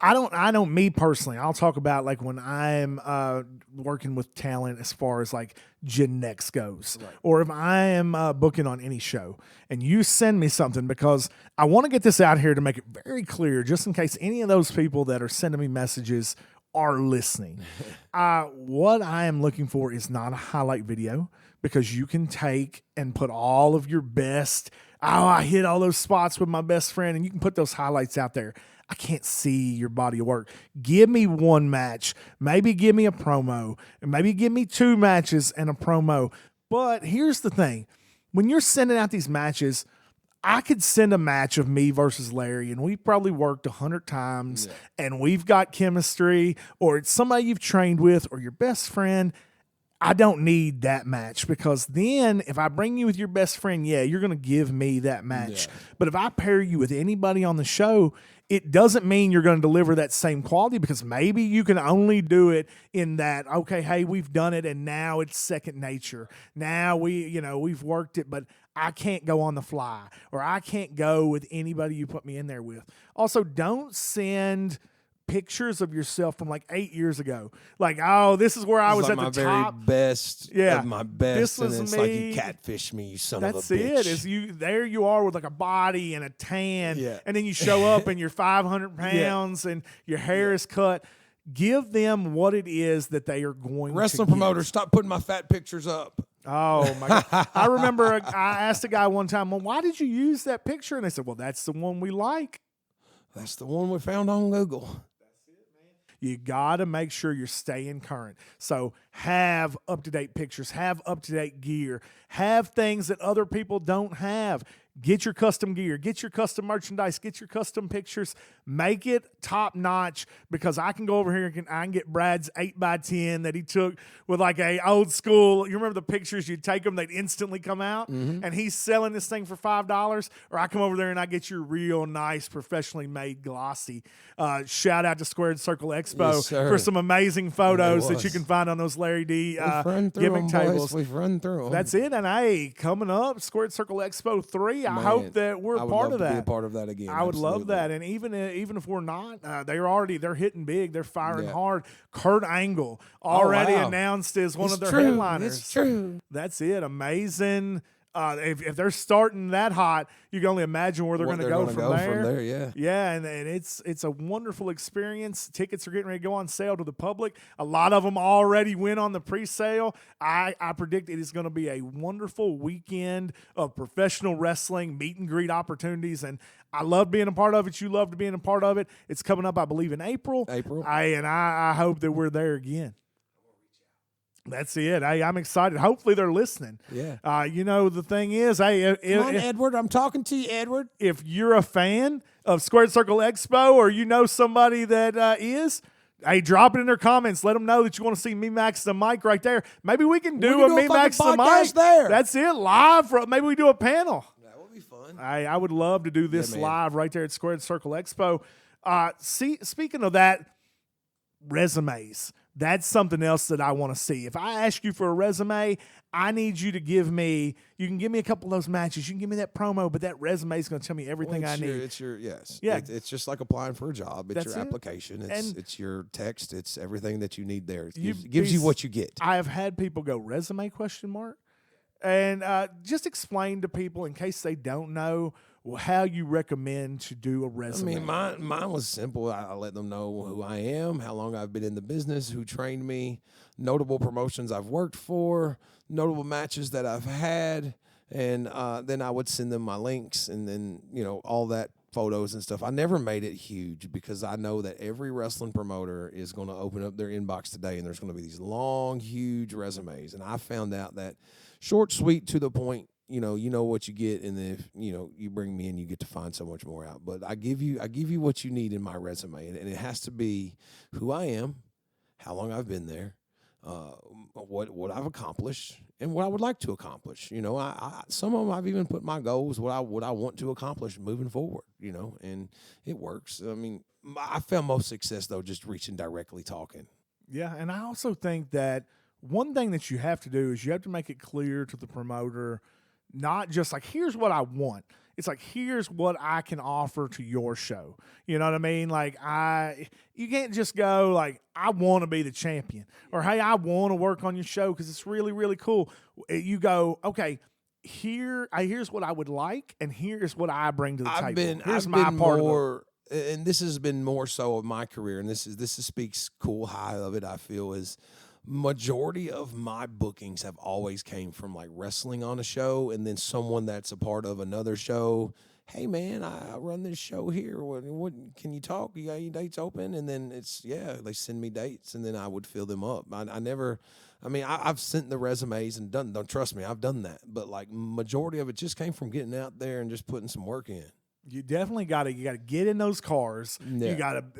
Me personally, I'll talk about like when I'm working with talent as far as like Gen Next goes, right. Or if I am booking on any show and you send me something, because I want to get this out here to make it very clear, just in case any of those people that are sending me messages are listening. What I am looking for is not a highlight video, because you can take and put all of your best, I hit all those spots with my best friend, and you can put those highlights out there. I can't see your body of work. Give me one match. Maybe give me a promo. And maybe give me 2 matches and a promo. But here's the thing. When you're sending out these matches, I could send a match of me versus Larry, and we probably worked 100 times, and we've got chemistry, or it's somebody you've trained with, or your best friend. I don't need that match, because then if I bring you with your best friend, you're going to give me that match. Yeah. But if I pair you with anybody on the show, it doesn't mean you're going to deliver that same quality, because maybe you can only do it in that, okay, hey, we've done it and now it's second nature. Now we've worked it, but I can't go on the fly, or I can't go with anybody you put me in there with. Also, don't send pictures of yourself from like 8 years ago. Like, oh, this is where I was like at the top. My very best of my best. This was and it's me. Like you catfish me, you son of a bitch. That's it. Is there you are with like a body and a tan, and then you show up and you're 500 pounds and your hair is cut. Give them what it is that they are going Wrestling to promoters, stop putting my fat pictures up. Oh, my God. I remember I asked a guy one time, well, why did you use that picture? And they said, well, that's the one we like. That's the one we found on Google. You got to make sure you're staying current. So have up-to-date pictures, have up-to-date gear, have things that other people don't have. Get your custom gear, get your custom merchandise, get your custom pictures. Make it top-notch, because I can go over here and I can get Brad's 8x10 that he took with like a old school. You remember the pictures? You'd take them, they'd instantly come out, and he's selling this thing for $5. Or I come over there and I get your real nice, professionally made glossy. Shout out to Squared Circle Expo for some amazing photos that you can find on those Larry D gimmick tables. We've run through them. That's it. And hey, coming up, Squared Circle Expo 3. I hope that we're a part of that. Be a part of that again. I would love that. And even if we're not, they're hitting big. They're firing hard. Kurt Angle already announced as one of their headliners. It's true. That's it. Amazing. If they're starting that hot, you can only imagine where they're going to go from there. And it's a wonderful experience. Tickets are getting ready to go on sale to the public. A lot of them already went on the pre-sale. I predict it is going to be a wonderful weekend of professional wrestling, meet and greet opportunities, and I love being a part of it. You love being a part of it. It's coming up, I believe, in April. I hope that we're there again. That's it. I'm excited. Hopefully they're listening. Yeah. The thing is, come on, Edward. I'm talking to you, Edward. If you're a fan of Squared Circle Expo, or you know somebody that is, hey, drop it in their comments. Let them know that you want to see me, Maxx A Mic right there. Maybe we can do a me, Maxx A Mic there. That's it, live. Maybe we do a panel. That would be fun. I would love to do this live right there at Squared Circle Expo. Speaking of that, resumes. That's something else that I want to see. If I ask you for a resume, I need you to give me, you can give me a couple of those matches. You can give me that promo, but that resume is going to tell me everything I need. It's just like applying for a job. It's your application. It's your text. It's everything that you need there. It gives you what you get. I have had people go, resume ? And just explain to people, in case they don't know, how you recommend to do a resume. I mean, mine was simple. I let them know who I am, how long I've been in the business, who trained me, notable promotions I've worked for, notable matches that I've had, and then I would send them my links, and then, all that photos and stuff. I never made it huge, because I know that every wrestling promoter is going to open up their inbox today, and there's going to be these long, huge resumes. And I found out that short, sweet, to the point, you know what you get, and then if, you bring me in, you get to find so much more out. But I give you what you need in my resume, and it has to be who I am, how long I've been there, what I've accomplished, and what I would like to accomplish. Some of them I've even put my goals, what I want to accomplish moving forward. And it works. I mean, I found most success though just reaching directly, talking. Yeah, and I also think that one thing that you have to do is you have to make it clear to the promoter, not just like, here's what I want. It's like, here's what I can offer to your show. You know what I mean? Like, you can't just go like, I want to be the champion, or hey, I want to work on your show because it's really, really cool. You go, okay, here's what I would like, and here's what I bring to the table. Here's my part of it. And this has been more so of my career, and this speaks cool high of it, I feel, is majority of my bookings have always came from like wrestling on a show, and then someone that's a part of another show. Hey man, I run this show here. What can you talk? You got any dates open? And then they send me dates, and then I would fill them up. I've sent the resumes and done. Don't trust me, I've done that. But like majority of it just came from getting out there and just putting some work in. You definitely got to get in those cars. Yeah.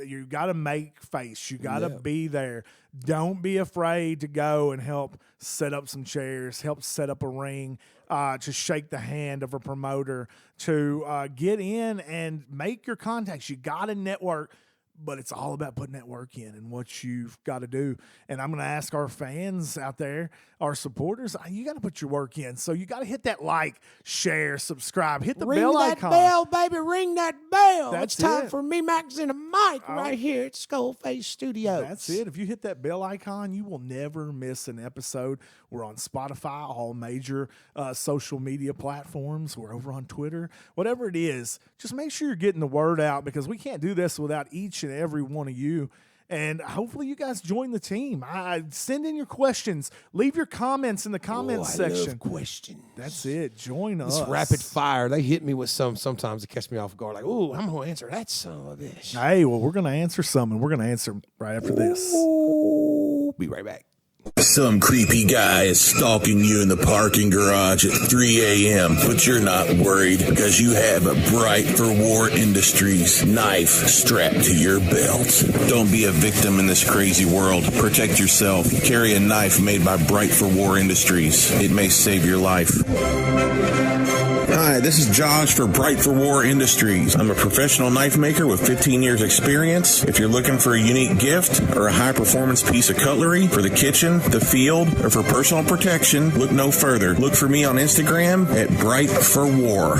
You got to make face. You got to be there. Don't be afraid to go and help set up some chairs, help set up a ring, to shake the hand of a promoter, to get in and make your contacts. You got to network. But it's all about putting that work in and what you've got to do. And I'm going to ask our fans out there, our supporters, you got to put your work in. So you got to hit that like, share, subscribe, hit the bell icon. Ring that bell, baby. Ring that bell. That's it's time it. for me, Maxx A Mic, right here at SkullFace Studios. That's it. If you hit that bell icon, you will never miss an episode. We're on Spotify, all major social media platforms. We're over on Twitter. Whatever it is, just make sure you're getting the word out, because we can't do this without each and every one of you. And hopefully you guys join the team. Send in your questions. Leave your comments in the comments section. Love questions. That's it. Join us. It's rapid fire. They hit me with sometimes to catch me off guard. Like, ooh, I'm going to answer that son of a bitch. Hey, well, we're going to answer some, and we're going to answer right after this. Ooh, be right back. Some creepy guy is stalking you in the parking garage at 3 a.m., but you're not worried because you have a Bright for War Industries knife strapped to your belt. Don't be a victim in this crazy world. Protect yourself. Carry a knife made by Bright for War Industries. It may save your life. Hi, this is Josh for Bright for War Industries. I'm a professional knife maker with 15 years experience. If you're looking for a unique gift or a high-performance piece of cutlery for the kitchen, the field, or for personal protection, look no further. Look for me on Instagram at Bright for War.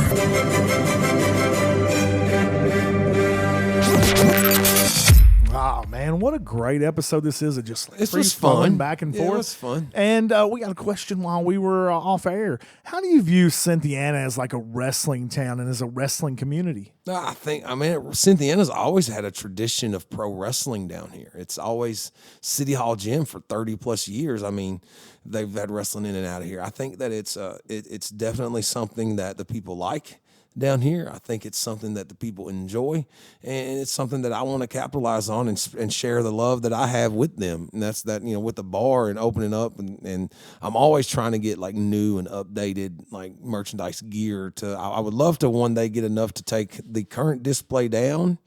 Wow, man, what a great episode this is. It just This free was fun. back and Yeah, forth. it was fun. And we got a question while we were off air. How do you view Cynthiana as like a wrestling town and as a wrestling community? Cynthiana's always had a tradition of pro wrestling down here. It's always City Hall Gym for 30 plus years. I mean, they've had wrestling in and out of here. I think that it's definitely something that the people like down here. I think it's something that the people enjoy, and it's something that I want to capitalize on and share the love that I have with them. And that's that, with the bar and opening up, and I'm always trying to get like new and updated like merchandise gear. I would love to one day get enough to take the current display down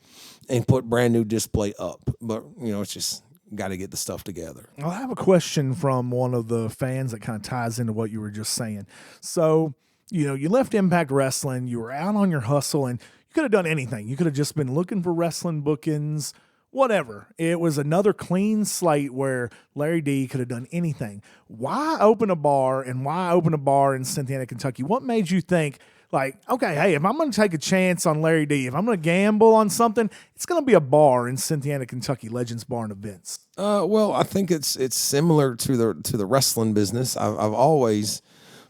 and put brand new display up. But it's just got to get the stuff together. Well, I have a question from one of the fans that kind of ties into what you were just saying. So, you left Impact Wrestling, you were out on your hustle, and you could have done anything. You could have just been looking for wrestling bookings, whatever. It was another clean slate where Larry D could have done anything. Why open a bar, and why open a bar in Cynthiana, Kentucky? What made you think, like, okay, hey, if I'm going to take a chance on Larry D, if I'm going to gamble on something, it's going to be a bar in Cynthiana, Kentucky, Legends Bar and Events? Well, I think it's similar to the wrestling business. I've always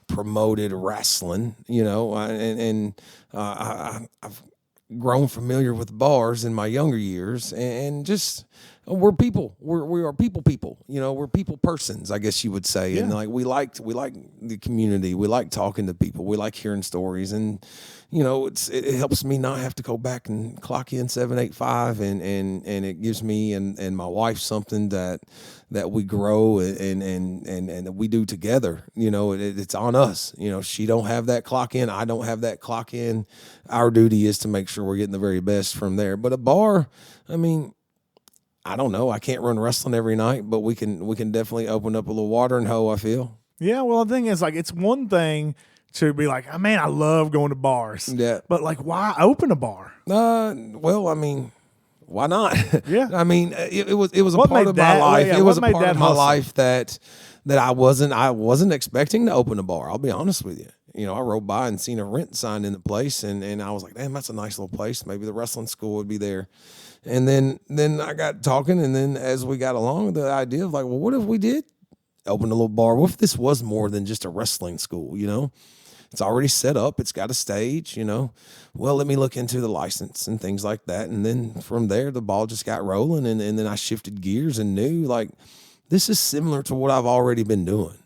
promoted wrestling, and I've grown familiar with bars in my younger years, and just we're people. We are people. You know, we're people persons, I guess you would say. Yeah. And like we like the community. We like talking to people. We like hearing stories. And you know, it helps me not have to go back and clock in 785, and it gives me and my wife something that we grow and that we do together. You know, it's on us. You know, she don't have that clock in. I don't have that clock in. Our duty is to make sure we're getting the very best from there. But a bar, I mean, I don't know. I can't run wrestling every night, but we can definitely open up a little watering hole, I feel. Yeah, well, the thing is, like, it's one thing to be like, oh, man, I love going to bars. Yeah. But, like, why open a bar? Well, I mean, why not? Yeah. I mean, it was a What part made of my that- life. yeah, It was a what made part that of my hustle? life that I wasn't expecting to open a bar. I'll be honest with you. You know, I rode by and seen a rent sign in the place, and I was like, damn, that's a nice little place. Maybe the wrestling school would be there. And then I got talking, and then as we got along, the idea of like, well, what if we did open a little bar? What if this was more than just a wrestling school, you know? It's already set up. It's got a stage, you know. Well, let me look into the license and things like that. And then from there, the ball just got rolling, and then I shifted gears and knew, like, this is similar to what I've already been doing.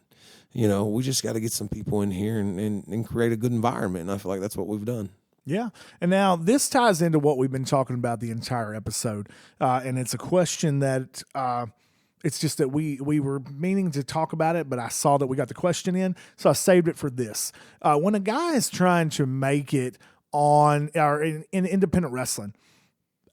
You know, we just got to get some people in here and create a good environment. And I feel like that's what we've done. Yeah. And now this ties into what we've been talking about the entire episode. And it's a question that it's just that we were meaning to talk about it, but I saw that we got the question in, so I saved it for this. When a guy is trying to make it on or in independent wrestling,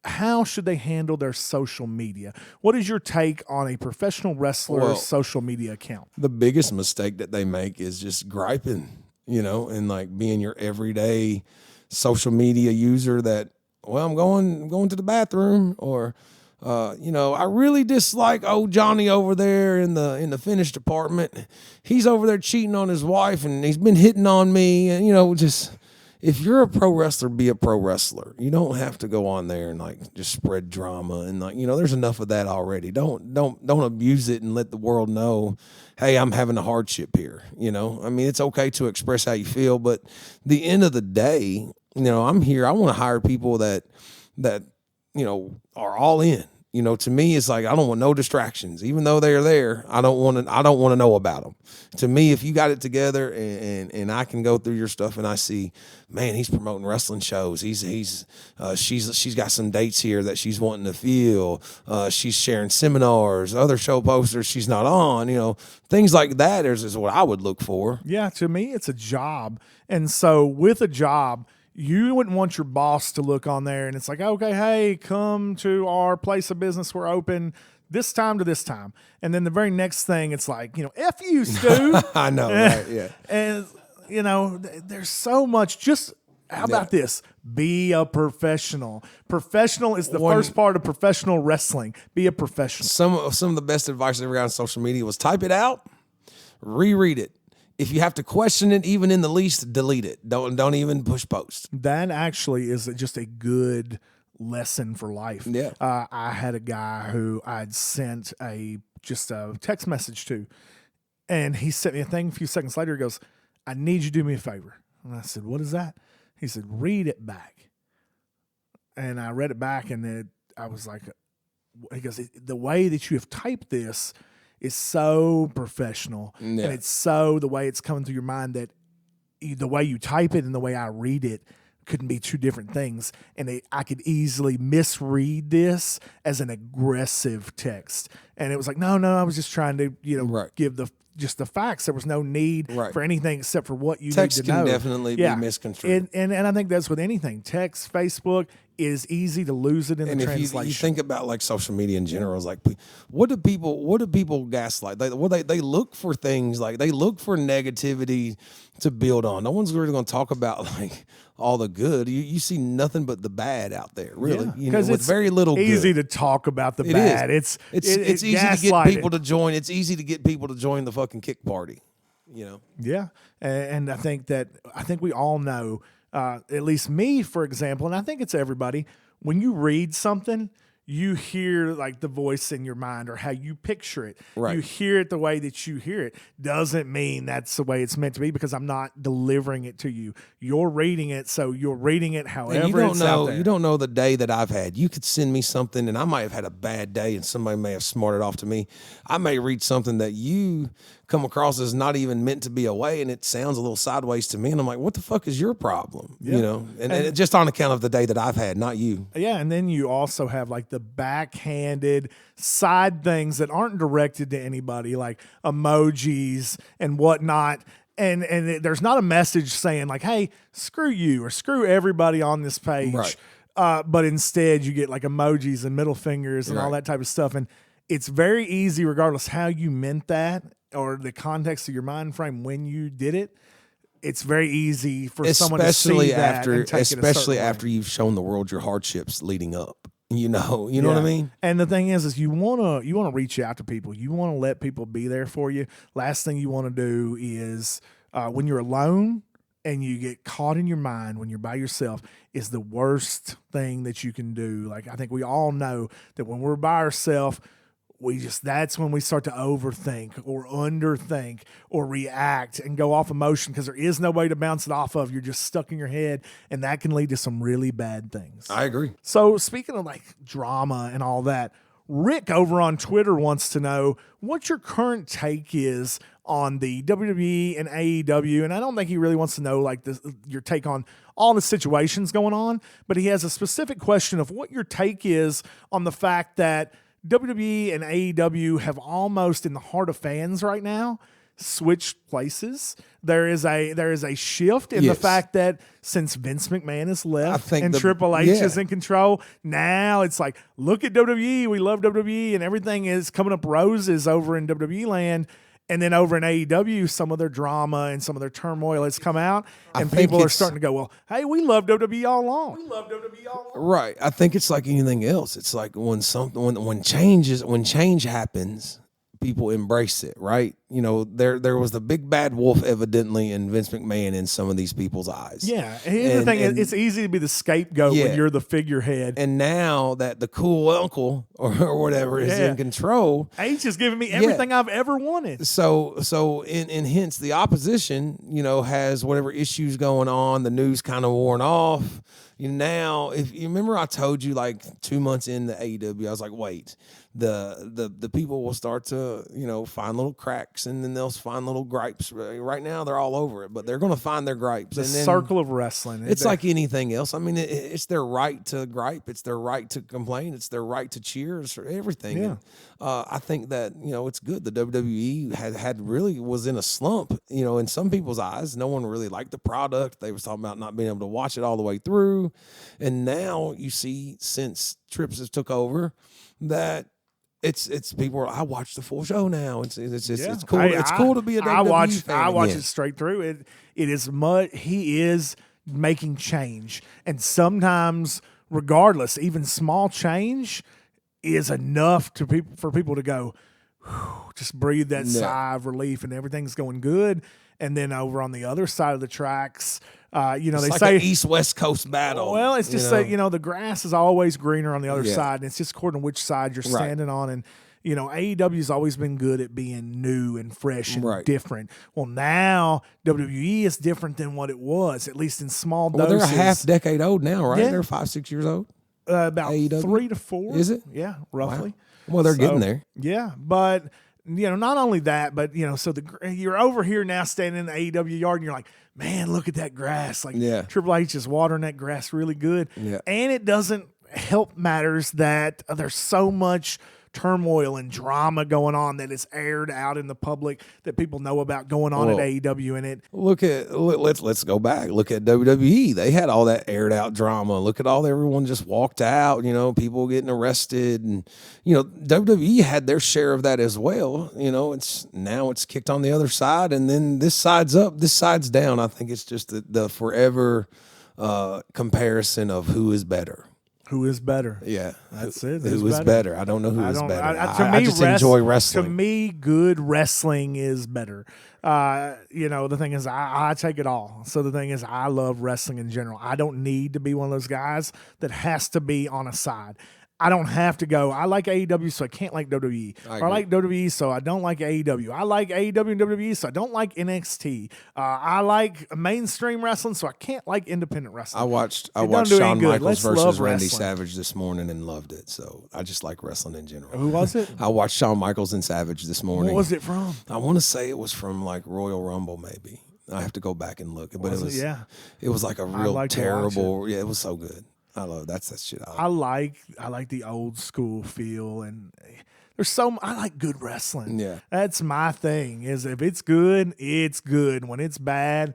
how should they handle their social media? What is your take on a professional wrestler's social media account? The biggest mistake that they make is just griping, you know, and like being your everyday social media user that, well, I'm going to the bathroom, or you know, I really dislike old Johnny over there in the finish department. He's over there cheating on his wife, and he's been hitting on me. And you know, just if you're a pro wrestler, be a pro wrestler. You don't have to go on there and like just spread drama, and like, you know, there's enough of that already. Don't abuse it and let the world know, hey, I'm having a hardship here. You know, I mean, it's okay to express how you feel, but the end of the day, you know, I'm here. I want to hire people that you know are all in. You know, to me, it's like, I don't want no distractions, even though they're there. I don't want to know about them. To me, if you got it together and I can go through your stuff and I see, man, he's promoting wrestling shows. She's got some dates here that she's wanting to fill. She's sharing seminars, other show posters she's not on. You know, things like that is what I would look for. Yeah, to me, it's a job, and so with a job, you wouldn't want your boss to look on there and it's like, okay, hey, come to our place of business. We're open this time to this time. And then the very next thing, it's like, you know, F you, Stu. I know, right? Yeah. And, you know, there's so much. Just how about this? Be a professional. Professional is the first part of professional wrestling. Be a professional. Some of the best advice I ever got on social media was type it out, reread it. If you have to question it, even in the least, delete it. Don't even push post. That actually is just a good lesson for life. Yeah. I had a guy who I'd sent just a text message to, and he sent me a thing a few seconds later. He goes, I need you to do me a favor. And I said, what is that? He said, read it back. And I read it back, and I was like, he goes, the way that you have typed this is so professional, and it's so the way it's coming through your mind that the way you type it and the way I read it couldn't be two different things, and I could easily misread this as an aggressive text. And it was like, no, I was just trying to give the facts. There was no need for anything except for what you text need to know. Text can definitely be misconstrued, and I think that's with anything. Text, Facebook. Is easy to lose it in the translation. If you think about like social media in general, it's like, what do people gaslight? They look for things, like they look for negativity to build on. No one's really going to talk about like all the good. You see nothing but the bad out there, really. Because with very little easy good. to talk about the bad. It's easy to get people to join. It's easy to get people to join the fucking kick party. You know. Yeah, and I think we all know. At least me, for example, and I think it's everybody, when you read something, you hear like the voice in your mind or how you picture it. Right. You hear it the way that you hear it. Doesn't mean that's the way it's meant to be because I'm not delivering it to you. You're reading it, so you're reading it however And you don't it's know. out there. You don't know the day that I've had. You could send me something, and I might have had a bad day, and somebody may have smarted off to me. I may read something that you come across as not even meant to be a way, and it sounds a little sideways to me, and I'm like, what the fuck is your problem? Yeah. You know, and just on account of the day that I've had, not you. Yeah, and then you also have like the backhanded side things that aren't directed to anybody, like emojis and whatnot. And there's not a message saying like, hey, screw you or screw everybody on this page. Right. But instead you get like emojis and middle fingers and all that type of stuff. And it's very easy, regardless how you meant that or the context of your mind frame when you did it. It's very easy for someone to see that and take especially it a certain after way. you've shown the world your hardships leading up. You know what I mean? And the thing is you wanna reach out to people. You wanna let people be there for you. Last thing you want to do is when you're alone and you get caught in your mind when you're by yourself is the worst thing that you can do. Like I think we all know that when we're by ourselves, that's when we start to overthink or underthink or react and go off emotion because there is no way to bounce it off of. You're just stuck in your head, and that can lead to some really bad things. I agree. So speaking of like drama and all that, Rick over on Twitter wants to know what your current take is on the WWE and AEW. And I don't think he really wants to know like your take on all the situations going on, but he has a specific question of what your take is on the fact that WWE and AEW have almost, in the heart of fans right now, switched places. There is a shift in the fact that since Vince McMahon has left and Triple H is in control, now it's like, look at WWE. We love WWE, and everything is coming up roses over in WWE land. And then over in AEW, some of their drama and some of their turmoil has come out, and people are starting to go, well, hey, we love WWE all along. Right. I think it's like anything else. It's like when change happens, people embrace it, right? You know, there was the big bad wolf evidently in Vince McMahon in some of these people's eyes. Yeah. Here's the thing, it's easy to be the scapegoat when you're the figurehead. And now that the cool uncle or whatever is in control, H is giving me everything I've ever wanted. So in hence the opposition, you know, has whatever issues going on, the news kind of worn off. Now, if you remember, I told you like 2 months into AEW, I was like, wait, the people will start to, you know, find little cracks, and then they'll find little gripes. Right now, they're all over it, but they're going to find their gripes. The and then, circle of wrestling. It's like anything else. I mean, it's their right to gripe. It's their right to complain. It's their right to cheer. It's everything. Yeah. And, I think that, you know, it's good. The WWE had really was in a slump, you know, in some people's eyes. No one really liked the product. They was talking about not being able to watch it all the way through. And now you see, since Trips has took over, that it's people. I watch the full show now. It's cool. It's cool to be a WWE fan. I watch it straight through. It is much. He is making change, and sometimes, regardless, even small change is enough for people to go, just breathe that sigh of relief, and everything's going good. And then over on the other side of the tracks, you know, it's they like say an East-West Coast battle. Well, it's just that, you know, the grass is always greener on the other side, and it's just according to which side you're standing on. And, you know, AEW's always been good at being new and fresh and different. Well, now WWE is different than what it was, at least in small doses. Well, they're a half decade old now, right? Yeah. They're 5-6 years old. About AEW? 3 to 4. Is it? Yeah, roughly. Wow. Well, they're getting there. Yeah, but you know, not only that, but you know, so you're over here now standing in the AEW yard, and you're like, man, look at that grass. Like Triple H is watering that grass really good, and it doesn't help matters that there's so much turmoil and drama going on that is aired out in the public that people know about going on at AEW. And it let's go back. Look at WWE. They had all that aired out drama. Look at everyone just walked out, you know, people getting arrested, and you know, WWE had their share of that as well. You know, it's kicked on the other side, and then this side's up, this side's down. I think it's just the forever comparison of who is better. Who is better? Yeah, that's it. Who is better? I don't know who is better. I just enjoy wrestling. To me, good wrestling is better. You know, the thing is, I take it all. So the thing is, I love wrestling in general. I don't need to be one of those guys that has to be on a side. I don't have to go, I like AEW, so I can't like WWE. Or I like WWE, so I don't like AEW. I like AEW and WWE, so I don't like NXT. I like mainstream wrestling, so I can't like independent wrestling. I watched Shawn Michaels versus Randy Savage this morning and loved it. So I just like wrestling in general. Who was it? I watched Shawn Michaels and Savage this morning. What was it from? I want to say it was from like Royal Rumble, maybe. I have to go back and look, but it was like a real terrible. Yeah, it was so good. I love that shit. I like the old school feel, and I like good wrestling. Yeah, that's my thing. Is if it's good, it's good. When it's bad,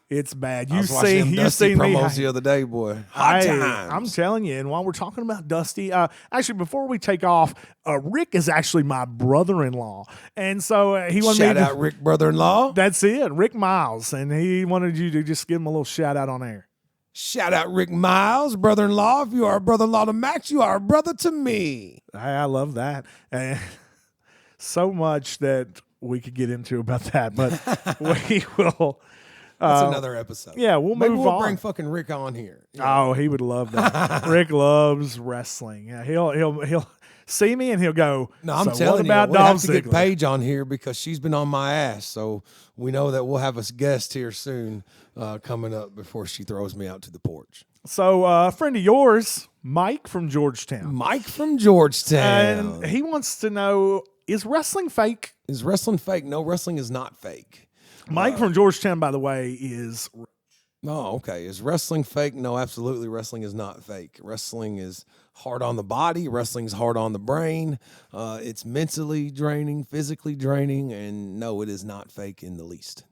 it's bad. You seen promos the other day, boy. Hot times. I'm telling you. And while we're talking about Dusty, actually, before we take off, Rick is actually my brother-in-law, and so he wanted shout out Rick, brother-in-law. That's it, Rick Miles, and he wanted you to just give him a little shout out on air. Shout out Rick Miles, brother-in-law. If you are a brother-in-law to Max, you are a brother to me. I love that. And so much that we could get into about that, but we will. That's another episode. Yeah, we'll move on. We'll bring fucking Rick on here. Yeah. Oh, he would love that. Rick loves wrestling. Yeah, he'll see me and he'll go, no, I'm telling you, we'll have to get Paige on here because she's been on my ass. So we know that we'll have a guest here soon coming up before she throws me out to the porch. So a friend of yours, Mike from Georgetown. Mike from Georgetown. And he wants to know, is wrestling fake? Is wrestling fake? No, wrestling is not fake. Mike from Georgetown, by the way, is... Oh, okay. Is wrestling fake? No, absolutely. Wrestling is not fake. Wrestling is hard on the body. Wrestling is hard on the brain. It's mentally draining, physically draining, and no, it is not fake in the least.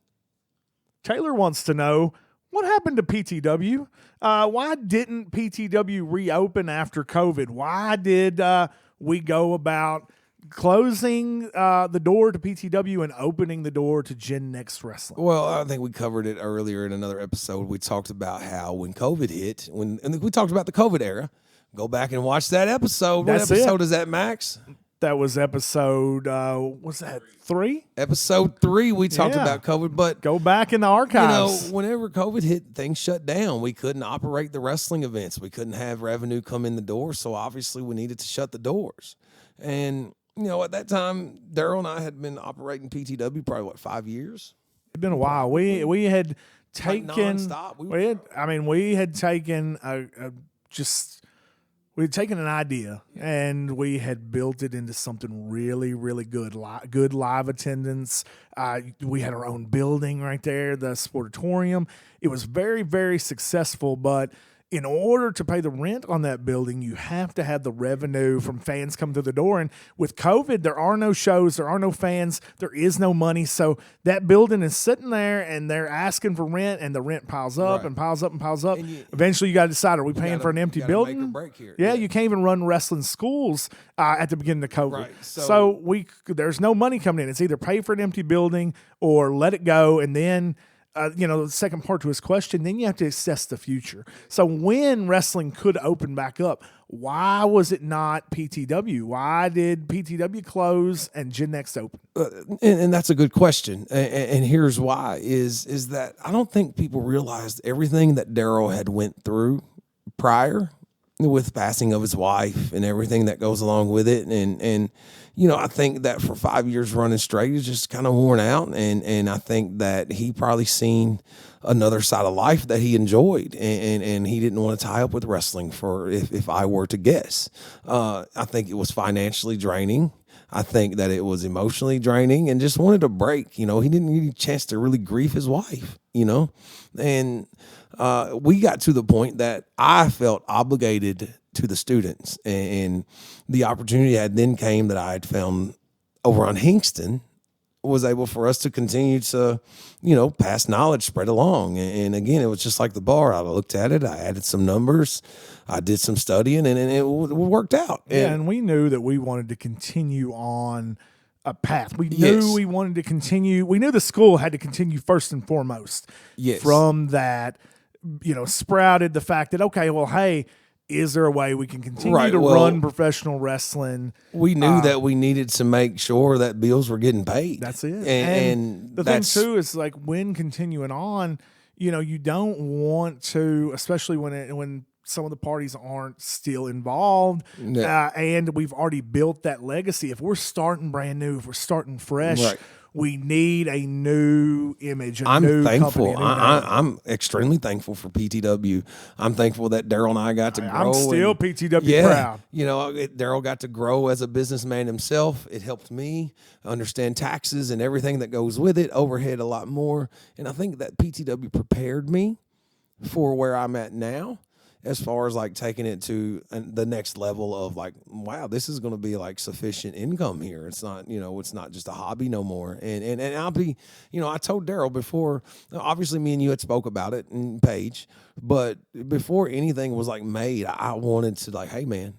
Taylor wants to know, what happened to PTW? Why didn't PTW reopen after COVID? Why did we go about closing the door to PTW and opening the door to Gen Next Wrestling? Well, I think we covered it earlier in another episode. We talked about how when COVID hit, and we talked about the COVID era. Go back and watch that episode. What episode is that, Max? That was episode, what's that, 3? Episode 3, we talked about COVID, but... Go back in the archives. Whenever COVID hit, things shut down. We couldn't operate the wrestling events. We couldn't have revenue come in the door, so obviously we needed to shut the doors. And, at that time, Daryl and I had been operating PTW probably, 5 years? It's been a while. We had taken... Like nonstop. We had taken we had taken an idea and we had built it into something really, really good. Good live attendance. We had our own building right there, the Sportatorium. It was very, very successful, but in order to pay the rent on that building, you have to have the revenue from fans come to the door. And with COVID, there are no shows, there are no fans, there is no money. So that building is sitting there and they're asking for rent, and the rent piles up and piles up and piles up. Eventually, you got to decide, are we paying for an empty building? Make or break here. Yeah, you can't even run wrestling schools at the beginning of COVID. Right. So there's no money coming in. It's either pay for an empty building or let it go, and then the second part to his question, then you have to assess the future. So when wrestling could open back up, why was it not PTW? Why did PTW close and Gen Next open? And that's a good question. And here's why, is that I don't think people realized everything that Daryl had went through prior with passing of his wife and everything that goes along with it. And I think that for 5 years running straight, he's just kind of worn out. And I think that he probably seen another side of life that he enjoyed. And he didn't want to tie up with wrestling if I were to guess. I think it was financially draining. I think that it was emotionally draining and just wanted a break. He didn't get a chance to really grieve his wife, and we got to the point that I felt obligated to the students, and the opportunity had then came that I had found over on Hingston was able for us to continue to, pass knowledge, spread along. And again, it was just like the bar. I looked at it, I added some numbers, I did some studying, and it worked out. And we knew that we wanted to continue on a path. We knew we wanted to continue. We knew the school had to continue first and foremost. Yes. From that, sprouted the fact that, okay, well, hey, is there a way we can continue to run professional wrestling? We knew that we needed to make sure that bills were getting paid. That's it. And the thing, too, is like when continuing on, you don't want to, especially when some of the parties aren't still involved, and we've already built that legacy. If we're starting brand new, if we're starting fresh, we need a new image. New thankful. Company, I'm extremely thankful for PTW. I'm thankful that Daryl and I got to grow. I'm still PTW proud. You know, Daryl got to grow as a businessman himself. It helped me understand taxes and everything that goes with it, overhead a lot more. And I think that PTW prepared me for where I'm at now, as far as like taking it to the next level of like, wow, this is going to be like sufficient income here. It's not, you know, it's not just a hobby no more. And I'll be, you know, I told Daryl before, obviously me and you had spoke about it and Paige, but before anything was like made, I wanted to like, hey man,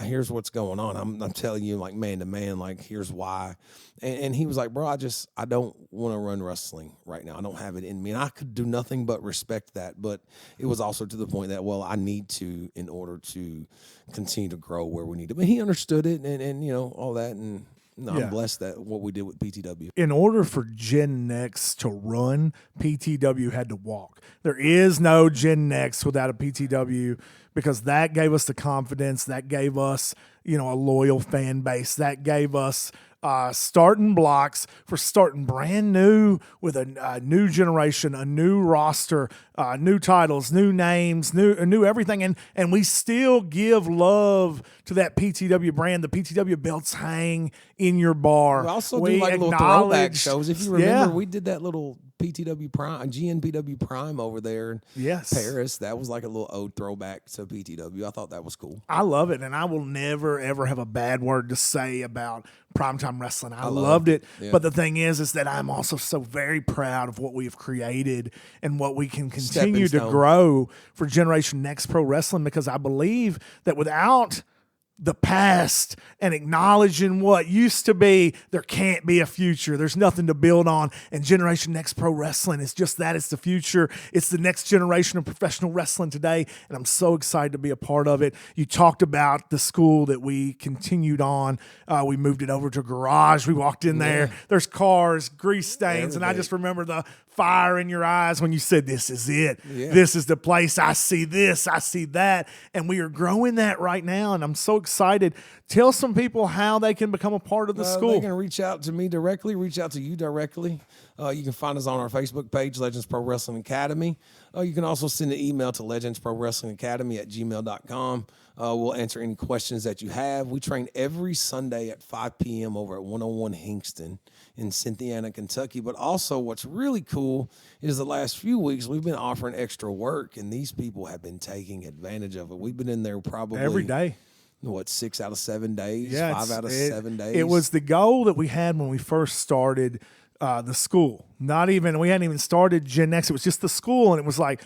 here's what's going on. I'm telling you like man to man, like here's why. And he was like, bro, I don't want to run wrestling right now. I don't have it in me. And I could do nothing but respect that. But it was also to the point that, well, I need to in order to continue to grow where we need to. But he understood it and you know, all that. And I'm blessed that what we did with PTW. In order for Gen Next to run, PTW had to walk. There is no Gen Next without a PTW, because that gave us the confidence, that gave us, you know, a loyal fan base, that gave us starting blocks for starting brand new with a new generation, a new roster, new titles, new names, new everything. And we still give love to that PTW brand. The PTW belts hang in your bar. We also do like little throwback shows. If you remember, we did that little PTW Prime, GNPW Prime over there in Paris. That was like a little ode throwback to PTW. I thought that was cool. I love it, and I will never, ever have a bad word to say about Primetime Wrestling. I loved it. Yeah. But the thing is that I'm also so very proud of what we have created and what we can continue to grow for Generation Next Pro Wrestling, because I believe that without the past and acknowledging what used to be, there can't be a future. There's nothing to build on. And Generation Next Pro Wrestling is just that. It's the future. It's the next generation of professional wrestling today. And I'm so excited to be a part of it. You talked about the school that we continued on. We moved it over to a garage. We walked in there. There's cars, grease stains. And I just remember the fire in your eyes when you said, this is it. Yeah. This is the place. I see this. I see that. And we are growing that right now. And I'm so excited. Tell some people how they can become a part of the school. They can reach out to me directly, reach out to you directly. You can find us on our Facebook page, Legends Pro Wrestling Academy. You can also send an email to legendsprowrestlingacademy@gmail.com. We'll answer any questions that you have. We train every Sunday at 5 p.m. over at 101 Hingston in Cynthiana, Kentucky. But also what's really cool is the last few weeks we've been offering extra work, and these people have been taking advantage of it. We've been in there probably every day. What, 6 out of 7 days? 5 out of 7 days? It was the goal that we had when we first started the school. We hadn't even started Gen Next. It was just the school, and it was like,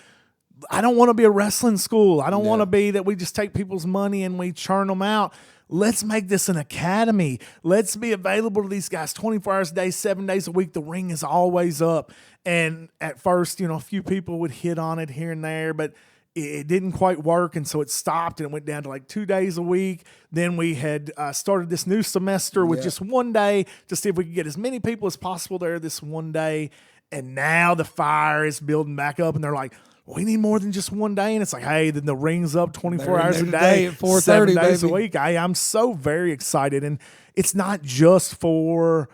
I don't want to be a wrestling school. I don't want to be that we just take people's money and we churn them out. Let's make this an academy. Let's be available to these guys 24 hours a day, 7 days a week. The ring is always up. And at first, you know, a few people would hit on it here and there, but it didn't quite work, and so it stopped, and it went down to like 2 days a week. Then we had started this new semester with just 1 day to see if we could get as many people as possible there this 1 day. And now the fire is building back up, and they're like, we need more than just 1 day. And it's like, hey, then the ring's up 24 hours a day, at 4:30, 7 days a baby. week. I'm so very excited. And it's not just for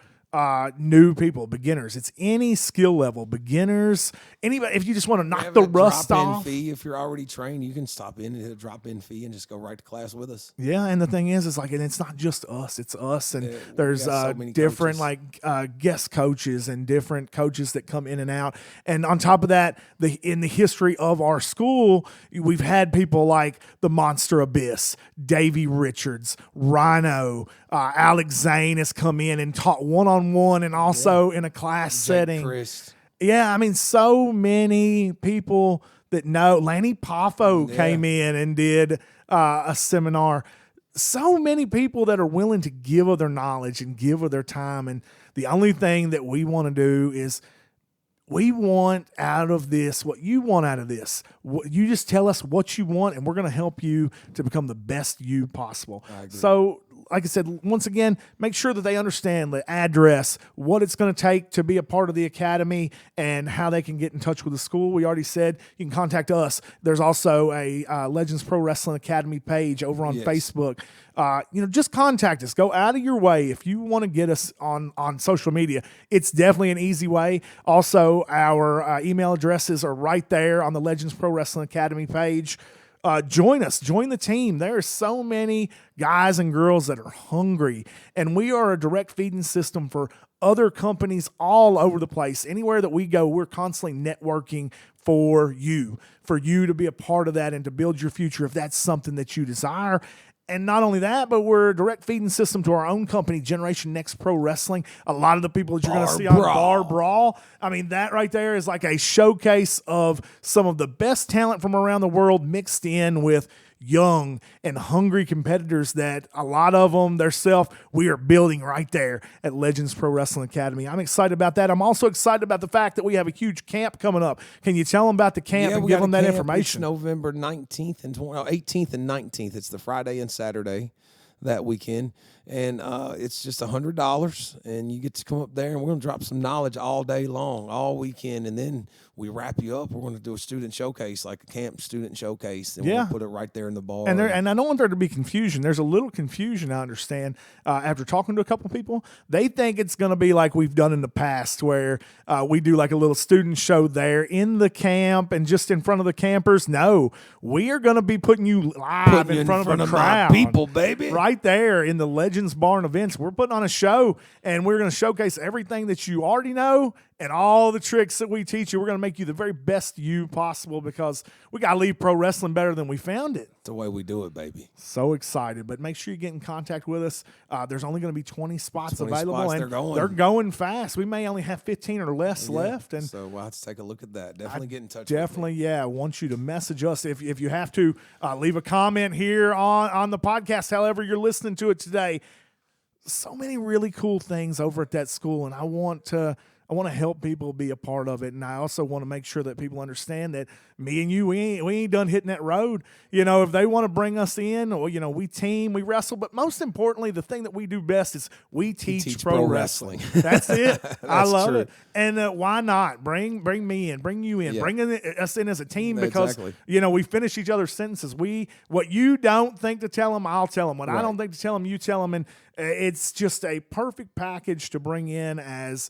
new people, beginners. It's any skill level, beginners, anybody. If you just want to knock the rust off. Fee. If you're already trained, you can stop in and hit a drop-in fee and just go right to class with us. Yeah, and the thing is like, and it's not just us. It's us, and there's so different coaches. Guest coaches and different coaches that come in and out. And on top of that, in the history of our school, we've had people like the Monster Abyss, Davey Richards, Rhino, Alex Zane has come in and taught one-on-one and also in a class setting. Chris. Yeah, I mean, so many people that know. Lanny Poffo came in and did a seminar. So many people that are willing to give of their knowledge and give of their time. And the only thing that we want to do is we want out of this what you want out of this. You just tell us what you want, and we're going to help you to become the best you possible. So like I said, once again, make sure that they understand the address, what it's going to take to be a part of the academy, and how they can get in touch with the school. We already said you can contact us. There's also a Legends Pro Wrestling Academy page over on Facebook. Just contact us. Go out of your way if you want to get us on social media. It's definitely an easy way. Also, our email addresses are right there on the Legends Pro Wrestling Academy page. Join us. Join the team. There are so many guys and girls that are hungry, and we are a direct feeding system for other companies all over the place. Anywhere that we go, we're constantly networking for you to be a part of that and to build your future if that's something that you desire. And not only that, but we're a direct feeding system to our own company, Generation Next Pro Wrestling. A lot of the people that you're going to see on Bar Brawl, I mean, that right there is like a showcase of some of the best talent from around the world mixed in with young and hungry competitors that a lot of them, we are building right there at Legends Pro Wrestling Academy. I'm excited about that. I'm also excited about the fact that we have a huge camp coming up. Can you tell them about the camp and give them that information? It's November 19th and 18th and 19th. It's the Friday and Saturday that weekend. And it's just $100, and you get to come up there, and we're going to drop some knowledge all day long, all weekend, and then we wrap you up. We're going to do a student showcase, like a camp student showcase, and we'll put it right there in the bar. And I don't want there to be confusion. There's a little confusion, I understand, after talking to a couple people. They think it's going to be like we've done in the past, where we do like a little student show there in the camp and just in front of the campers. No, we are going to be putting you live in front of a crowd. People, baby. Right there in the Legends Barn Events. We're putting on a show, and we're going to showcase everything that you already know and all the tricks that we teach you. We're going to make you the very best you possible, because we got to leave pro wrestling better than we found it. It's the way we do it, baby. So excited. But make sure you get in contact with us. There's only going to be 20 spots available. Spots, they're going fast. We may only have 15 or less left. And so we'll have to take a look at that. Definitely get in touch definitely, with me. I want you to message us. If you have to, leave a comment here on the podcast, however you're listening to it today. So many really cool things over at that school, and I want to help people be a part of it. And I also want to make sure that people understand that me and you, we ain't done hitting that road. If they want to bring us in, or, we team, we wrestle. But most importantly, the thing that we do best is we teach pro wrestling. That's it. I love it. And why not? Bring me in, bring you in, bring us in as a team, because, we finish each other's sentences. What you don't think to tell them, I'll tell them. What I don't think to tell them, you tell them. And it's just a perfect package to bring in as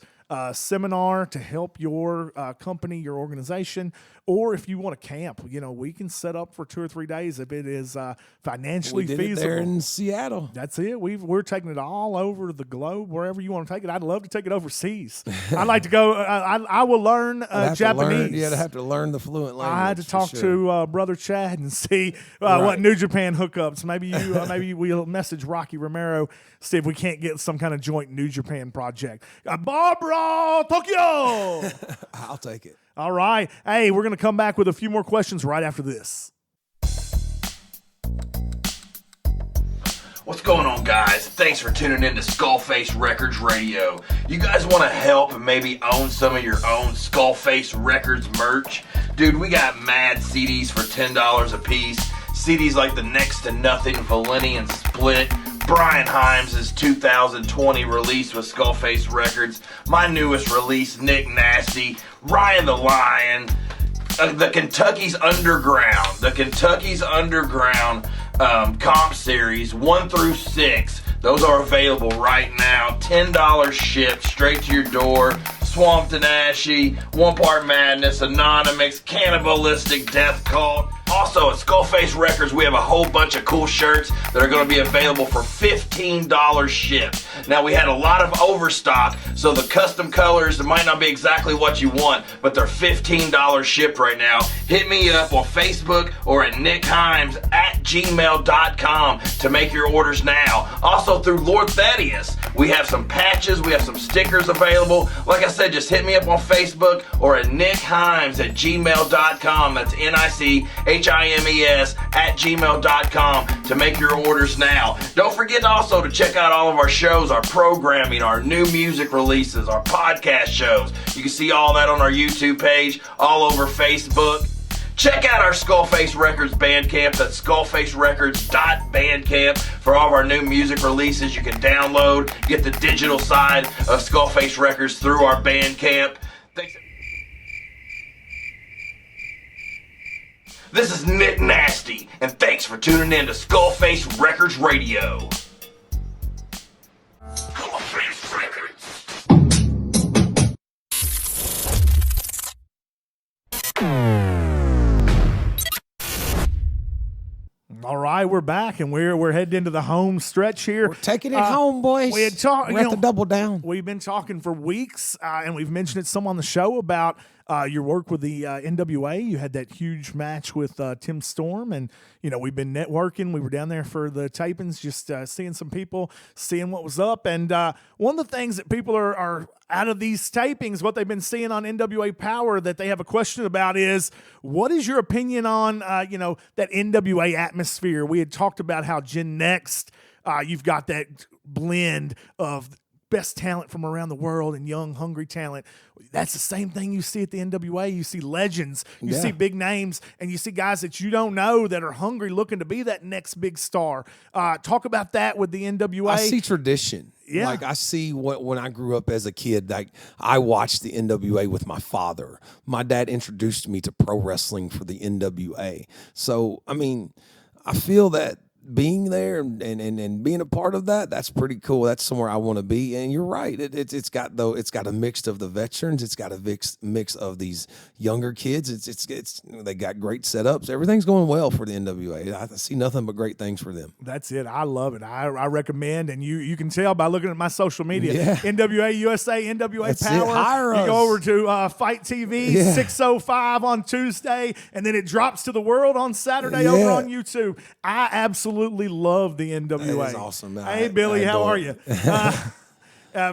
seminar to help your company, your organization, or if you want to camp, we can set up for 2 or 3 days if it is financially feasible. We did it there in Seattle. That's it. We're taking it all over the globe, wherever you want to take it. I'd love to take it overseas. I'd like to go. I will learn Japanese. You have to learn the fluent language. I had to talk to Brother Chad and see what New Japan hookups. Maybe we'll message Rocky Romero, see if we can't get some kind of joint New Japan project. Barbara Tokyo. I'll take it. All right. Hey, we're going to come back with a few more questions right after this. What's going on, guys? Thanks for tuning in to SkullFace Records Radio. You guys want to help and maybe own some of your own SkullFace Records merch? Dude, we got mad CDs for $10 a piece. CDs like the Next to Nothing Valenian Split, Brian Himes' 2020 release with SkullFace Records, my newest release, Nick Nasty, Ryan the Lion, the Kentucky's Underground comp series 1 through 6. Those are available right now. $10 shipped straight to your door. Swamped and Ashy, One Part Madness, Anonymous, Cannibalistic Death Cult. Also at SkullFace Records, we have a whole bunch of cool shirts that are going to be available for $15 shipped. Now, we had a lot of overstock, so the custom colors might not be exactly what you want, but they're $15 shipped right now. Hit me up on Facebook or at nickhimes@gmail.com to make your orders now. Also through Lord Thaddeus, we have some patches, we have some stickers available. Like I said, just hit me up on Facebook or at nickhimes@gmail.com. That's NICHIMES@gmail.com to make your orders now. Don't forget also to check out all of our shows, our programming, our new music releases, our podcast shows. You can see all that on our YouTube page, all over Facebook. Check out our SkullFace Records Bandcamp. That's skullfacerecords.bandcamp for all of our new music releases. You can download, get the digital side of SkullFace Records through our Bandcamp. Thanks. This is Nick Nasty, and thanks for tuning in to SkullFace Records Radio. SkullFace Records. All right, we're back, and we're heading into the home stretch here. We're taking it home, boys. We had talked. We're at the double down. We've been talking for weeks, and we've mentioned it some on the show about your work with the NWA. You had that huge match with Tim Storm, and we've been networking. We were down there for the tapings, just seeing some people, seeing what was up. And one of the things that people are out of these tapings, what they've been seeing on NWA Power that they have a question about is, what is your opinion on that NWA atmosphere? We had talked about how Gen Next, you've got that blend of best talent from around the world and young, hungry talent. That's the same thing you see at the NWA. You see legends, you see big names, and you see guys that you don't know that are hungry, looking to be that next big star. Talk about that with the NWA. I see tradition. Yeah. Like I see when I grew up as a kid, like I watched the NWA with my father. My dad introduced me to pro wrestling for the NWA. So, I mean, I feel that being there and being a part of that's pretty cool. That's somewhere I want to be. And you're right. It's got a mix of the veterans. It's got a mix of these younger kids. It's they got great setups. Everything's going well for the NWA. I see nothing but great things for them. That's it. I love it. I recommend, and you can tell by looking at my social media. NWA USA, NWA That's Power. It. Hire you us. go over to Fight TV 605 on Tuesday, and then it drops to the world on Saturday over on YouTube. I absolutely love the NWA. That is awesome. Hey, Billy, how are you?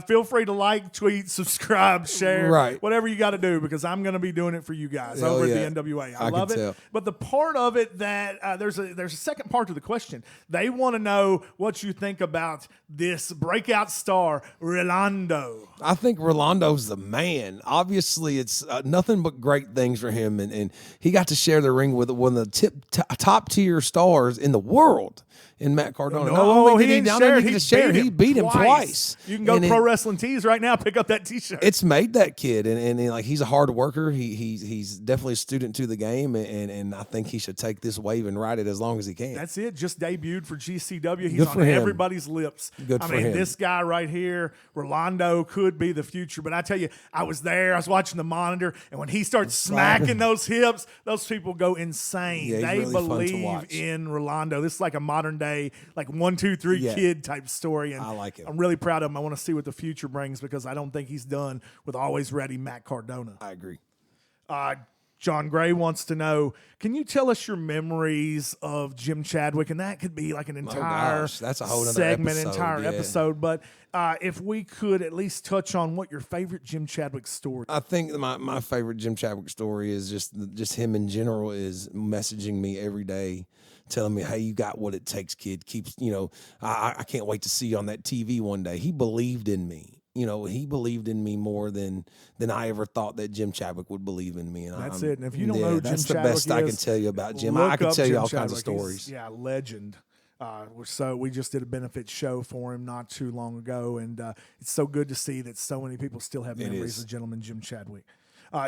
Feel free to like, tweet, subscribe, share, whatever you got to do, because I'm going to be doing it for you guys over at the NWA. I love it. Tell. But the part of it that there's a second part to the question. They want to know what you think about this breakout star, Rolando. I think Rolando's the man. Obviously, it's nothing but great things for him, and he got to share the ring with one of the top tier stars in the world. In Matt Cardona. He didn't share. He beat him twice. You can go to Pro Wrestling Tees right now, pick up that T-shirt. It's made that kid, and like he's a hard worker. He's definitely a student to the game, and I think he should take this wave and ride it as long as he can. That's it. Just debuted for GCW. He's on everybody's lips. Good for him. This guy right here, Rolando, could be the future. But I tell you, I was there. I was watching the monitor, and when he starts smacking those hips, those people go insane. Yeah, they really fun to believe watch. in Rolando. This is like a modern day, like 1, 2, 3 kid type story. And I like it. I'm really proud of him. I want to see what the future brings, because I don't think he's done with always ready Matt Cardona. I agree. John Gray wants to know, can you tell us your memories of Jim Chadwick? And that could be like an entire that's a whole other segment, episode, episode. But if we could at least touch on what your favorite Jim Chadwick story. I think my favorite Jim Chadwick story is just him in general is messaging me every day, telling me, hey, you got what it takes, kid. I can't wait to see you on that TV one day. He believed in me. He believed in me more than I ever thought that Jim Chadwick would believe in me. And that's it. And if you don't know who Jim that's Chadwick the best I can is, tell you about Jim. I can tell you all kinds of stories. He's, legend. So we just did a benefit show for him not too long ago, and it's so good to see that so many people still have memories of gentleman Jim Chadwick.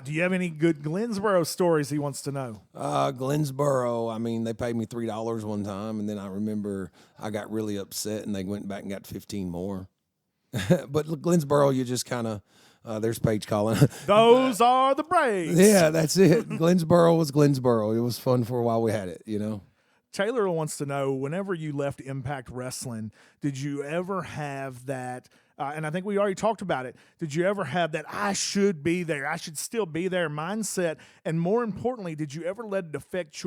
Do you have any good Glensboro stories he wants to know? Glensboro, I mean, they paid me $3 one time, and then I remember I got really upset, and they went back and got 15 more. But Glensboro, you just kind of, there's Paige calling. Those are the Braves. Yeah, that's it. Glensboro was Glensboro. It was fun for a while we had it, Taylor wants to know, whenever you left Impact Wrestling, did you ever have that, and I think we already talked about it, did you ever have that I should be there, I should still be there mindset? And more importantly, did you ever let it affect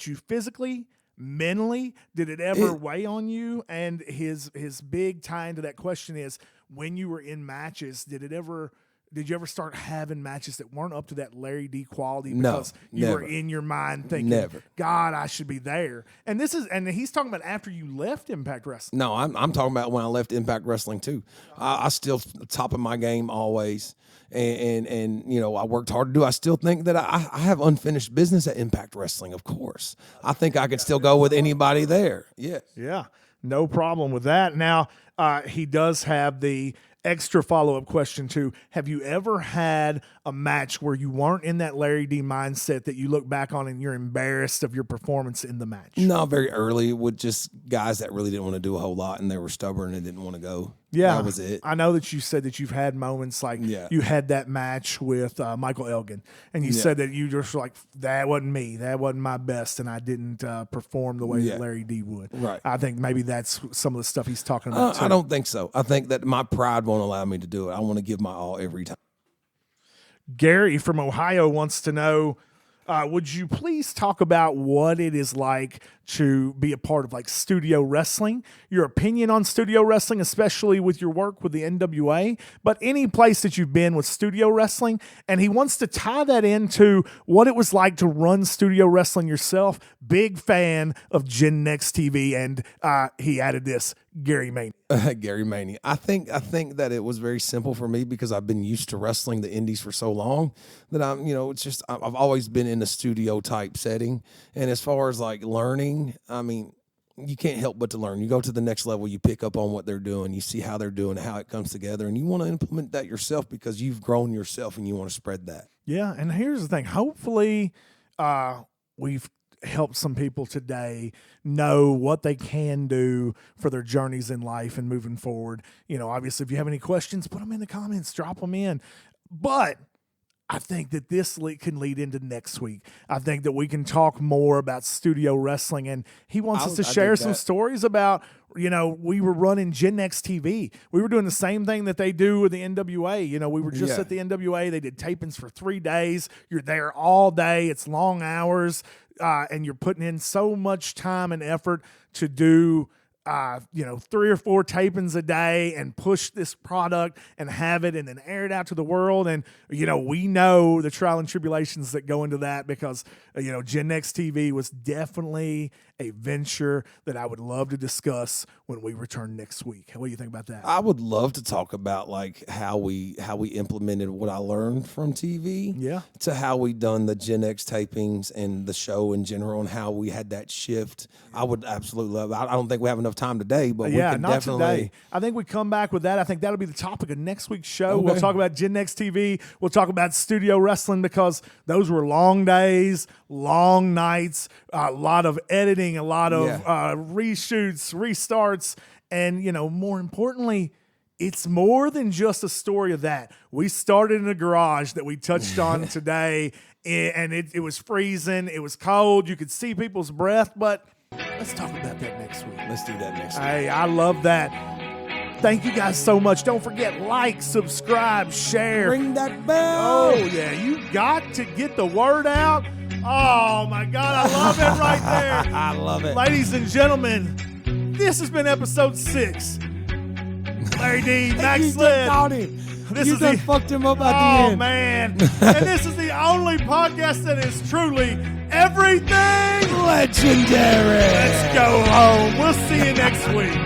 you physically, mentally? Did it ever weigh on you? And his big tie into that question is, when you were in matches, did it ever did you ever start having matches that weren't up to that Larry D quality No, because you were never. in your mind thinking, Never. God, I should be there? And he's talking about after you left Impact Wrestling. No, I'm talking about when I left Impact Wrestling too. I still top of my game always, and you know, I worked hard to do. I still think that I have unfinished business at Impact Wrestling. Of course, I think I could still go with anybody there. Yeah, Yeah, no problem with that. Now, he does have the extra follow-up question too. Have you ever had a match where you weren't in that Larry D mindset that you look back on and you're embarrassed of your performance in the match? no, very early with just guys that really didn't want to do a whole lot and they were stubborn and didn't want to go. Yeah, that was it. I know that you said that you've had moments like you had that match with Michael Elgin, and you said that you just were like, that wasn't me, that wasn't my best, and I didn't perform the way that Larry D would. Right. I think maybe that's some of the stuff he's talking about too. I don't think so. I think that my pride won't allow me to do it. I want to give my all every time. Gary from Ohio wants to know, would you please talk about what it is like to be a part of like studio wrestling, your opinion on studio wrestling, especially with your work with the NWA, but any place that you've been with studio wrestling. And he wants to tie that into what it was like to run studio wrestling yourself. Big fan of Gen Next TV. And he added this, Gary Maney. Gary Maney. I think that it was very simple for me because I've been used to wrestling the indies for so long that I'm, you know, it's just I've always been in a studio type setting. And as far as like learning, I mean, you can't help but to learn. You go to the next level, you pick up on what they're doing, you see how they're doing, how it comes together, and you want to implement that yourself because you've grown yourself and you want to spread that. Yeah, and here's the thing. Hopefully, we've helped some people today know what they can do for their journeys in life and moving forward. You know, obviously, if you have any questions, put them in the comments, drop them in. But I think that this can lead into next week. I think that we can talk more about studio wrestling, and he wants us to share some stories about, you know, we were running Gen Next TV. We were doing the same thing that they do with the NWA. You know, we were just at the NWA. They did tapings for 3 days. You're there all day. It's long hours, and you're putting in so much time and effort to do 3 or 4 tapings a day and push this product and have it and then air it out to the world. And, you know, we know the trial and tribulations that go into that because, Gen Next TV was definitely a venture that I would love to discuss when we return next week. What do you think about that? I would love to talk about like how we implemented what I learned from TV to how we done the Gen X tapings and the show in general and how we had that shift. I would absolutely love it. I don't think we have enough time today, but we can definitely. Today. I think we come back with that. I think that'll be the topic of next week's show. Okay. We'll talk about Gen X TV. We'll talk about studio wrestling because those were long days, long nights, a lot of editing, a lot of reshoots, restarts, and, more importantly, it's more than just a story of that. We started in a garage that we touched on today, and it was freezing. It was cold. You could see people's breath, but let's talk about that next week. Let's do that next week. Hey, I love that. Thank you guys so much. Don't forget, like, subscribe, share. Ring that bell. Oh, yeah. You got to get the word out. Oh, my God. I love it right there. I love it. Ladies and gentlemen, this has been episode 6. Larry D, Maxx Sledd. You done fucked him up at the end. Oh, man. And this is the only podcast that is truly everything legendary. Let's go home. We'll see you next week.